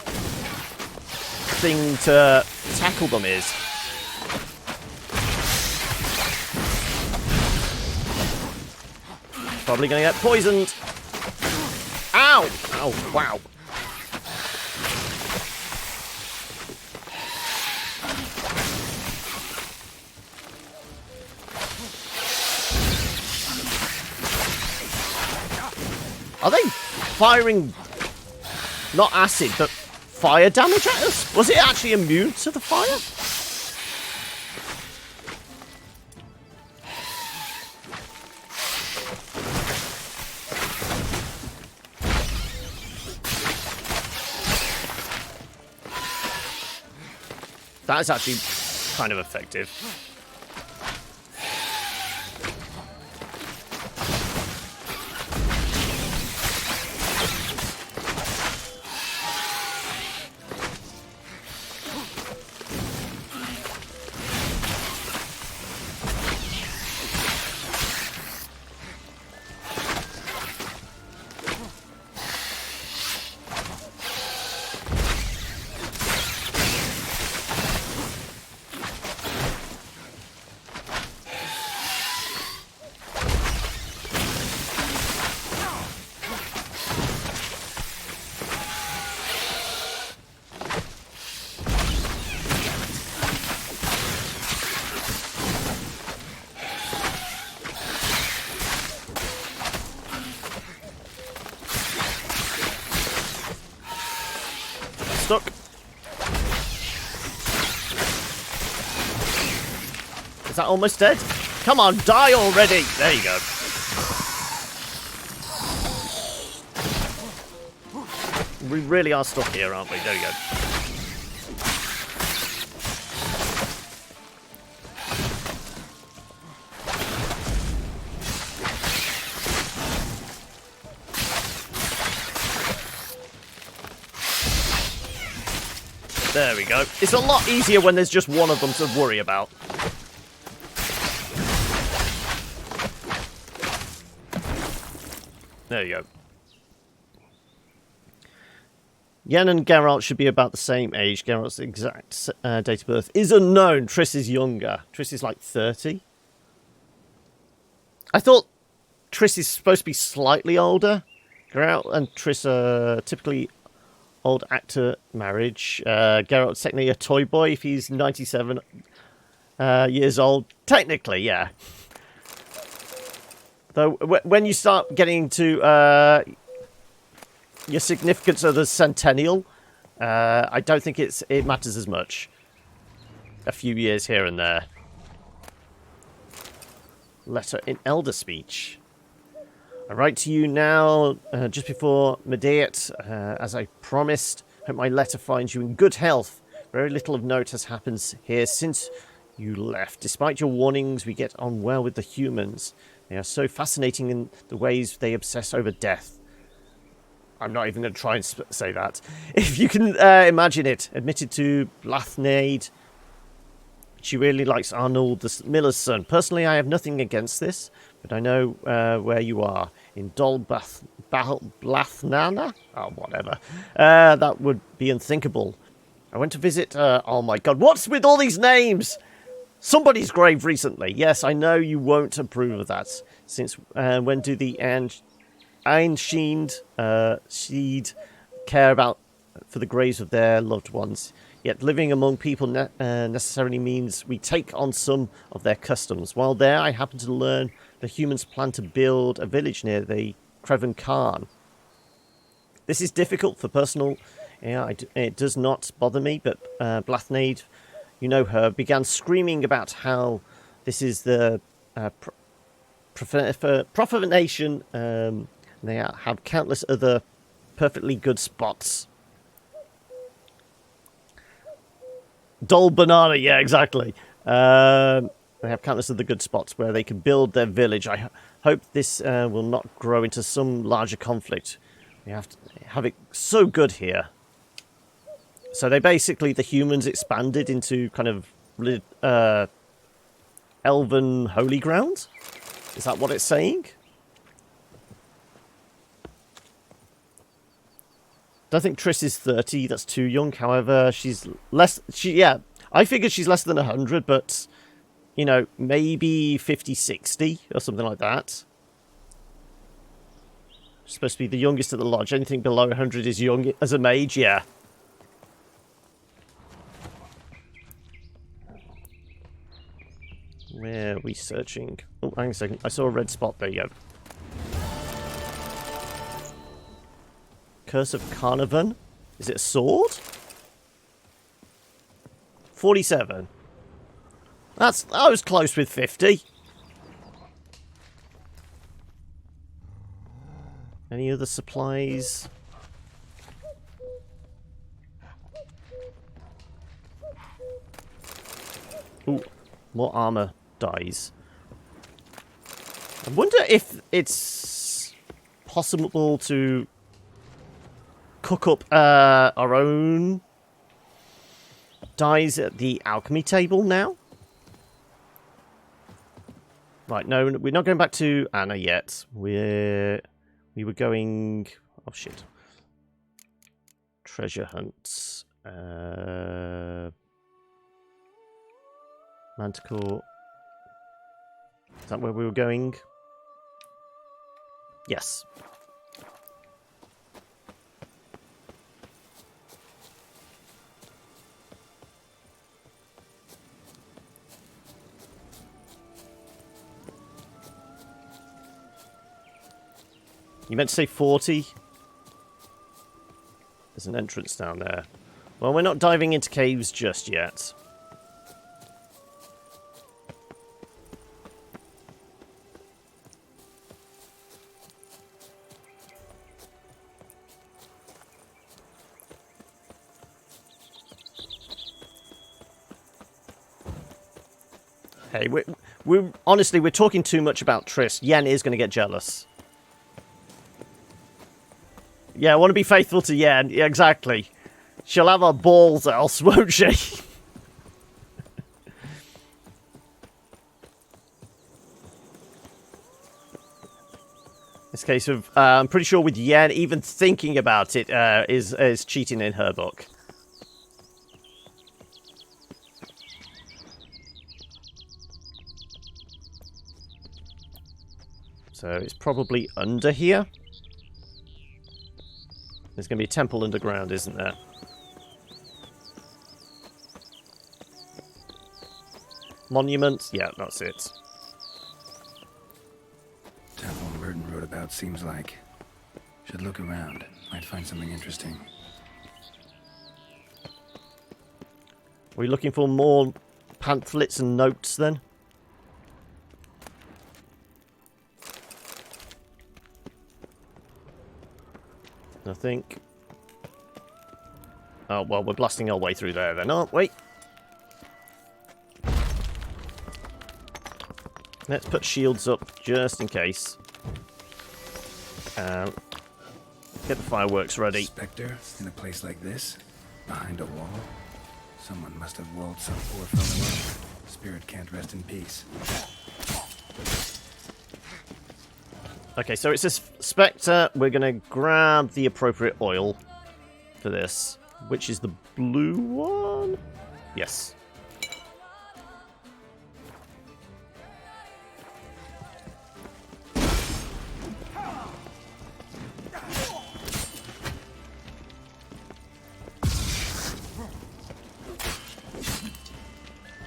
thing to tackle them is. Probably going to get poisoned. Ow! Oh, wow. Are they firing not acid, but fire damage at us? Was it actually immune to the fire? That is actually kind of effective. stuck. Is that almost dead? Come on, die already! There you go. We really are stuck here, aren't we? There you go. There we go. It's a lot easier when there's just one of them to worry about. There you go. Yen and Geralt should be about the same age. Geralt's exact date of birth is unknown. Triss is younger. Triss is like 30. I thought Triss is supposed to be slightly older. Geralt and Triss are typically old actor marriage. Geralt's technically a toy boy if he's 97 years old. Technically, yeah. Though when you start getting to your significance of the centennial, I don't think it matters as much. A few years here and there. Letter in Elder Speech. I write to you now, just before Mediat, as I promised. Hope my letter finds you in good health. Very little of note has happened here since you left. Despite your warnings, we get on well with the humans. They are so fascinating in the ways they obsess over death. I'm not even going to try and say that. If you can imagine it. Admitted to Blathnade. She really likes Arnold, the miller's son. Personally, I have nothing against this, but I know where you are. In Blathnana? Oh, whatever. That would be unthinkable. I went to visit... oh, my God. What's with all these names? Somebody's grave recently. Yes, I know you won't approve of that. Since when do the Einshiend Seed care about for the graves of their loved ones? Yet living among people necessarily means we take on some of their customs. While there, I happened to learn the humans plan to build a village near the Crevan Khan. This is difficult for personal... Yeah, it does not bother me, but Blathnade, you know her, began screaming about how this is the profanation. They have countless other perfectly good spots. Dol Banana, yeah, exactly. They have countless other good spots where they can build their village. I hope this will not grow into some larger conflict. We have to have it so good here. So they basically, the humans expanded into kind of elven holy ground? Is that what it's saying? Don't think Triss is 30. That's too young. However, she's less... yeah, I figured she's less than 100, but, you know, maybe 50, 60 or something like that. She's supposed to be the youngest at the lodge. Anything below 100 is young as a mage, yeah. Where are we searching? Oh, hang on a second. I saw a red spot. There you go. Curse of Carnarvon. Is it a sword? 47. I was close with 50. Any other supplies? Ooh, more armor dies. I wonder if it's possible to cook up our own dyes at the alchemy table now. Right, no, we're not going back to Anna yet. We were going... oh, shit. Treasure hunts. Manticore. Is that where we were going? Yes. You meant to say 40? There's an entrance down there. Well, we're not diving into caves just yet. Hey, we're honestly, we're talking too much about Triss. Yen is going to get jealous. Yeah, I want to be faithful to Yen. Yeah, exactly. She'll have her balls else, won't she? This case of, I'm pretty sure with Yen, even thinking about it is cheating in her book. So it's probably under here. There's going to be a temple underground, isn't there? Monument? Yeah, that's it. Temple Burton wrote about seems like. Should look around. Might find something interesting. Are we looking for more pamphlets and notes then? I think. Oh, well, we're blasting our way through there then, aren't we? Let's put shields up just in case. Get the fireworks ready. Spectre in a place like this? Behind a wall? Someone must have walled some poor fellow up. Spirit can't rest in peace. Okay, so it says Spectre. We're going to grab the appropriate oil for this, which is the blue one? Yes.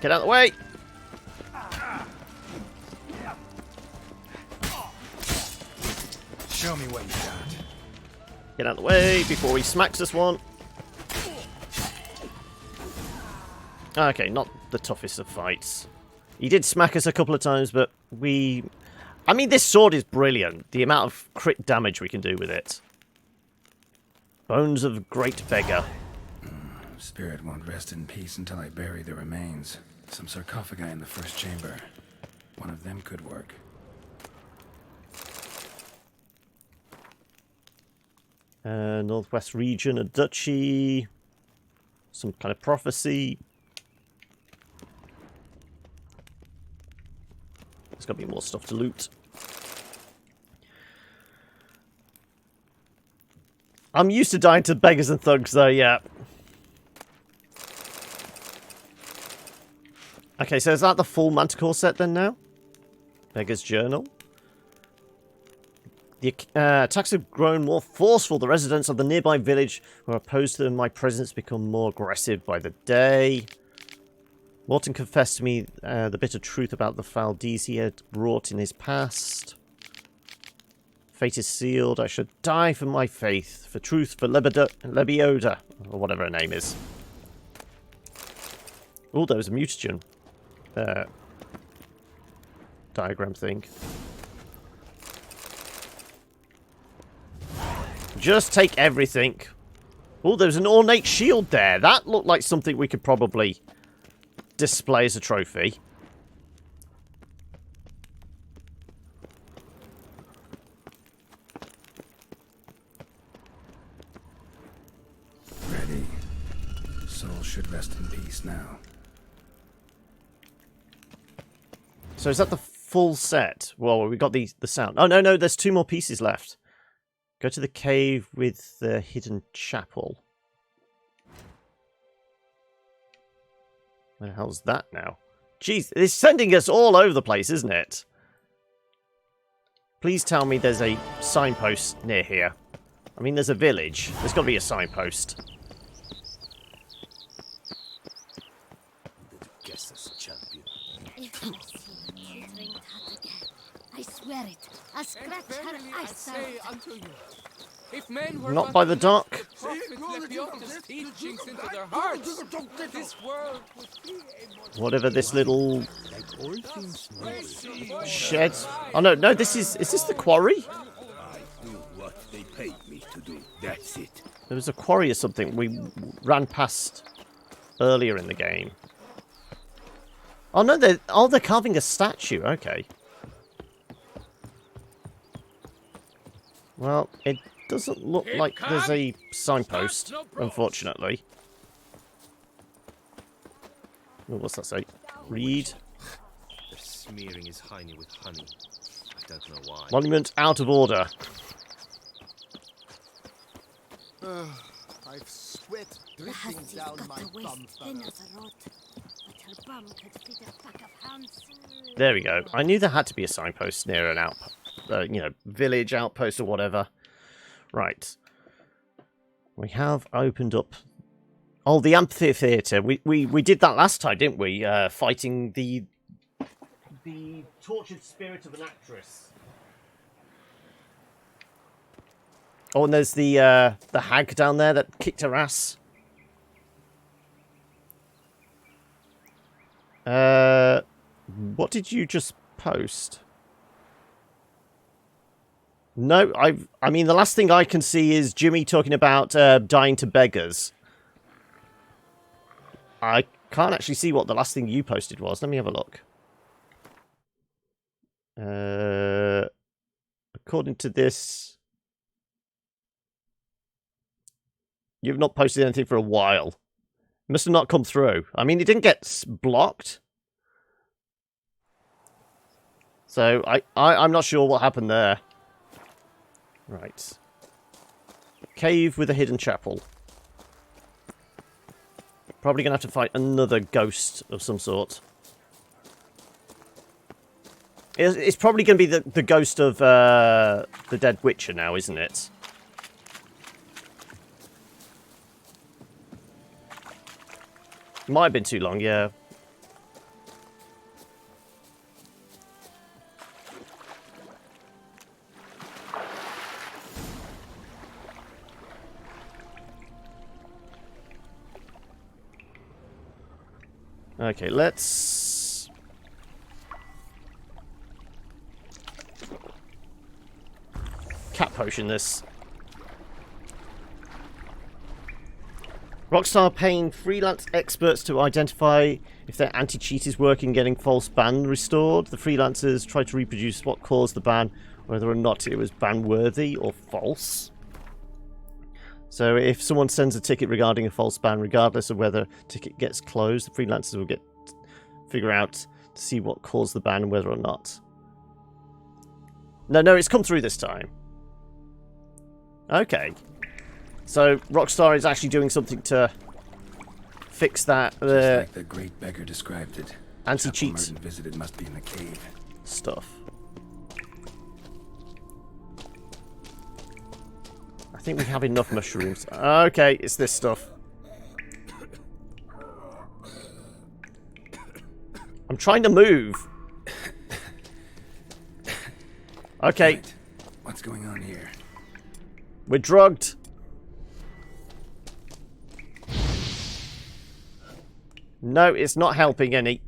Get out of the way! Show me what you got. Get out of the way before he smacks us one. Okay, not the toughest of fights. He did smack us a couple of times, but we... I mean, this sword is brilliant. The amount of crit damage we can do with it. Bones of Great Beggar. Spirit won't rest in peace until I bury the remains. Some sarcophagi in the first chamber. One of them could work. Northwest region, a duchy. Some kind of prophecy. There's got to be more stuff to loot. I'm used to dying to beggars and thugs, though, yeah. Okay, so is that the full Manticore set then now? Beggar's Journal. The attacks have grown more forceful. The residents of the nearby village who are opposed to my presence become more aggressive by the day. Morton confessed to me the bitter truth about the foul deeds he had wrought in his past. Fate is sealed. I should die for my faith, for truth, for Lebioda, or whatever her name is. Oh, there was a mutagen diagram thing. Just take everything. Oh, there's an ornate shield there. That looked like something we could probably display as a trophy. Ready. Soul should rest in peace now. So is that the full set? Well, we got the sound. Oh, no, there's 2 more pieces left. Go to the cave with the hidden chapel. Where the hell's that now? Jeez, it's sending us all over the place, isn't it? Please tell me there's a signpost near here. I mean, there's a village. There's got to be a signpost. Guess this champion. If I see you drink that again, I swear it. I'll scratch her eyes out. Not by the dock. Prophet Lepiota's teachings into their hearts. This world would be a Whatever this little shed. Oh no, this is this the quarry? I do what they paid me to do. That's it. There was a quarry or something we ran past earlier in the game. Oh no, they're carving a statue. Okay. Well, it doesn't look like there's a signpost, unfortunately. Oh, what's that say? Read. They're smearing his hiney with honey. I don't know why. Monument out of order. I've sweat dripping down my bum. There we go. I knew there had to be a signpost near an village outpost or whatever. Right. We have opened up. Oh, the amphitheater. We did that last time, didn't we? Fighting the tortured spirit of an actress. Oh, and there's the hag down there that kicked her ass. What did you just post? No, I mean, the last thing I can see is Jimmy talking about dying to beggars. I can't actually see what the last thing you posted was. Let me have a look. According to this, you've not posted anything for a while. It must have not come through. I mean, it didn't get blocked. So I'm not sure what happened there. Right. Cave with a hidden chapel. Probably going to have to fight another ghost of some sort. It's probably going to be the ghost of the dead Witcher now, isn't it? Might have been too long, yeah. Okay, let's... cat potion this. Rockstar paying freelance experts to identify if their anti-cheat is working, getting false ban restored. The freelancers try to reproduce what caused the ban, whether or not it was ban-worthy or false. So if someone sends a ticket regarding a false ban, regardless of whether ticket gets closed, the freelancers will figure out to see what caused the ban and whether or not. No, it's come through this time. Okay. So Rockstar is actually doing something to fix that. Just like the great beggar described it. Anti-cheat visited must be in the cave. Stuff. I think we have enough mushrooms. Okay, it's this stuff. I'm trying to move. Okay. Right. What's going on here? We're drugged. No, it's not helping any.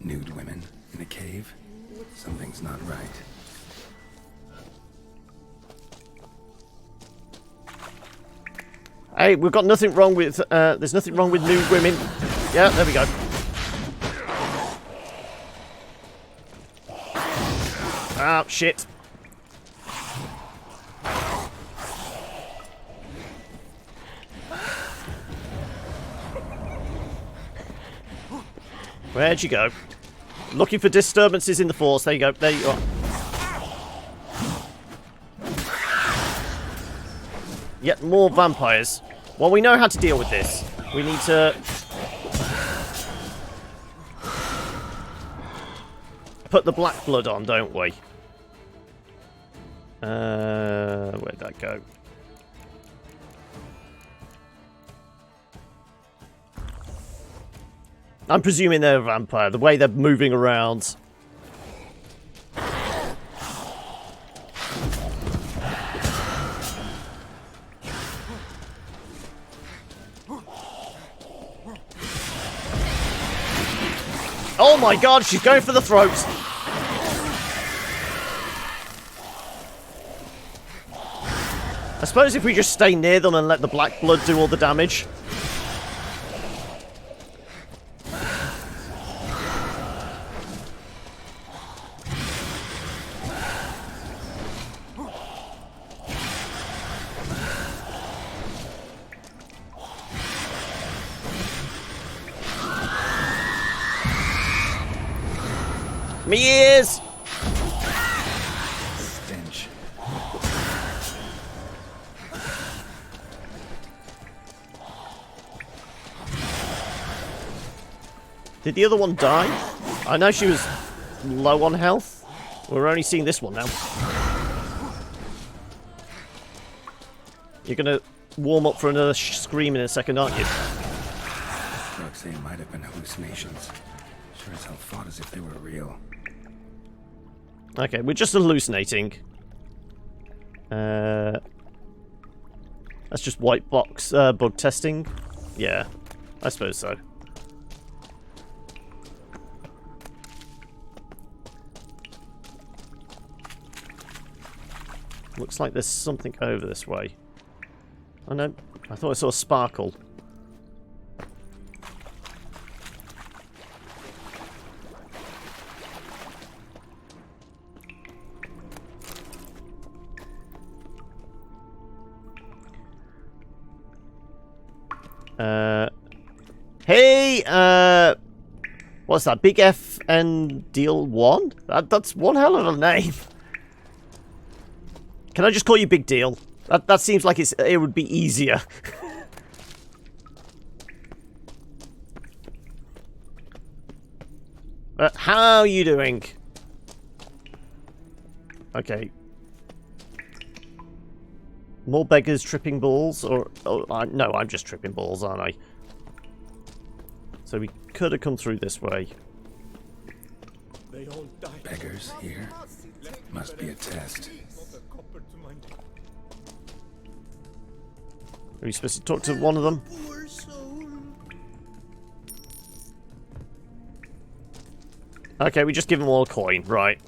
Nude women in a cave? Something's not right. Hey, we've got nothing wrong with, there's nothing wrong with nude women. Yeah, there we go. Ah, shit. Where'd you go? Looking for disturbances in the force. There you go. There you are. Yet more vampires. Well, we know how to deal with this. We need to put the black blood on, don't we? Where'd that go? I'm presuming they're a vampire, the way they're moving around. Oh my god, she's going for the throat! I suppose if we just stay near them and let the black blood do all the damage. Me ears! Stench. Did the other one die? I know she was low on health. We're only seeing this one now. You're gonna warm up for another scream in a second, aren't you? Drugs say it might have been hallucinations. Sure as hell fought as if they were real. Okay, we're just hallucinating. That's just white box bug testing. Yeah, I suppose so. Looks like there's something over this way. Oh no, I thought I saw a sparkle. Hey, what's that? Big F and Deal 1? That's one hell of a name. Can I just call you Big Deal? That seems like it would be easier. How are you doing? Okay. More beggars tripping balls? Or no, I'm just tripping balls, aren't I? So we could have come through this way. Beggars here? Must be a test. Are we supposed to talk to one of them? Okay, we just give them all a coin, right.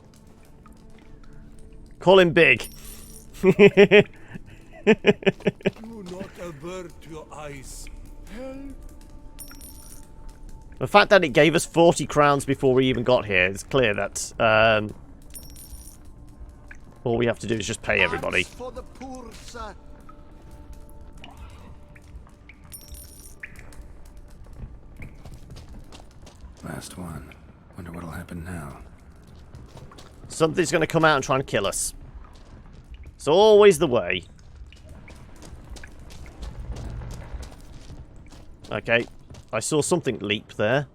Call him Big. Do not avert your eyes. Help. The fact that it gave us 40 crowns before we even got here is clear that all we have to do is just pay everybody. For the poor, sir. Last one. Wonder what'll happen now. Something's going to come out and try and kill us. It's always the way. Okay. I saw something leap there.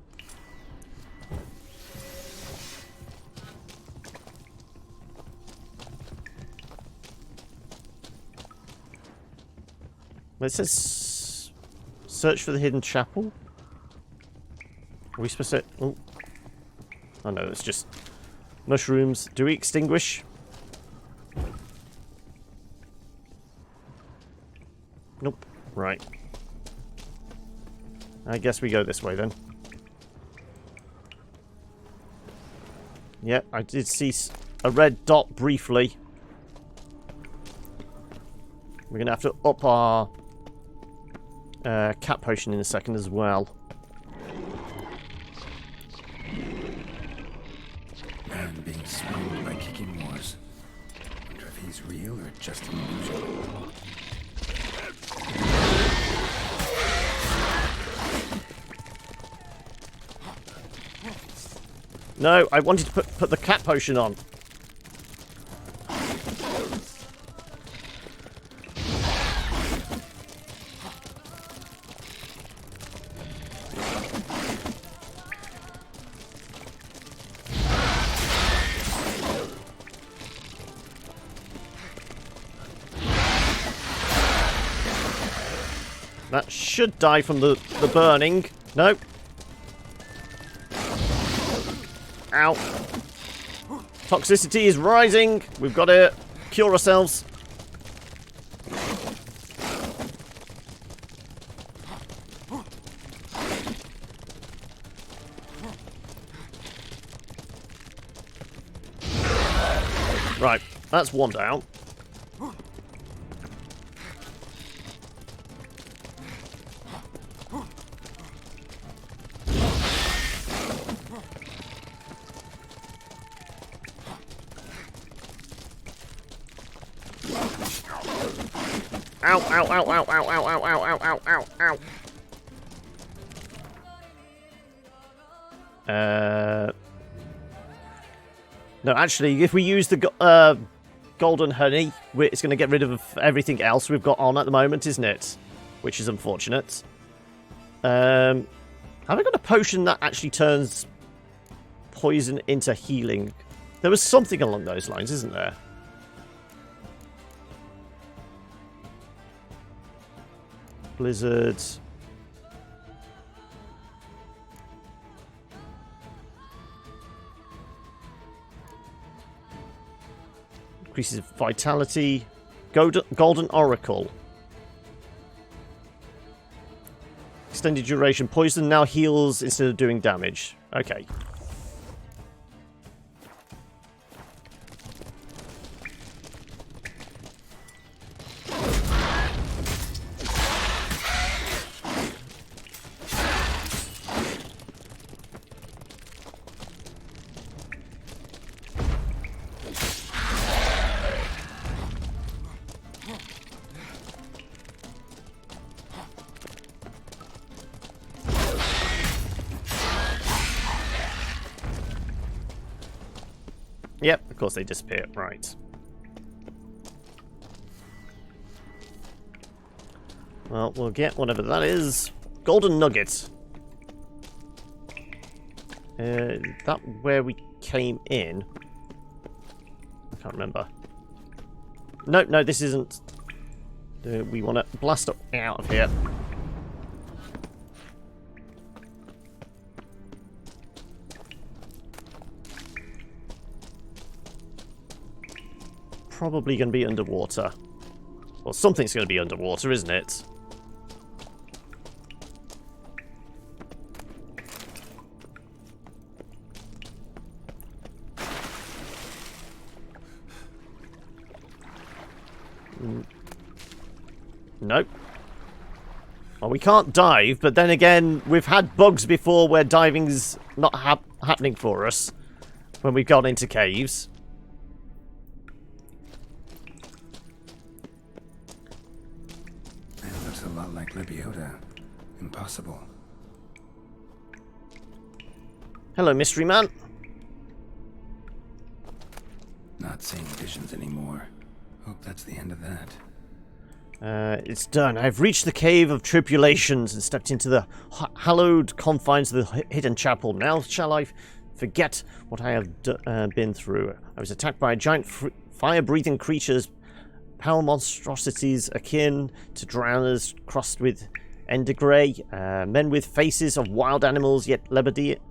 It says search for the hidden chapel. Are we supposed to... Oh, no, it's just mushrooms. Do we extinguish? Nope. Right. I guess we go this way then. Yeah, I did see a red dot briefly. We're going to have to up our cat potion in a second as well. Man being swooned by kicking wars. Wonder if he's real or just an illusion. No, I wanted to put the cat potion on. That should die from the burning. Nope. Ow. Toxicity is rising. We've got to cure ourselves. Right, that's one down. Ow, ow, ow, ow, ow, ow, ow, ow, ow, ow, ow, ow. No, actually, if we use the golden honey, it's going to get rid of everything else we've got on at the moment, isn't it? Which is unfortunate. Have I got a potion that actually turns poison into healing? There was something along those lines, isn't there? Blizzard. Increases vitality. Golden Oracle. Extended duration. Poison now heals instead of doing damage. Okay. Yep, of course they disappear. Right. Well, we'll get whatever that is. Golden Nugget. That where we came in? I can't remember. No, no, this isn't. We want to blast up out of here. Probably going to be underwater. Well, something's going to be underwater, isn't it? Nope. Well, we can't dive, but then again, we've had bugs before where diving's not happening for us when we've gone into caves. A lot like Lebiota. Impossible. Hello, mystery man. Not seeing visions anymore. Hope that's the end of that. It's done. I've reached the Cave of Tribulations and stepped into the hallowed confines of the hidden chapel. Now shall I forget what I have been through. I was attacked by giant fire-breathing creatures, power monstrosities akin to drowners crossed with endergrey, men with faces of wild animals, yet Lebioda,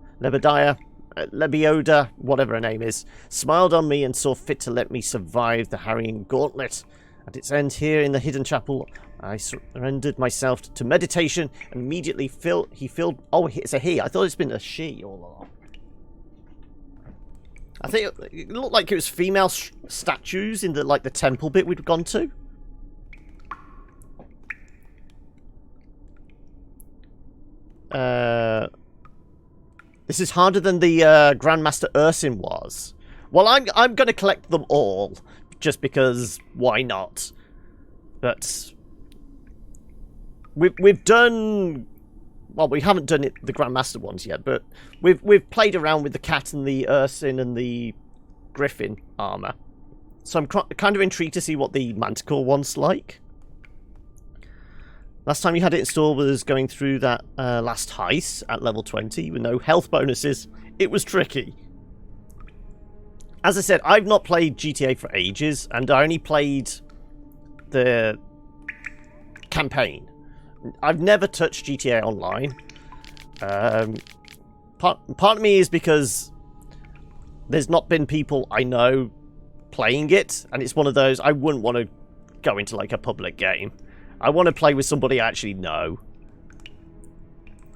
whatever her name is, smiled on me and saw fit to let me survive the harrying gauntlet. At its end here in the hidden chapel, I surrendered myself to meditation and immediately filled... Oh, it's a he. I thought it's been a she all along. I think it looked like it was female statues in the the temple bit we'd gone to. This is harder than the Grandmaster Ursin was. Well, I'm going to collect them all, just because why not? But we've done. Well, we haven't done the Grandmaster ones yet, but we've played around with the cat and the Ursin and the Griffin armor. So I'm kind of intrigued to see what the Manticore one's like. Last time you had it installed was going through that last heist at level 20 with no health bonuses. It was tricky. As I said, I've not played GTA for ages, and I only played the campaign. I've never touched GTA Online. Part of me is because there's not been people I know playing it, and it's one of those I wouldn't want to go into like a public game. I want to play with somebody I actually know.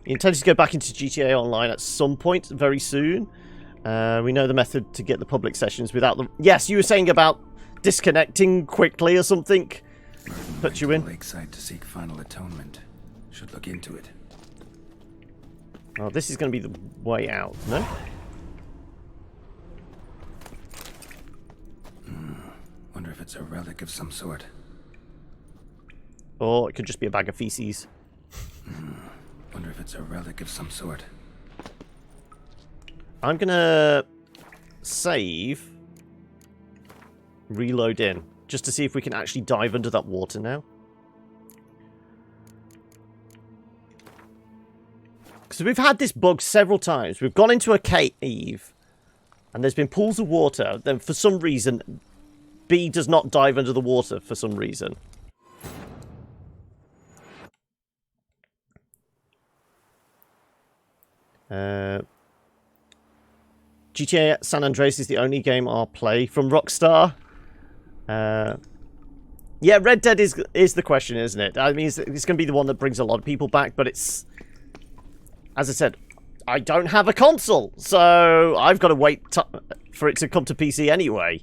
The intention is to go back into GTA Online at some point very soon. We know the method to get the public sessions without the... Yes, you were saying about disconnecting quickly or something. Put you in. Lakeside to seek final atonement. Should look into it. Oh, this is going to be the way out, no? Wonder if it's a relic of some sort. Or it could just be a bag of feces. Wonder if it's a relic of some sort. I'm gonna save, reload in, just to see if we can actually dive under that water now. Because we've had this bug several times. We've gone into a cave, and there's been pools of water. Then for some reason, B does not dive under the water for some reason. GTA San Andreas is the only game I'll play from Rockstar. Yeah, Red Dead is the question, isn't it? I mean, it's going to be the one that brings a lot of people back, but it's... As I said, I don't have a console, so I've got to wait for it to come to PC anyway.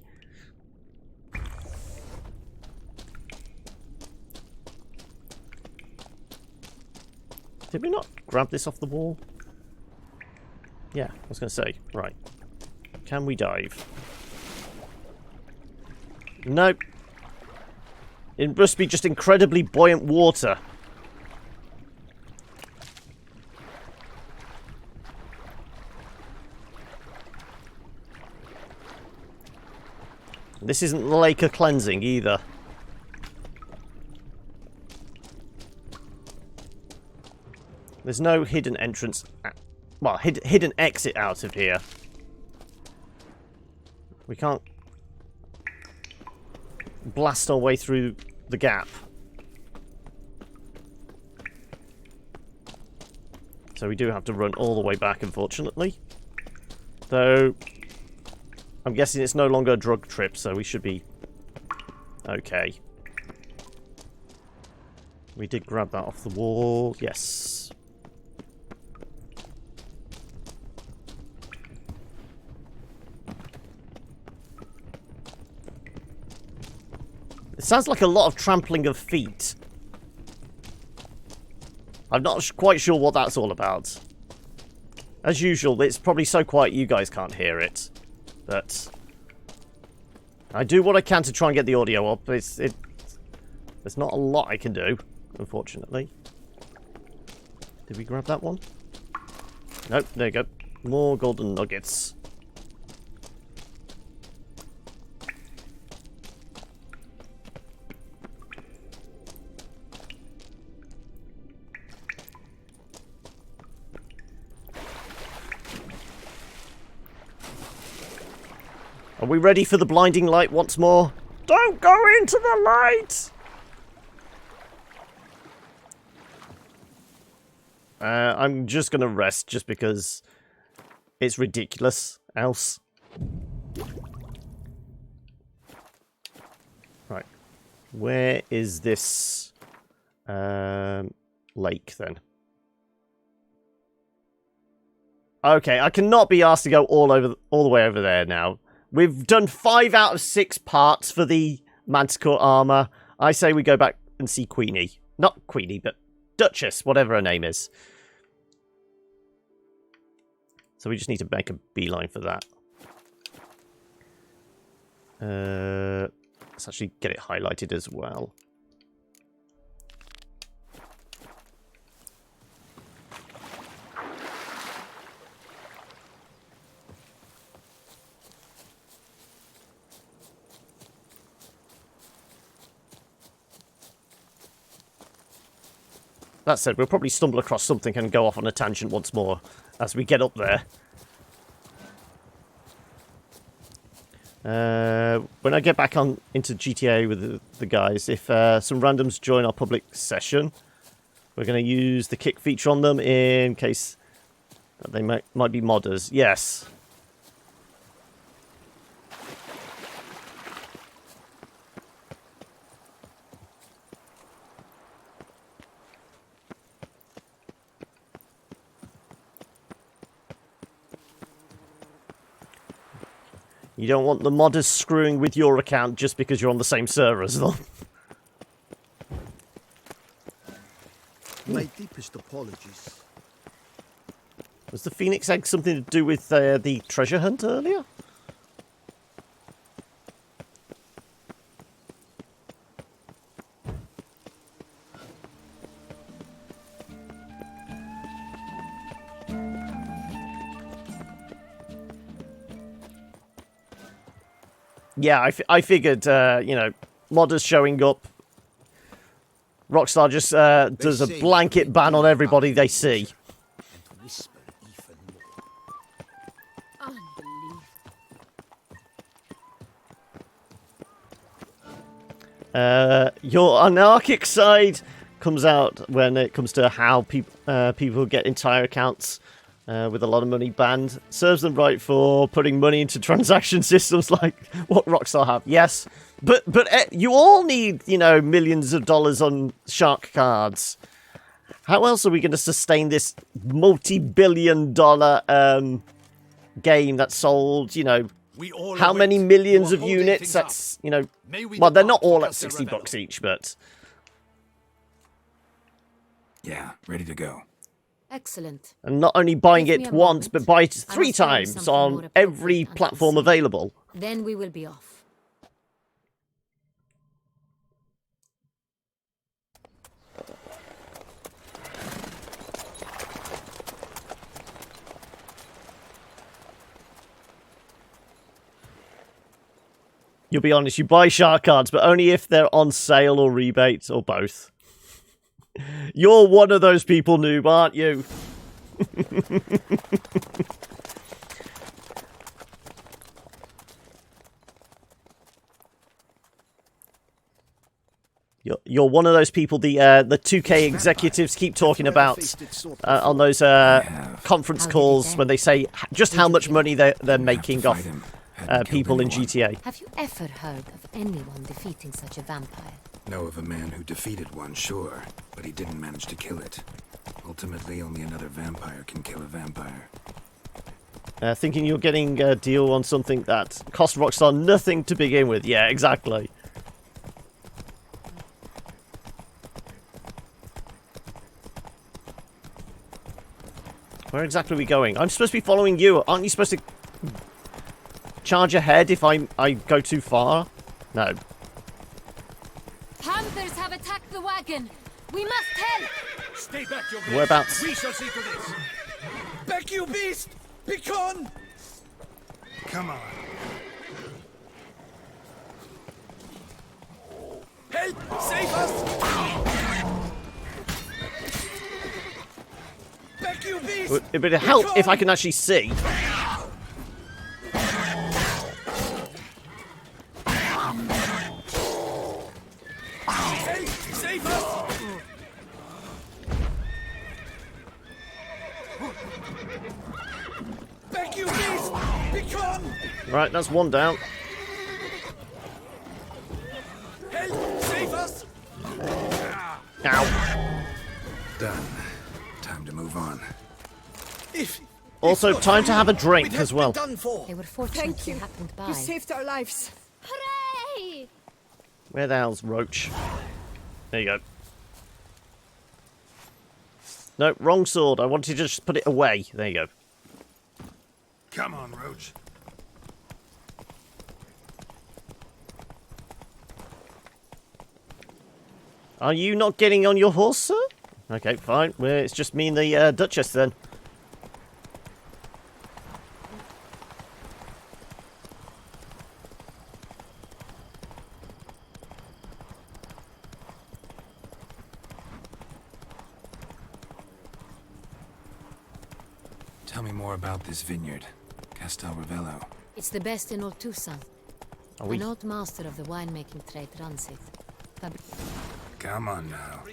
Did we not grab this off the wall? Yeah, I was going to say. Right. Can we dive? Nope. It must be just incredibly buoyant water. This isn't the lake of cleansing either. There's no hidden entrance... Well, hidden exit out of here. We can't blast our way through the gap. So we do have to run all the way back, unfortunately. Though, I'm guessing it's no longer a drug trip, so we should be okay. We did grab that off the wall, yes. It sounds like a lot of trampling of feet. I'm not quite sure what that's all about. As usual, it's probably so quiet you guys can't hear it. But I do what I can to try and get the audio up. There's not a lot I can do, unfortunately. Did we grab that one? Nope, there you go. More golden nuggets. Are we ready for the blinding light once more? Don't go into the light! I'm just going to rest just because it's ridiculous else. Right. Where is this lake then? Okay, I cannot be asked to go all the way over there now. We've done 5 out of 6 parts for the Manticore armor. I say we go back and see Queenie. Not Queenie, but Duchess, whatever her name is. So we just need to make a beeline for that. Let's actually get it highlighted as well. That said, we'll probably stumble across something and go off on a tangent once more as we get up there. When I get back on into GTA with the guys, if some randoms join our public session, we're going to use the kick feature on them in case they might be modders. Yes. You don't want the modders screwing with your account just because you're on the same server as them. My deepest apologies. Was the Phoenix Egg something to do with the treasure hunt earlier? Yeah, I figured, you know, modders showing up. Rockstar just does a blanket ban on everybody they see. Your anarchic side comes out when it comes to how people get entire accounts with a lot of money banned. Serves them right for putting money into transaction systems like what Rockstar have. Yes, but you all need, you know, millions of dollars on shark cards. How else are we going to sustain this multi-billion-dollar game that sold, you know, how many millions of units? That's, you know, well, they're not all at $60 each, but... Yeah, ready to go. Excellent. And not only buying it once, but buy it 3 times on every platform available. Then we will be off. You'll be honest, you buy shark cards, but only if they're on sale or rebate, or both. You're one of those people, noob, aren't you? You're one of those people the 2K executives keep talking about on those conference calls when they say just how much money they're making off people in GTA. Have you ever heard of anyone defeating such a vampire? Know of a man who defeated one, sure, but he didn't manage to kill it. Ultimately, only another vampire can kill a vampire. Thinking you're getting a deal on something that cost Rockstar nothing to begin with. Yeah, exactly. Where exactly are we going? I'm supposed to be following you. Aren't you supposed to charge ahead if I go too far? No. Panthers have attacked the wagon. We must help. Stay back, your Whereabouts? We shall see to this. Back, you beast! Begone! Come on. Help! Save us! Back, you beast! It would help if I can actually see. Save us! Back, you beast! Begone! Right, that's one down. Help! Save us! Ow. Done. Time to move on. Also, time to have a drink as well. They were fortunate Thank you. happened by. You saved our lives. Hooray! Where the hell's Roach? There you go. No, wrong sword. I wanted to just put it away. There you go. Come on, Roach. Are you not getting on your horse, sir? Okay, fine. Well, it's just me and the Duchess then. Tell me more about this vineyard. Castel Ravello. It's the best in Oltusa. Are An old master of the winemaking trade runs it. Come on now.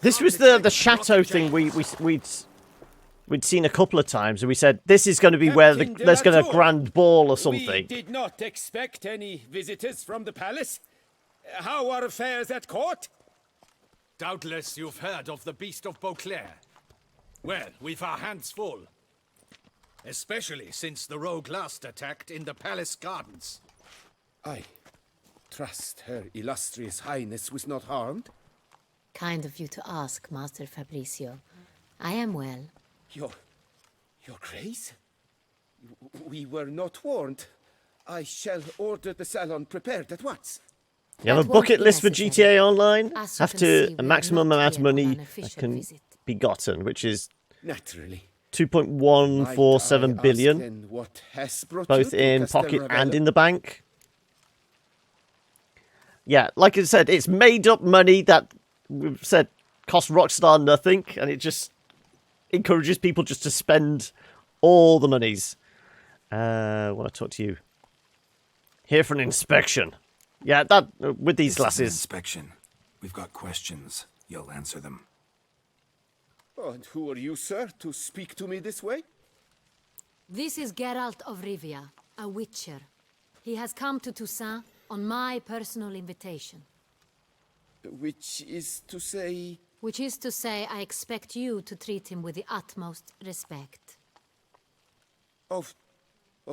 This was the chateau thing we'd seen a couple of times, and we said this is going to be where there's going to be a grand ball or something. We did not expect any visitors from the palace. How are affairs at court? Doubtless you've heard of the Beast of Beauclair. Well, we've our hands full. especially since the rogue last attacked in the palace gardens. I trust Her Illustrious Highness was not harmed? Kind of you to ask, Master Fabricio. I am well. Your Grace? We were not warned. I shall order the salon prepared at once. You have a bucket list for GTA Online? Have to a maximum amount of money that can be gotten, which is naturally 2.147 billion, what has brought both you to in pocket Castelravello? and in the bank. Yeah, like I said, it's made up money that we've said costs Rockstar nothing, and it just encourages people just to spend all the monies. I want to talk to you. Here for an inspection. Yeah, that with these This is an glasses. inspection. We've got questions. You'll answer them. Oh, and who are you, sir, to speak to me this way? This is Geralt of Rivia, a witcher. He has come to Toussaint on my personal invitation. Which is to say... Which is to say, I expect you to treat him with the utmost respect. Of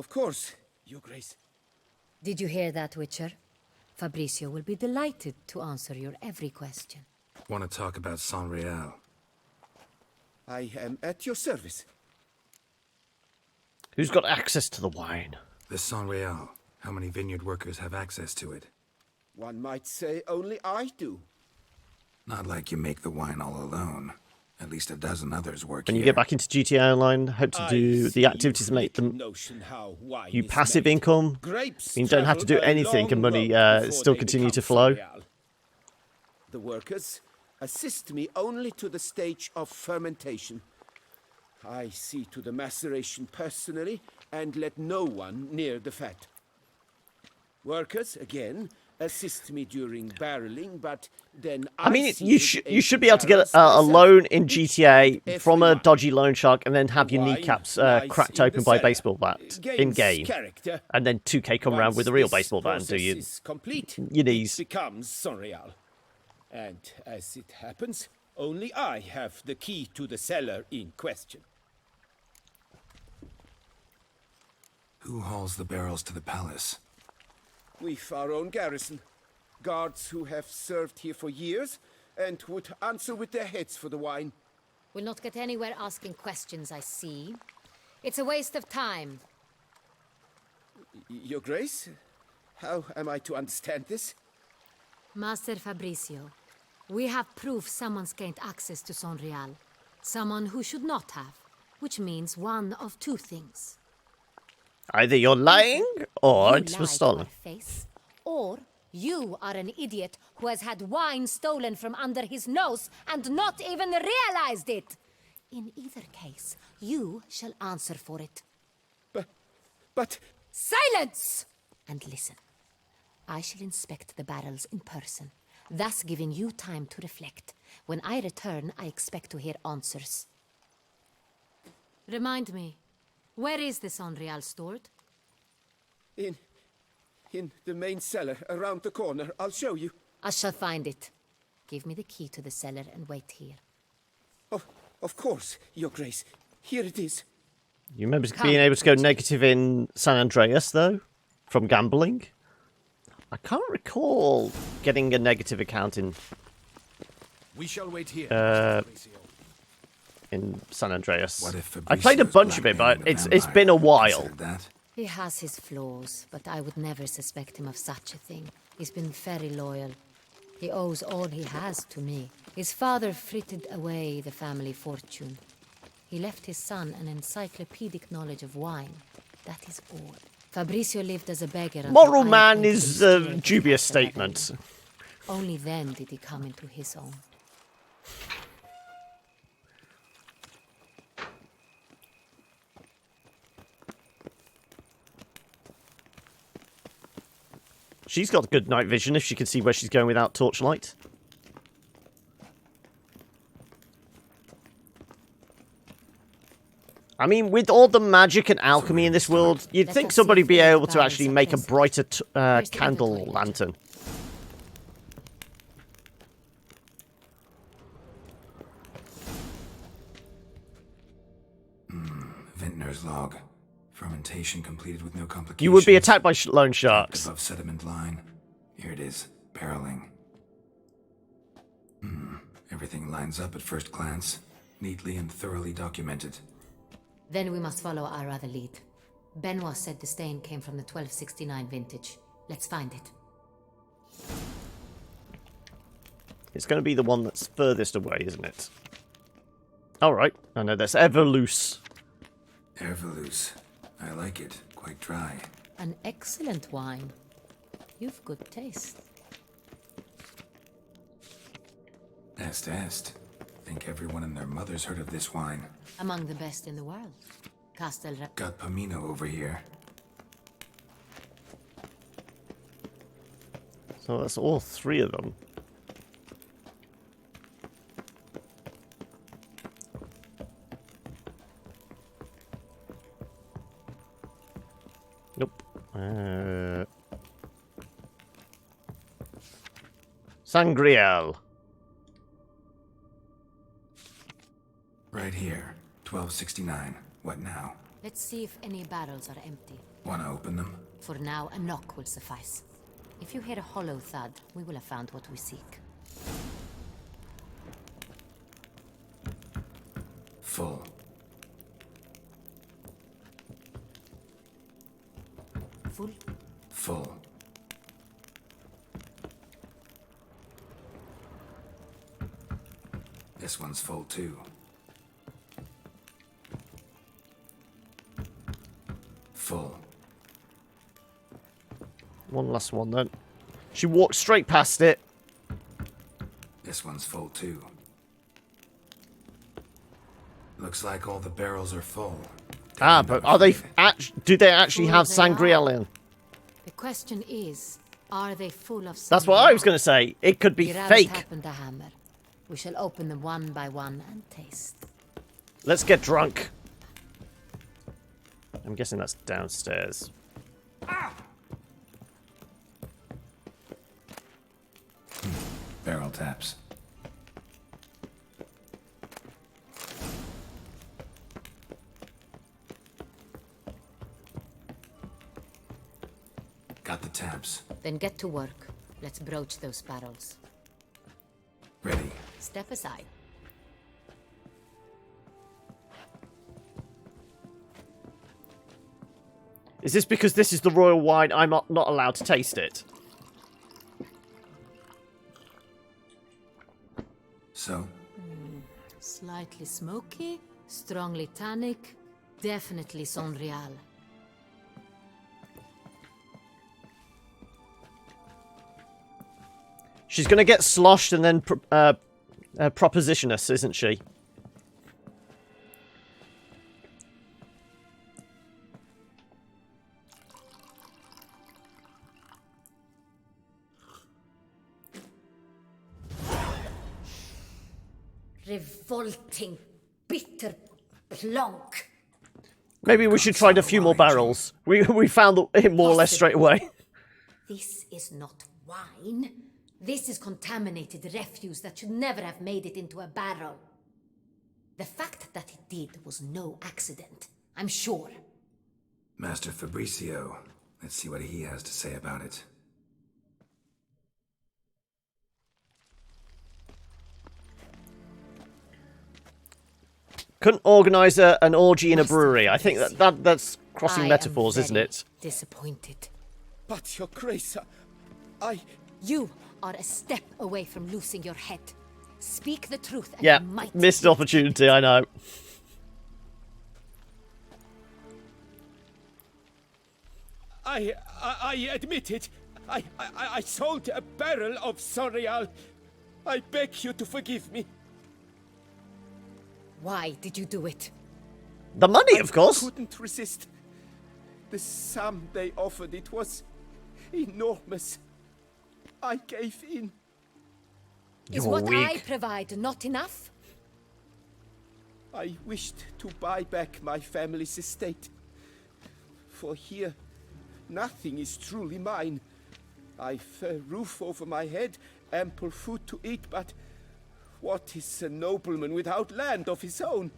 course, Your Grace. Did you hear that, Witcher? Fabricio will be delighted to answer your every question. Want to talk about San Real? I am at your service. Who's got access to the wine? The San Real. How many vineyard workers have access to it? One might say only I do. Not like you make the wine all alone. At least a dozen others work When you here. get back into GTA Online, hope to do the activities that make them you passive income. You don't have to do anything and money still continue to flow. The workers assist me only to the stage of fermentation. I see to the maceration personally and let no one near the fat. Workers, again, assist me during barreling, but then I mean, see you to should be able to get a loan in GTA from a dodgy loan shark and then have your kneecaps cracked open by a baseball bat in game, and then 2K come around with a real baseball bat and do your knees. It becomes Sonreal. And as it happens, only I have the key to the cellar in question. Who hauls the barrels to the palace? We've our own garrison. Guards who have served here for years and would answer with their heads for the wine. We'll not get anywhere asking questions, I see. It's a waste of time. Your Grace? How am I to understand this? Master Fabricio, we have proof someone's gained access to Sonreal. Someone who should not have, which means one of two things. Either you're lying or You it lie was to stolen. our face, or you are an idiot who has had wine stolen from under his nose and not even realized it. In either case, you shall answer for it. But... Silence! And listen. I shall inspect the barrels in person, thus giving you time to reflect. When I return, I expect to hear answers. Remind me, where is the Sonreal stored? In the main cellar, around the corner. I'll show you. I shall find it. Give me the key to the cellar and wait here. Of course, Your Grace. Here it is. You remember being able to go negative in San Andreas, though? From gambling? I can't recall getting a negative account in... We shall wait here. In San Andreas. What if I played a bunch of it, but it's been a while. He has his flaws, but I would never suspect him of such a thing. He's been very loyal. He owes all he has to me. His father frittered away the family fortune. He left his son an encyclopedic knowledge of wine. That is all. Fabricio lived as a beggar. until Moral I man appointed is him a steward of dubious Castle statement. Ravello. Only then did he come into his own. She's got good night vision if she can see where she's going without torchlight. I mean, with all the magic and alchemy in this world, you'd think somebody would be able to actually make a brighter candle lantern. Vintner's log. Fermentation completed with no complications. You would be attacked by loan sharks. Above sediment line. Here it is. Barreling. Everything lines up at first glance. Neatly and thoroughly documented. Then we must follow our other lead. Benoit said the stain came from the 1269 vintage. Let's find it. It's going to be the one that's furthest away, isn't it? Alright. I know that's Everloose. Everloose. I like it. Quite dry. An excellent wine. You've good taste. Est. Think everyone and their mother's heard of this wine. Among the best in the world. Got Pomino over here. So that's all three of them. Nope. Sangriel. Right here. 1269. What now? Let's see if any barrels are empty. Wanna open them? For now, a knock will suffice. If you hear a hollow thud, we will have found what we seek. Full. Full? Full. This one's full too. Full. One last one then. She walked straight past it. This one's full too. Looks like all the barrels are full. But are they? Do they actually have Sangriel in? The question is, are they full of? That's what I was going to say. It could be fake. Happened to hammer. We shall open them one by one and taste. Let's get drunk. I'm guessing that's downstairs. Barrel taps. Got the taps. Then get to work. Let's broach those barrels. Ready. Step aside. Is this because this is the royal wine, I'm not allowed to taste it? So? Slightly smoky, strongly tannic, definitely Sonreal. She's going to get sloshed and then proposition us, isn't she? Revolting, bitter plonk. Maybe we should try a few more barrels. We found it more or less straight away. This is not wine. This is contaminated refuse that should never have made it into a barrel. The fact that it did was no accident, I'm sure. Master Fabricio. Let's see what he has to say about it. Couldn't organise an orgy in a brewery. I think that's crossing metaphors, isn't it? Disappointed. But, Your Grace, You are a step away from losing your head. Speak the truth and yeah, you might... missed opportunity, I know. I admit it. I sold a barrel of Sonreal. I beg you to forgive me. Why did you do it? The money, of course. I couldn't resist. The sum they offered, it was enormous. I gave in. Is what I provide not enough? I wished to buy back my family's estate. For here, nothing is truly mine. I've a roof over my head, ample food to eat, but what is a nobleman without land of his own?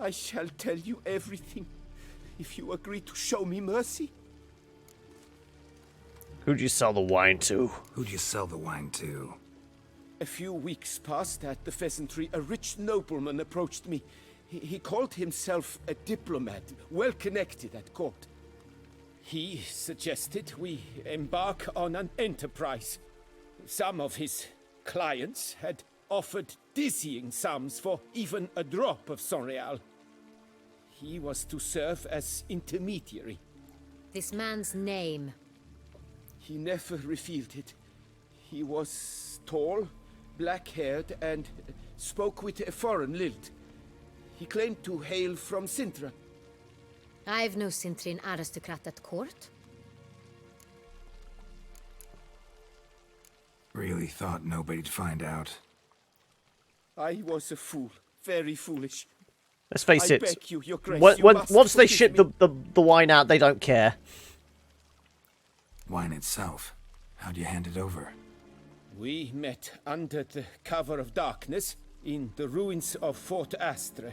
I shall tell you everything if you agree to show me mercy. Who'd you sell the wine to? Who'd you sell the wine to? A few weeks past at the pheasantry, a rich nobleman approached me. He called himself a diplomat, well connected at court. He suggested we embark on an enterprise. Some of his clients had offered dizzying sums for even a drop of Sonreal. He was to serve as intermediary. This man's name? He never revealed it. He was tall, black-haired, and spoke with a foreign lilt. He claimed to hail from Sintra. I've no Sintrin aristocrat at court. Really thought nobody'd find out. I was a fool. Very foolish. Let's face I it. beg you, Your Grace, Once they forgive ship me. the wine out, they don't care. Wine itself. How'd you hand it over? We met under the cover of darkness in the ruins of Fort Astre.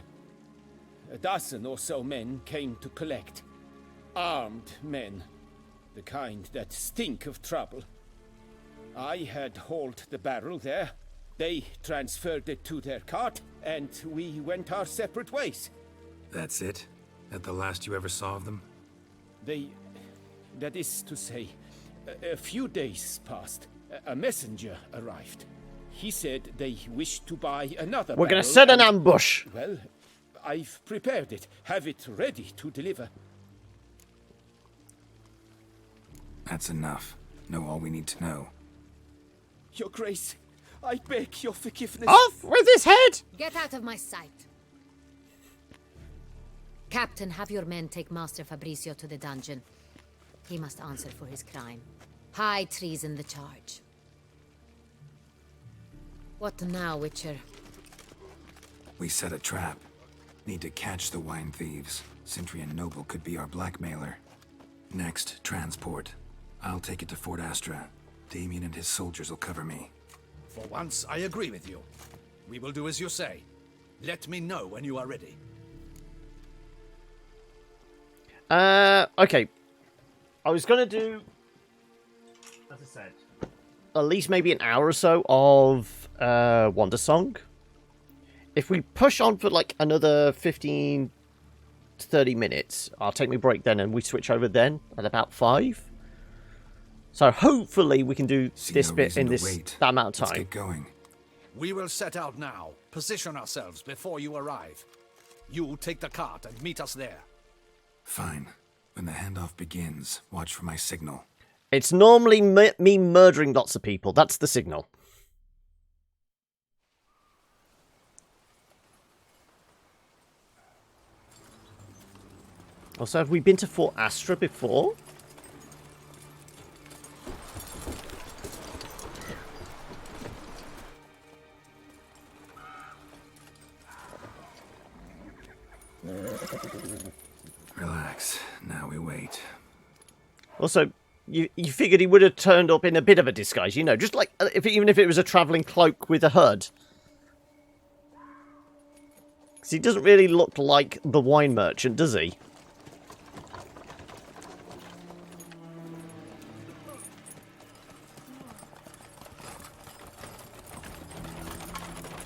A dozen or so men came to collect. Armed men. The kind that stink of trouble. I had hauled the barrel there. They transferred it to their cart, and we went our separate ways. That's it? That the last you ever saw of them? That is to say, a few days passed. A messenger arrived. He said they wished to buy another We're gonna barrel set an and- ambush. Well, I've prepared it. Have it ready to deliver. That's enough. Know all we need to know. Your Grace, I beg your forgiveness. Off with his head! Get out of my sight. Captain, have your men take Master Fabrizio to the dungeon. He must answer for his crime. High treason the charge. What now, Witcher? We set a trap. Need to catch the wine thieves. Cintrian Noble could be our blackmailer. Next, transport. I'll take it to Fort Astra. Damien and his soldiers will cover me. For once, I agree with you. We will do as you say. Let me know when you are ready. Okay. I was gonna do, as I said, at least maybe an hour or so of Wonder Song. If we push on for like another 15 to 30 minutes, I'll take my break then and we switch over then at about 5. So hopefully we can do this bit in that amount of time. Let's get going. We will set out now. Position ourselves before you arrive. You take the cart and meet us there. Fine. When the handoff begins, watch for my signal. It's normally me murdering lots of people. That's the signal. Also, have we been to Fort Astra before? Relax. Now we wait. Also, you figured he would have turned up in a bit of a disguise, you know, just like even if it was a travelling cloak with a hood. Because he doesn't really look like the wine merchant, does he?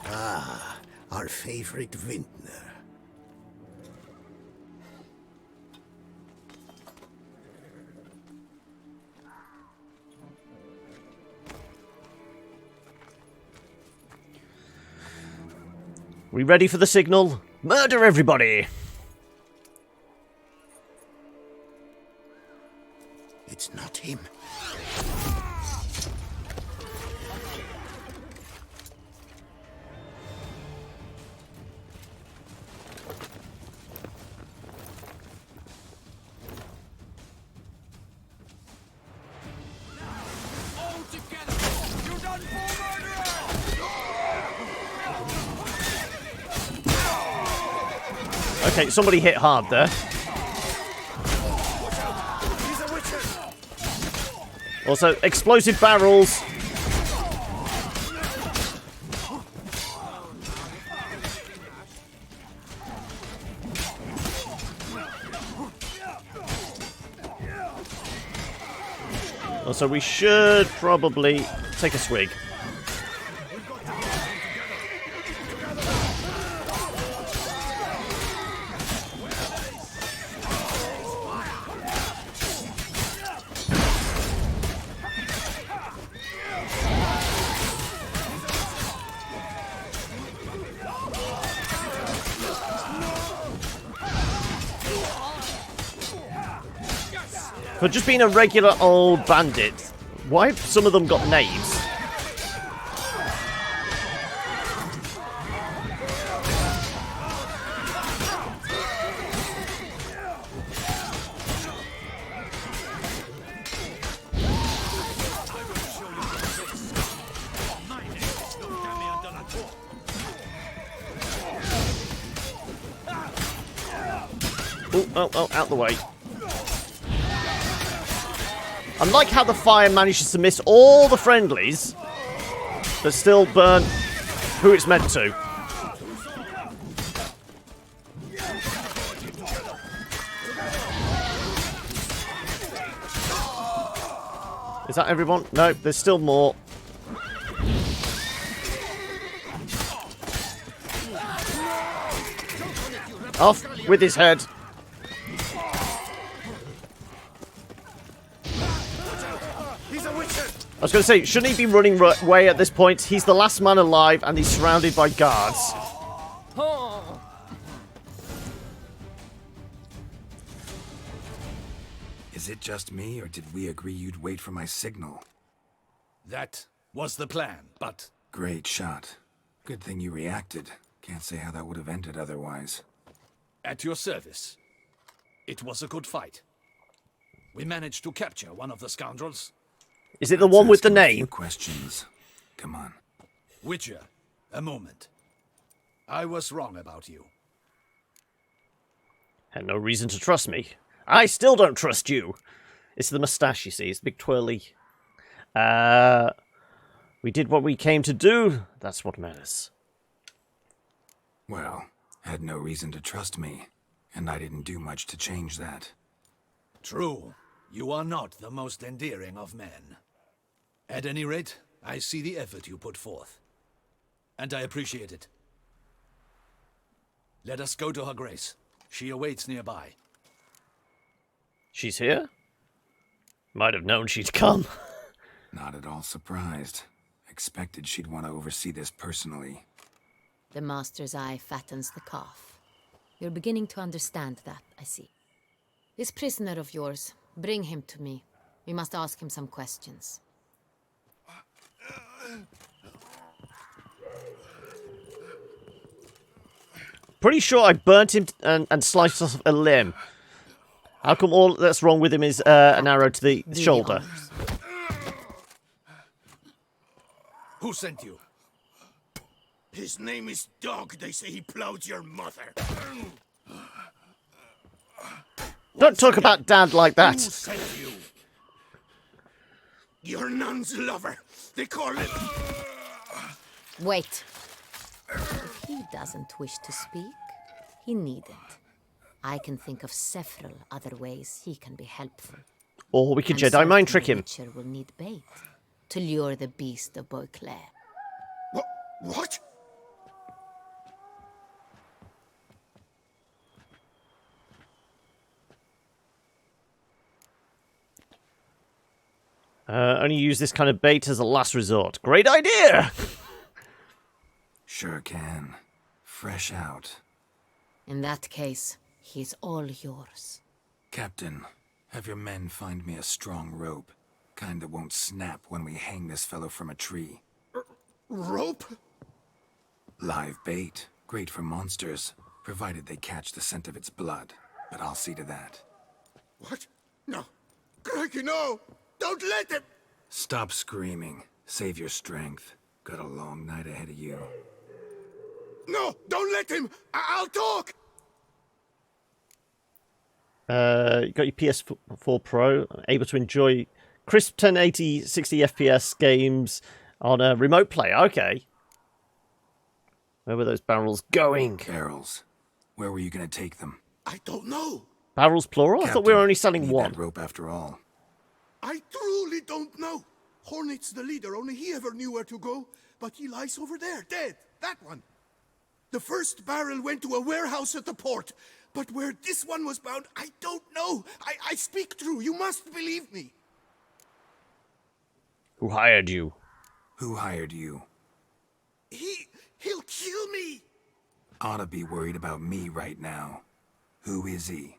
Ah, our favorite vintner. We ready for the signal? Murder everybody! It's not him. Okay, somebody hit hard there. Also, explosive barrels. Also, we should probably take a swig. For just being a regular old bandit, why have some of them got names? Oh, out the way. I like how the fire manages to miss all the friendlies, but still burn who it's meant to. Is that everyone? No, there's still more. Off with his head. I was going to say, shouldn't he be running away at this point? He's the last man alive and he's surrounded by guards. Is it just me, or did we agree you'd wait for my signal? That was the plan, but... Great shot. Good thing you reacted. Can't say how that would have ended otherwise. At your service. It was a good fight. We managed to capture one of the scoundrels. Is it the one with the name? Questions. Come on. Witcher, a moment. I was wrong about you. Had no reason to trust me. I still don't trust you. It's the moustache, you see. It's the big twirly. We did what we came to do. That's what matters. Well, had no reason to trust me, and I didn't do much to change that. True. You are not the most endearing of men. At any rate, I see the effort you put forth. And I appreciate it. Let us go to her grace. She awaits nearby. She's here? Might have known she'd come. Not at all surprised. Expected she'd want to oversee this personally. The master's eye fattens the calf. You're beginning to understand that, I see. This prisoner of yours, bring him to me. We must ask him some questions. Pretty sure I burnt him and sliced off a limb. How come all that's wrong with him is an arrow to the shoulder? Who sent you? His name is Dog. They say he plowed your mother. Don't talk about Dad like that. Who sent you? Your nun's lover. They call it... Wait. If he doesn't wish to speak, he needn't. I can think of several other ways he can be helpful. Or we could Jedi mind trick him. Witcher will need bait to lure the beast of Beauclair. What? Only use this kind of bait as a last resort. Great idea! Sure can. Fresh out. In that case, he's all yours. Captain, have your men find me a strong rope. Kind that won't snap when we hang this fellow from a tree. Rope? Live bait. Great for monsters, provided they catch the scent of its blood. But I'll see to that. What? No. Crikey, no! Don't let him! Stop screaming. Save your strength. Got a long night ahead of you. No! Don't let him! I'll talk! You got your PS4 Pro, able to enjoy crisp 1080 60 FPS games on a remote play. Okay. Where were those barrels going? Barrels. Where were you going to take them? I don't know. Barrels plural? Captain, I thought we were only selling need one. That rope after all. I truly don't know. Hornet's the leader, only he ever knew where to go. But he lies over there, dead. That one. The first barrel went to a warehouse at the port. But where this one was bound, I don't know. I speak true. You must believe me. Who hired you? Who hired you? He'll kill me. Ought to be worried about me right now. Who is he?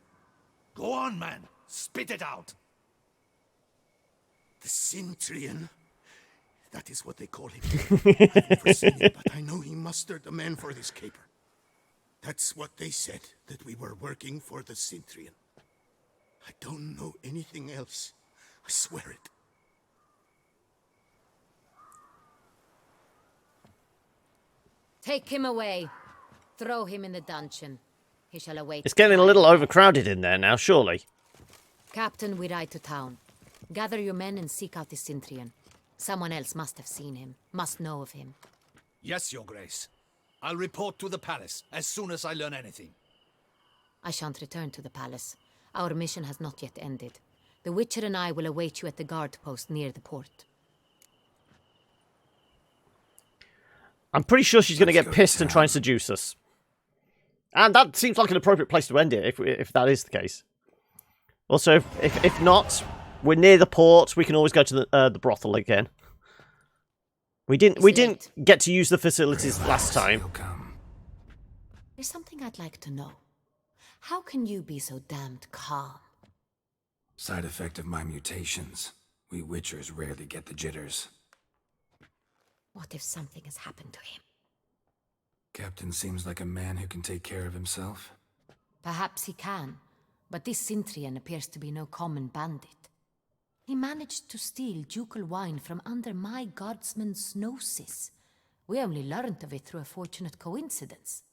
Go on, man. Spit it out. The Centurion. That is what they call him. I've never seen him, but I know he mustered the men for this caper. That's what they said, that we were working for the Centurion. I don't know anything else. I swear it. Take him away. Throw him in the dungeon. He shall await. It's getting a little overcrowded in there now, surely. Captain, we ride to town. Gather your men and seek out the Centurion. Someone else must have seen him, must know of him. Yes, Your Grace. I'll report to the palace as soon as I learn anything. I shan't return to the palace. Our mission has not yet ended. The Witcher and I will await you at the guard post near the port. I'm pretty sure she's going to get pissed and try and seduce us. And that seems like an appropriate place to end it, if that is the case. Also, if not, we're near the port. We can always go to the brothel again. We didn't get to use the facilities last time. There's something I'd like to know. How can you be so damned calm? Side effect of my mutations. We Witchers rarely get the jitters. What if something has happened to him? Captain seems like a man who can take care of himself. Perhaps he can, but this Centurion appears to be no common bandit. He managed to steal ducal wine from under my guardsman's noses. We only learned of it through a fortunate coincidence.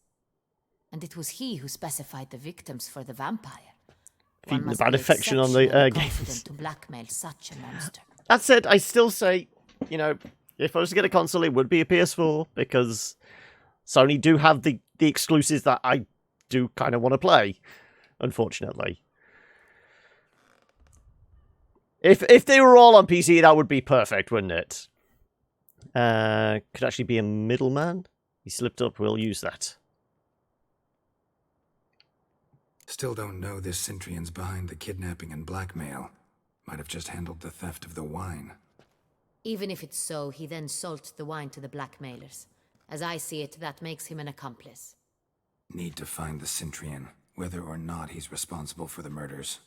And it was he who specified the victims for the vampire. Feeding the bad affection on the games. To blackmail such a monster. That said, I still say, you know, if I was to get a console, it would be a PS4, because Sony do have the exclusives that I do kind of want to play, unfortunately. If they were all on PC, that would be perfect, wouldn't it? Could actually be a middleman. He slipped up, we'll use that. Still don't know this Centurion's behind the kidnapping and blackmail. Might have just handled the theft of the wine. Even if it's so, he then sold the wine to the blackmailers. As I see it, that makes him an accomplice. Need to find the Centurion, whether or not he's responsible for the murders.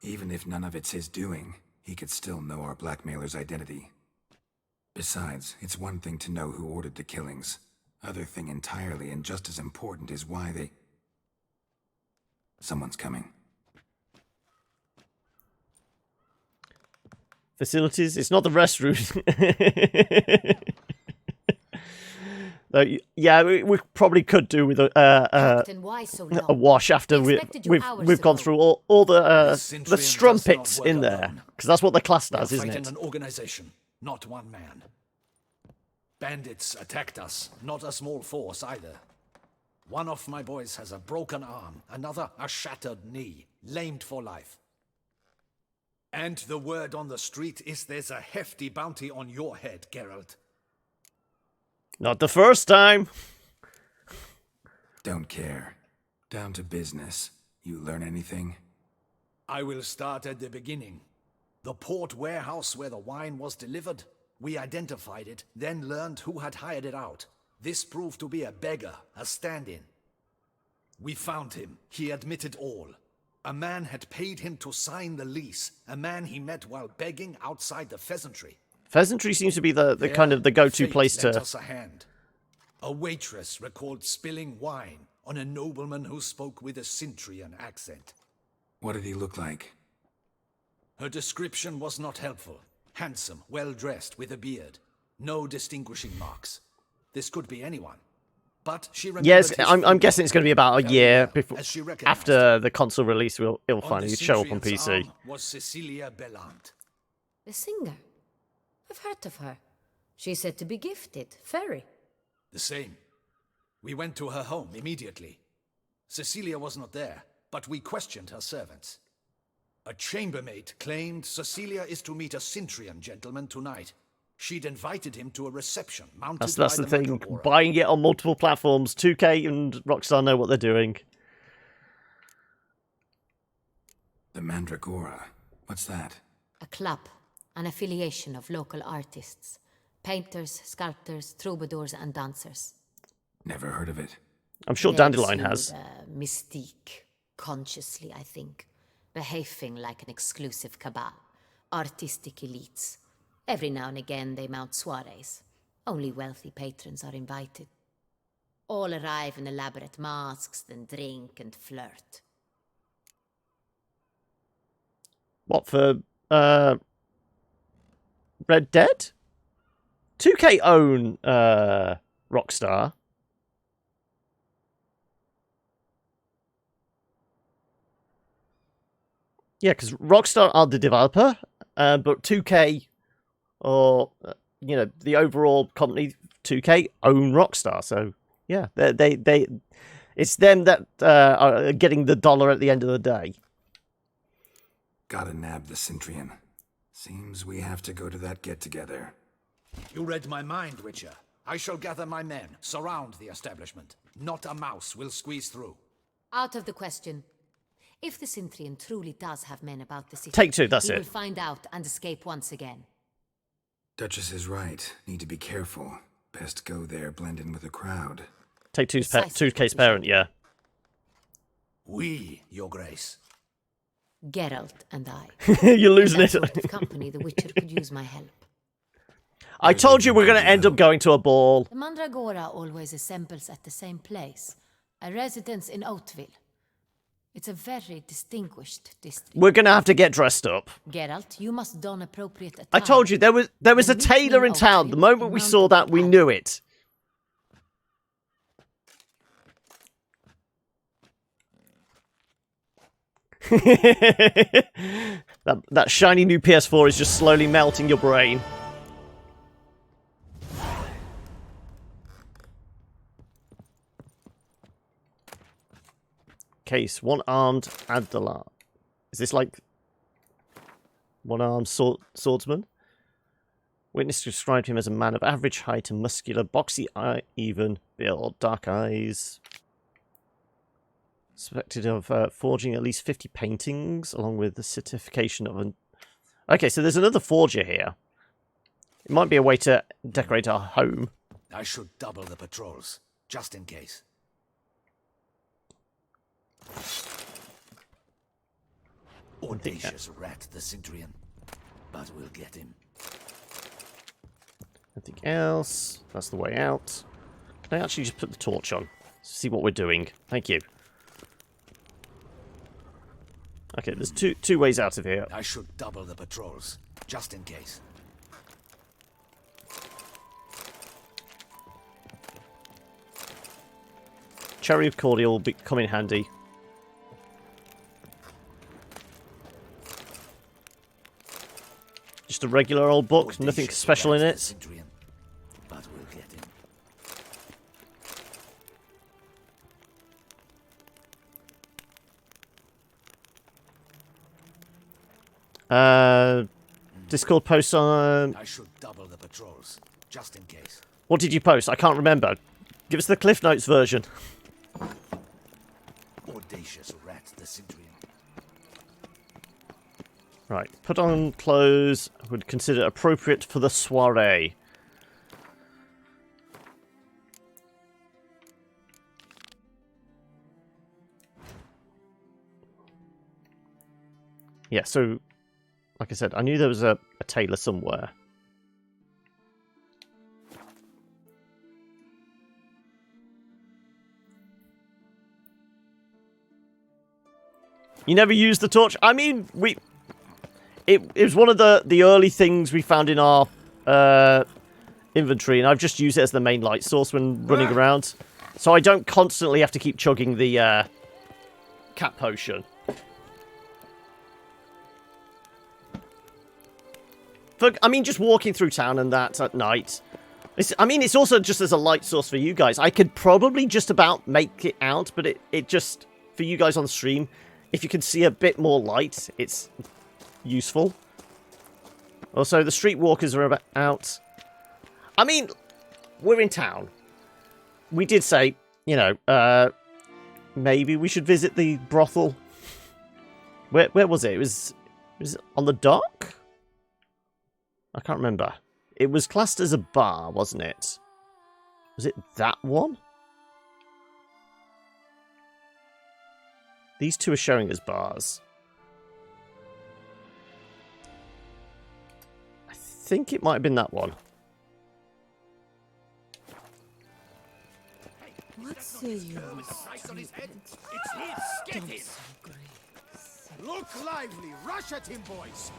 Even if none of it's his doing, he could still know our blackmailer's identity. Besides, it's one thing to know who ordered the killings. Other thing entirely, and just as important, is why they... Someone's coming. Facilities? It's not the restroom. Yeah, we probably could do with a wash after we've gone through all the strumpets in there, because that's what the class does, isn't it? An organization, not one man. Bandits attacked us, not a small force either. One of my boys has a broken arm, another a shattered knee, lamed for life. And the word on the street is there's a hefty bounty on your head, Geralt. Not the first time. Don't care. Down to business. You learn anything? I will start at the beginning. The port warehouse where the wine was delivered. We identified it, then learned who had hired it out. This proved to be a beggar, a stand-in. We found him. He admitted all. A man had paid him to sign the lease. A man he met while begging outside the pheasantry. Pheasantry seems to be the kind of the go-to place to... lent us a hand. A waitress recalled spilling wine on a nobleman who spoke with a Centurion accent. What did he look like? Her description was not helpful. Handsome, well-dressed, with a beard. No distinguishing marks. This could be anyone. But she remembered... Yes, I'm guessing it's going to be about a year before, after the console release. It'll finally show up on PC. Was Cecilia Bellant. The singer? I've heard of her. She's said to be gifted. Fairy. The same. We went to her home immediately. Cecilia was not there, but we questioned her servants. A chambermaid claimed Cecilia is to meet a Cintrian gentleman tonight. She'd invited him to a reception mounted That's by the thing. Mandragora. Buying it on multiple platforms. 2K and Rockstar know what they're doing. The Mandragora. What's that? A club, an affiliation of local artists. Painters, sculptors, troubadours, and dancers. Never heard of it. I'm sure They Dandelion exude has. a mystique, consciously, I think. Behaving like an exclusive cabal. Artistic elites. Every now and again they mount soirees. Only wealthy patrons are invited. All arrive in elaborate masks, then drink and flirt. What, for Red Dead? 2K own Rockstar. Yeah, because Rockstar are the developer, but 2K, or you know, the overall company 2K own Rockstar. So yeah, they it's them that are getting the dollar at the end of the day. Gotta nab the Cintrian. Seems we have to go to that get-together. You read my mind, Witcher. I shall gather my men, surround the establishment. Not a mouse will squeeze through. Out of the question. If the Cintrian truly does have men about the city, Take two, that's he it. will find out and escape once again. Duchess is right. Need to be careful. Best go there, blend in with the crowd. Take 2K's parent, yeah. We, Your Grace. Geralt and I. You're losing In it. that sort of company, the Witcher could use my help. I told you we're going to end up going to a ball. The Mandragora always assembles at the same place, a residence in Oatville. It's a very distinguished district. We're going to have to get dressed up. Geralt, you must don appropriate attire. I told you there was a tailor in town. The moment we saw that, we knew it. that shiny new PS4 is just slowly melting your brain. Case one-armed Adela. Is this like one-armed swordsman? Witness described him as a man of average height and muscular, boxy, even build, dark eyes. Suspected of forging at least 50 paintings, along with the certification of an... Okay, so there's another forger here. It might be a way to decorate our home. I should double the patrols, just in case. Audacious rat, the Cintrian. But we'll get him. Anything else? That's the way out. Can I actually just put the torch on? See what we're doing. Thank you. Okay, there's two ways out of here. I should double the patrols, just in case. Cherry of cordial will come in handy. Just a regular old book, nothing special in it. But we'll get him. Discord post on... I should double the patrols, just in case. What did you post? I can't remember. Give us the Cliff Notes version. Audacious rat, the Cintrian. Right, put on clothes I would consider appropriate for the soiree. Yeah, so, like I said, I knew there was a tailor somewhere. You never used the torch? I mean, it was one of the early things we found in our inventory, and I've just used it as the main light source when running around. So I don't constantly have to keep chugging the cat potion. I mean, just walking through town and that at night. It's also just as a light source for you guys. I could probably just about make it out, but it just, for you guys on the stream, if you can see a bit more light, it's useful. Also, the streetwalkers are out. I mean, we're in town. We did say, you know, maybe we should visit the brothel. Where was it? Was it on the dock? I can't remember. It was classed as a bar, wasn't it? Was it that one? These two are showing us bars. I think it might have been that one. What say you? Look lively! Rush at him, boys!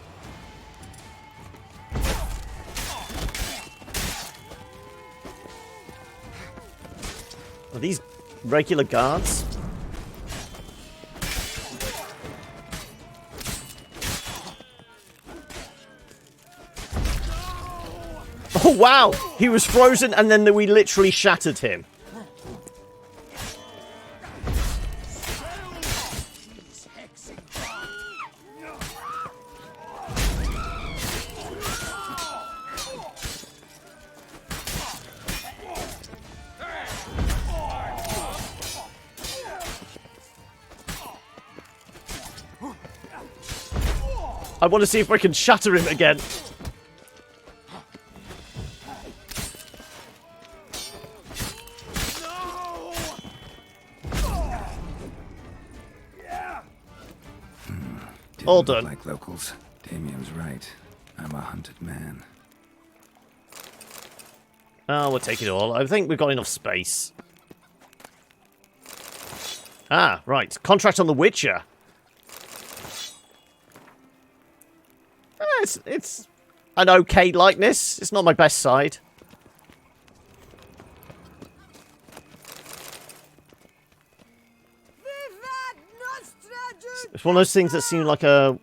Are these regular guards? Oh wow! He was frozen and then we literally shattered him. I want to see if I can shatter him again. All done. Like locals. Damien's right. I'm a hunted man. Oh, we'll take it all. I think we've got enough space. Ah, right. Contract on The Witcher. It's an okay likeness. It's not my best side. It's one of those things that seem like a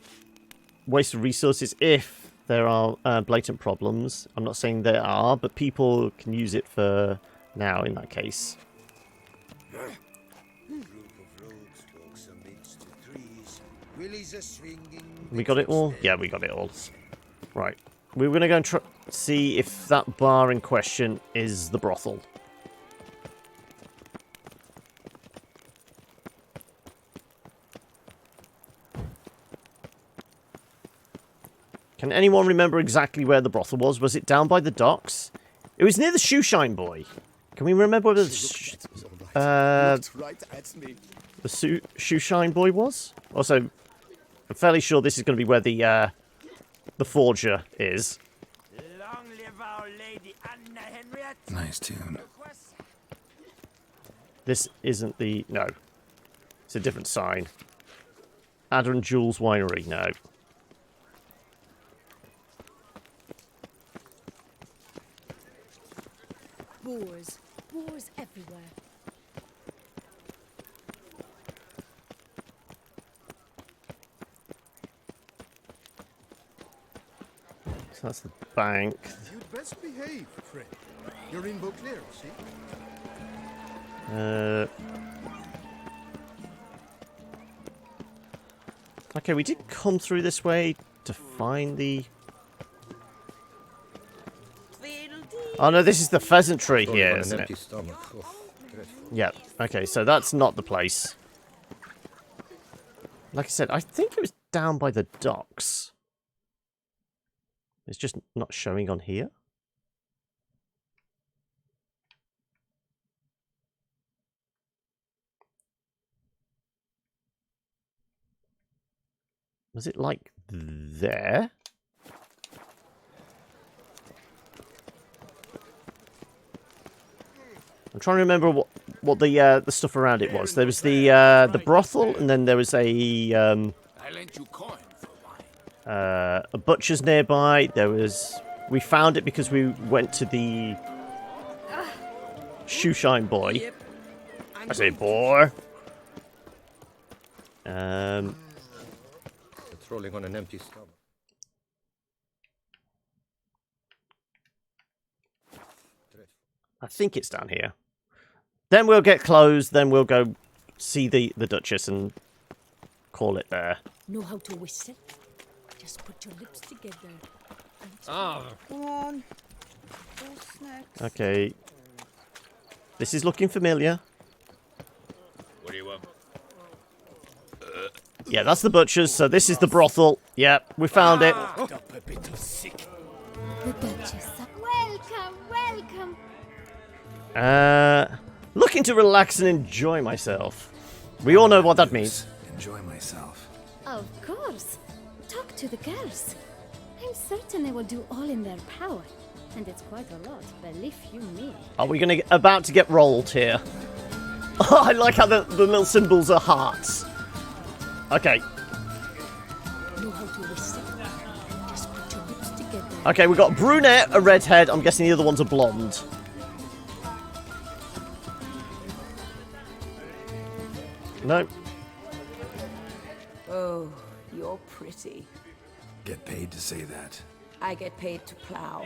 waste of resources if there are blatant problems. I'm not saying there are, but people can use it for now in that case. We got it all? Yeah, we got it all. Right. We were going to go and see if that bar in question is the brothel. Can anyone remember exactly where the brothel was? Was it down by the docks? It was near the Shoeshine Boy. Can we remember where the Shoeshine Boy was? Also, I'm fairly sure this is going to be where the forger is. Long live our Lady Anna Henriette. Nice tune. This isn't the... No. It's a different sign. Adder and Jules Winery. No. Boars. Boars everywhere. So that's the bank. You'd best behave, friend. You're in Beauclair, see? Okay, we did come through this way to find the... Oh no, this is the pheasantry here, isn't it? Yeah, okay, so that's not the place. Like I said, I think it was down by the docks. It's just not showing on here. Was it like there? I'm trying to remember what the stuff around it was. There was the brothel, and then there was a butcher's nearby. There was... We found it because we went to the Shoeshine Boy. I say boy. Patrolling on an empty stomach. I think it's down here. Then we'll get clothes, then we'll go see the Duchess and call it there. Know how to whistle? Just put your lips together. Ah. Come on. Those snacks. Okay. This is looking familiar. What do you want? Yeah, that's the butcher's, so this is the brothel. Yep, we found it. The Duchess. Welcome, welcome. Looking to relax and enjoy myself. We all know what that means. Enjoy myself. Of course. Talk to the girls. I'm certain they will do all in their power. And it's quite a lot, believe you me. Are we about to get rolled here? Oh, I like how the little symbols are hearts. Okay. Know how to whistle? Just put your lips together. Okay, we've got a brunette, a redhead. I'm guessing the other one's a blonde. No. Oh, you're pretty. Get paid to say that. I get paid to plow.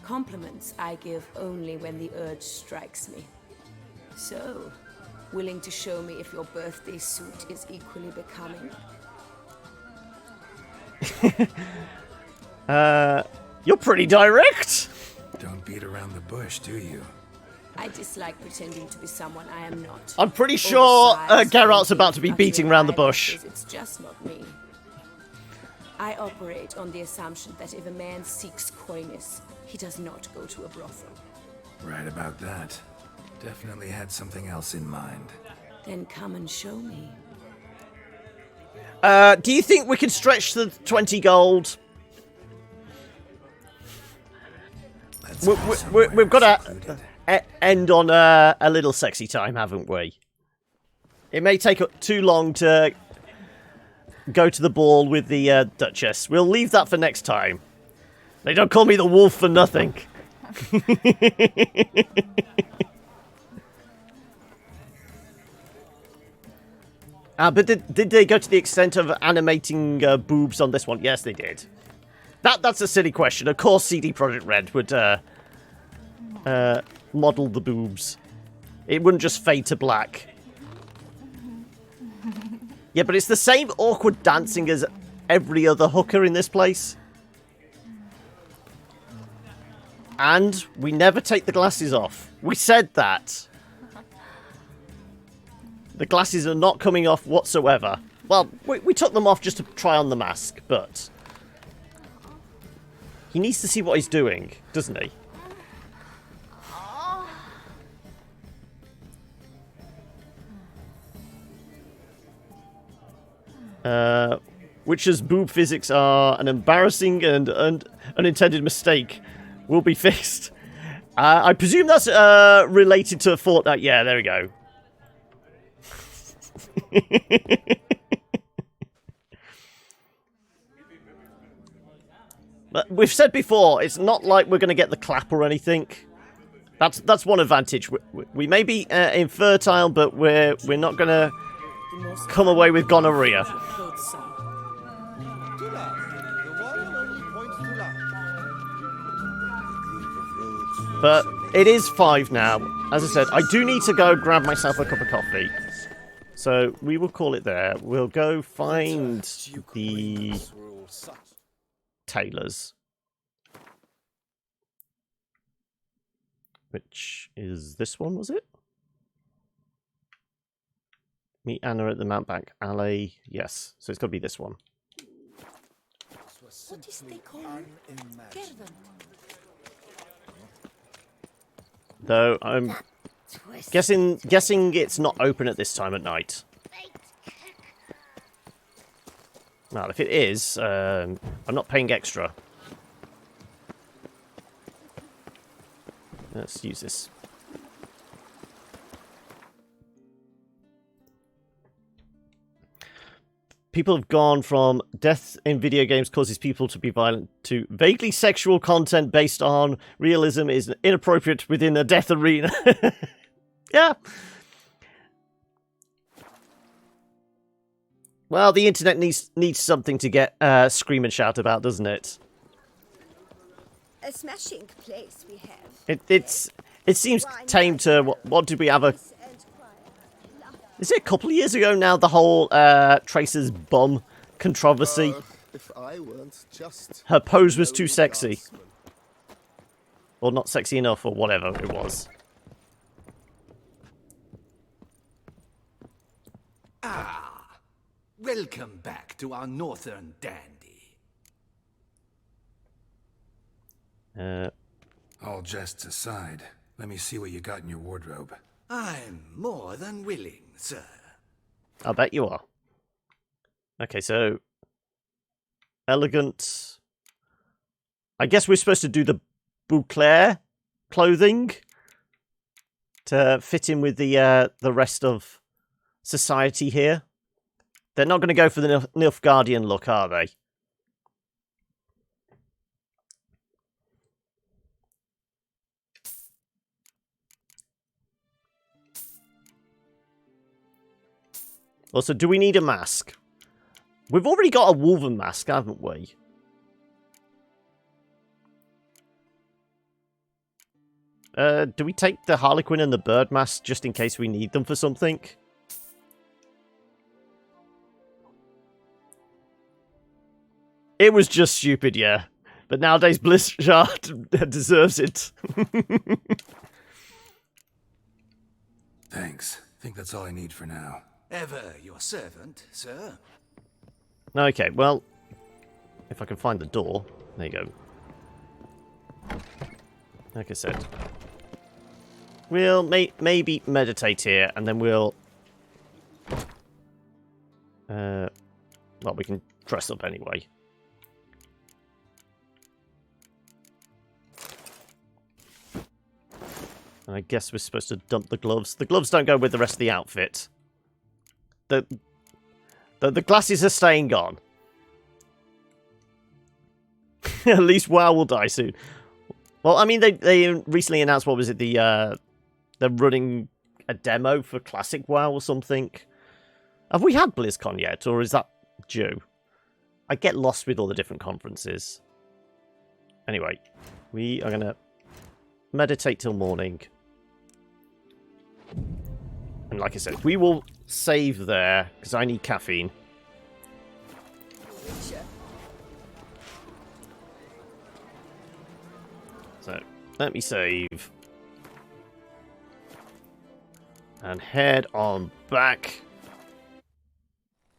Compliments I give only when the urge strikes me. So, willing to show me if your birthday suit is equally becoming? You're pretty direct. Don't beat around the bush, do you? I dislike pretending to be someone I am not. I'm pretty sure Geralt's about to be beating around the bush. It's just not me. I operate on the assumption that if a man seeks coyness, he does not go to a brothel. Right about that. Definitely had something else in mind. Then come and show me. Do you think we can stretch the 20 gold? We've got to end on a little sexy time, haven't we? It may take too long to go to the ball with the Duchess. We'll leave that for next time. They don't call me the wolf for nothing. But did they go to the extent of animating boobs on this one? Yes, they did. That's a silly question. Of course, CD Projekt Red would model the boobs. It wouldn't just fade to black. Yeah, but it's the same awkward dancing as every other hooker in this place. And we never take the glasses off. We said that. The glasses are not coming off whatsoever. Well, we took them off just to try on the mask, but he needs to see what he's doing, doesn't he? Witcher's boob physics are an embarrassing and unintended mistake. Will be fixed. I presume that's related to Fortnite. Yeah, there we go. But we've said before, it's not like we're going to get the clap or anything. That's one advantage. We may be infertile, but we're not going to come away with gonorrhea. But it is 5 now. As I said, I do need to go grab myself a cup of coffee. So we will call it there. We'll go find the tailors. Which is this one, was it? Meet Anna at the Mountbank Alley. Yes, so it's got to be this one. What is they call Gervin? Though I'm guessing it's not open at this time at night. Well, if it is, I'm not paying extra. Let's use this. People have gone from death in video games causes people to be violent to vaguely sexual content based on realism is inappropriate within a death arena. Yeah. Well, the internet needs something to get scream and shout about, doesn't it? A smashing place we have. It seems tame to what did we have Is it a couple of years ago now, the whole Tracer's bum controversy? If I weren't just Her pose was too sexy. Or not sexy enough, or whatever it was. Ah, welcome back to our northern dandy. All jests aside, let me see what you got in your wardrobe. I'm more than willing, sir. I bet you are. Okay, so... Elegant. I guess we're supposed to do the bouclair clothing to fit in with the rest of society here. They're not going to go for the Nilfgaardian look, are they? Also, do we need a mask? We've already got a woven mask, haven't we? Do we take the Harlequin and the bird mask just in case we need them for something? It was just stupid, yeah. But nowadays Blizzard deserves it. Thanks. I think that's all I need for now. Ever your servant, sir. Okay, well, if I can find the door. There you go. Like I said. We'll maybe meditate here, and then we'll... well, we can dress up anyway. And I guess we're supposed to dump the gloves. The gloves don't go with the rest of the outfit. The glasses are staying gone. At least WoW will die soon. Well, I mean, they recently announced, what was it, they're running a demo for Classic WoW or something. Have we had BlizzCon yet, or is that due? I get lost with all the different conferences. Anyway, we are going to meditate till morning. And like I said, we will save there, because I need caffeine. So, let me save. And head on back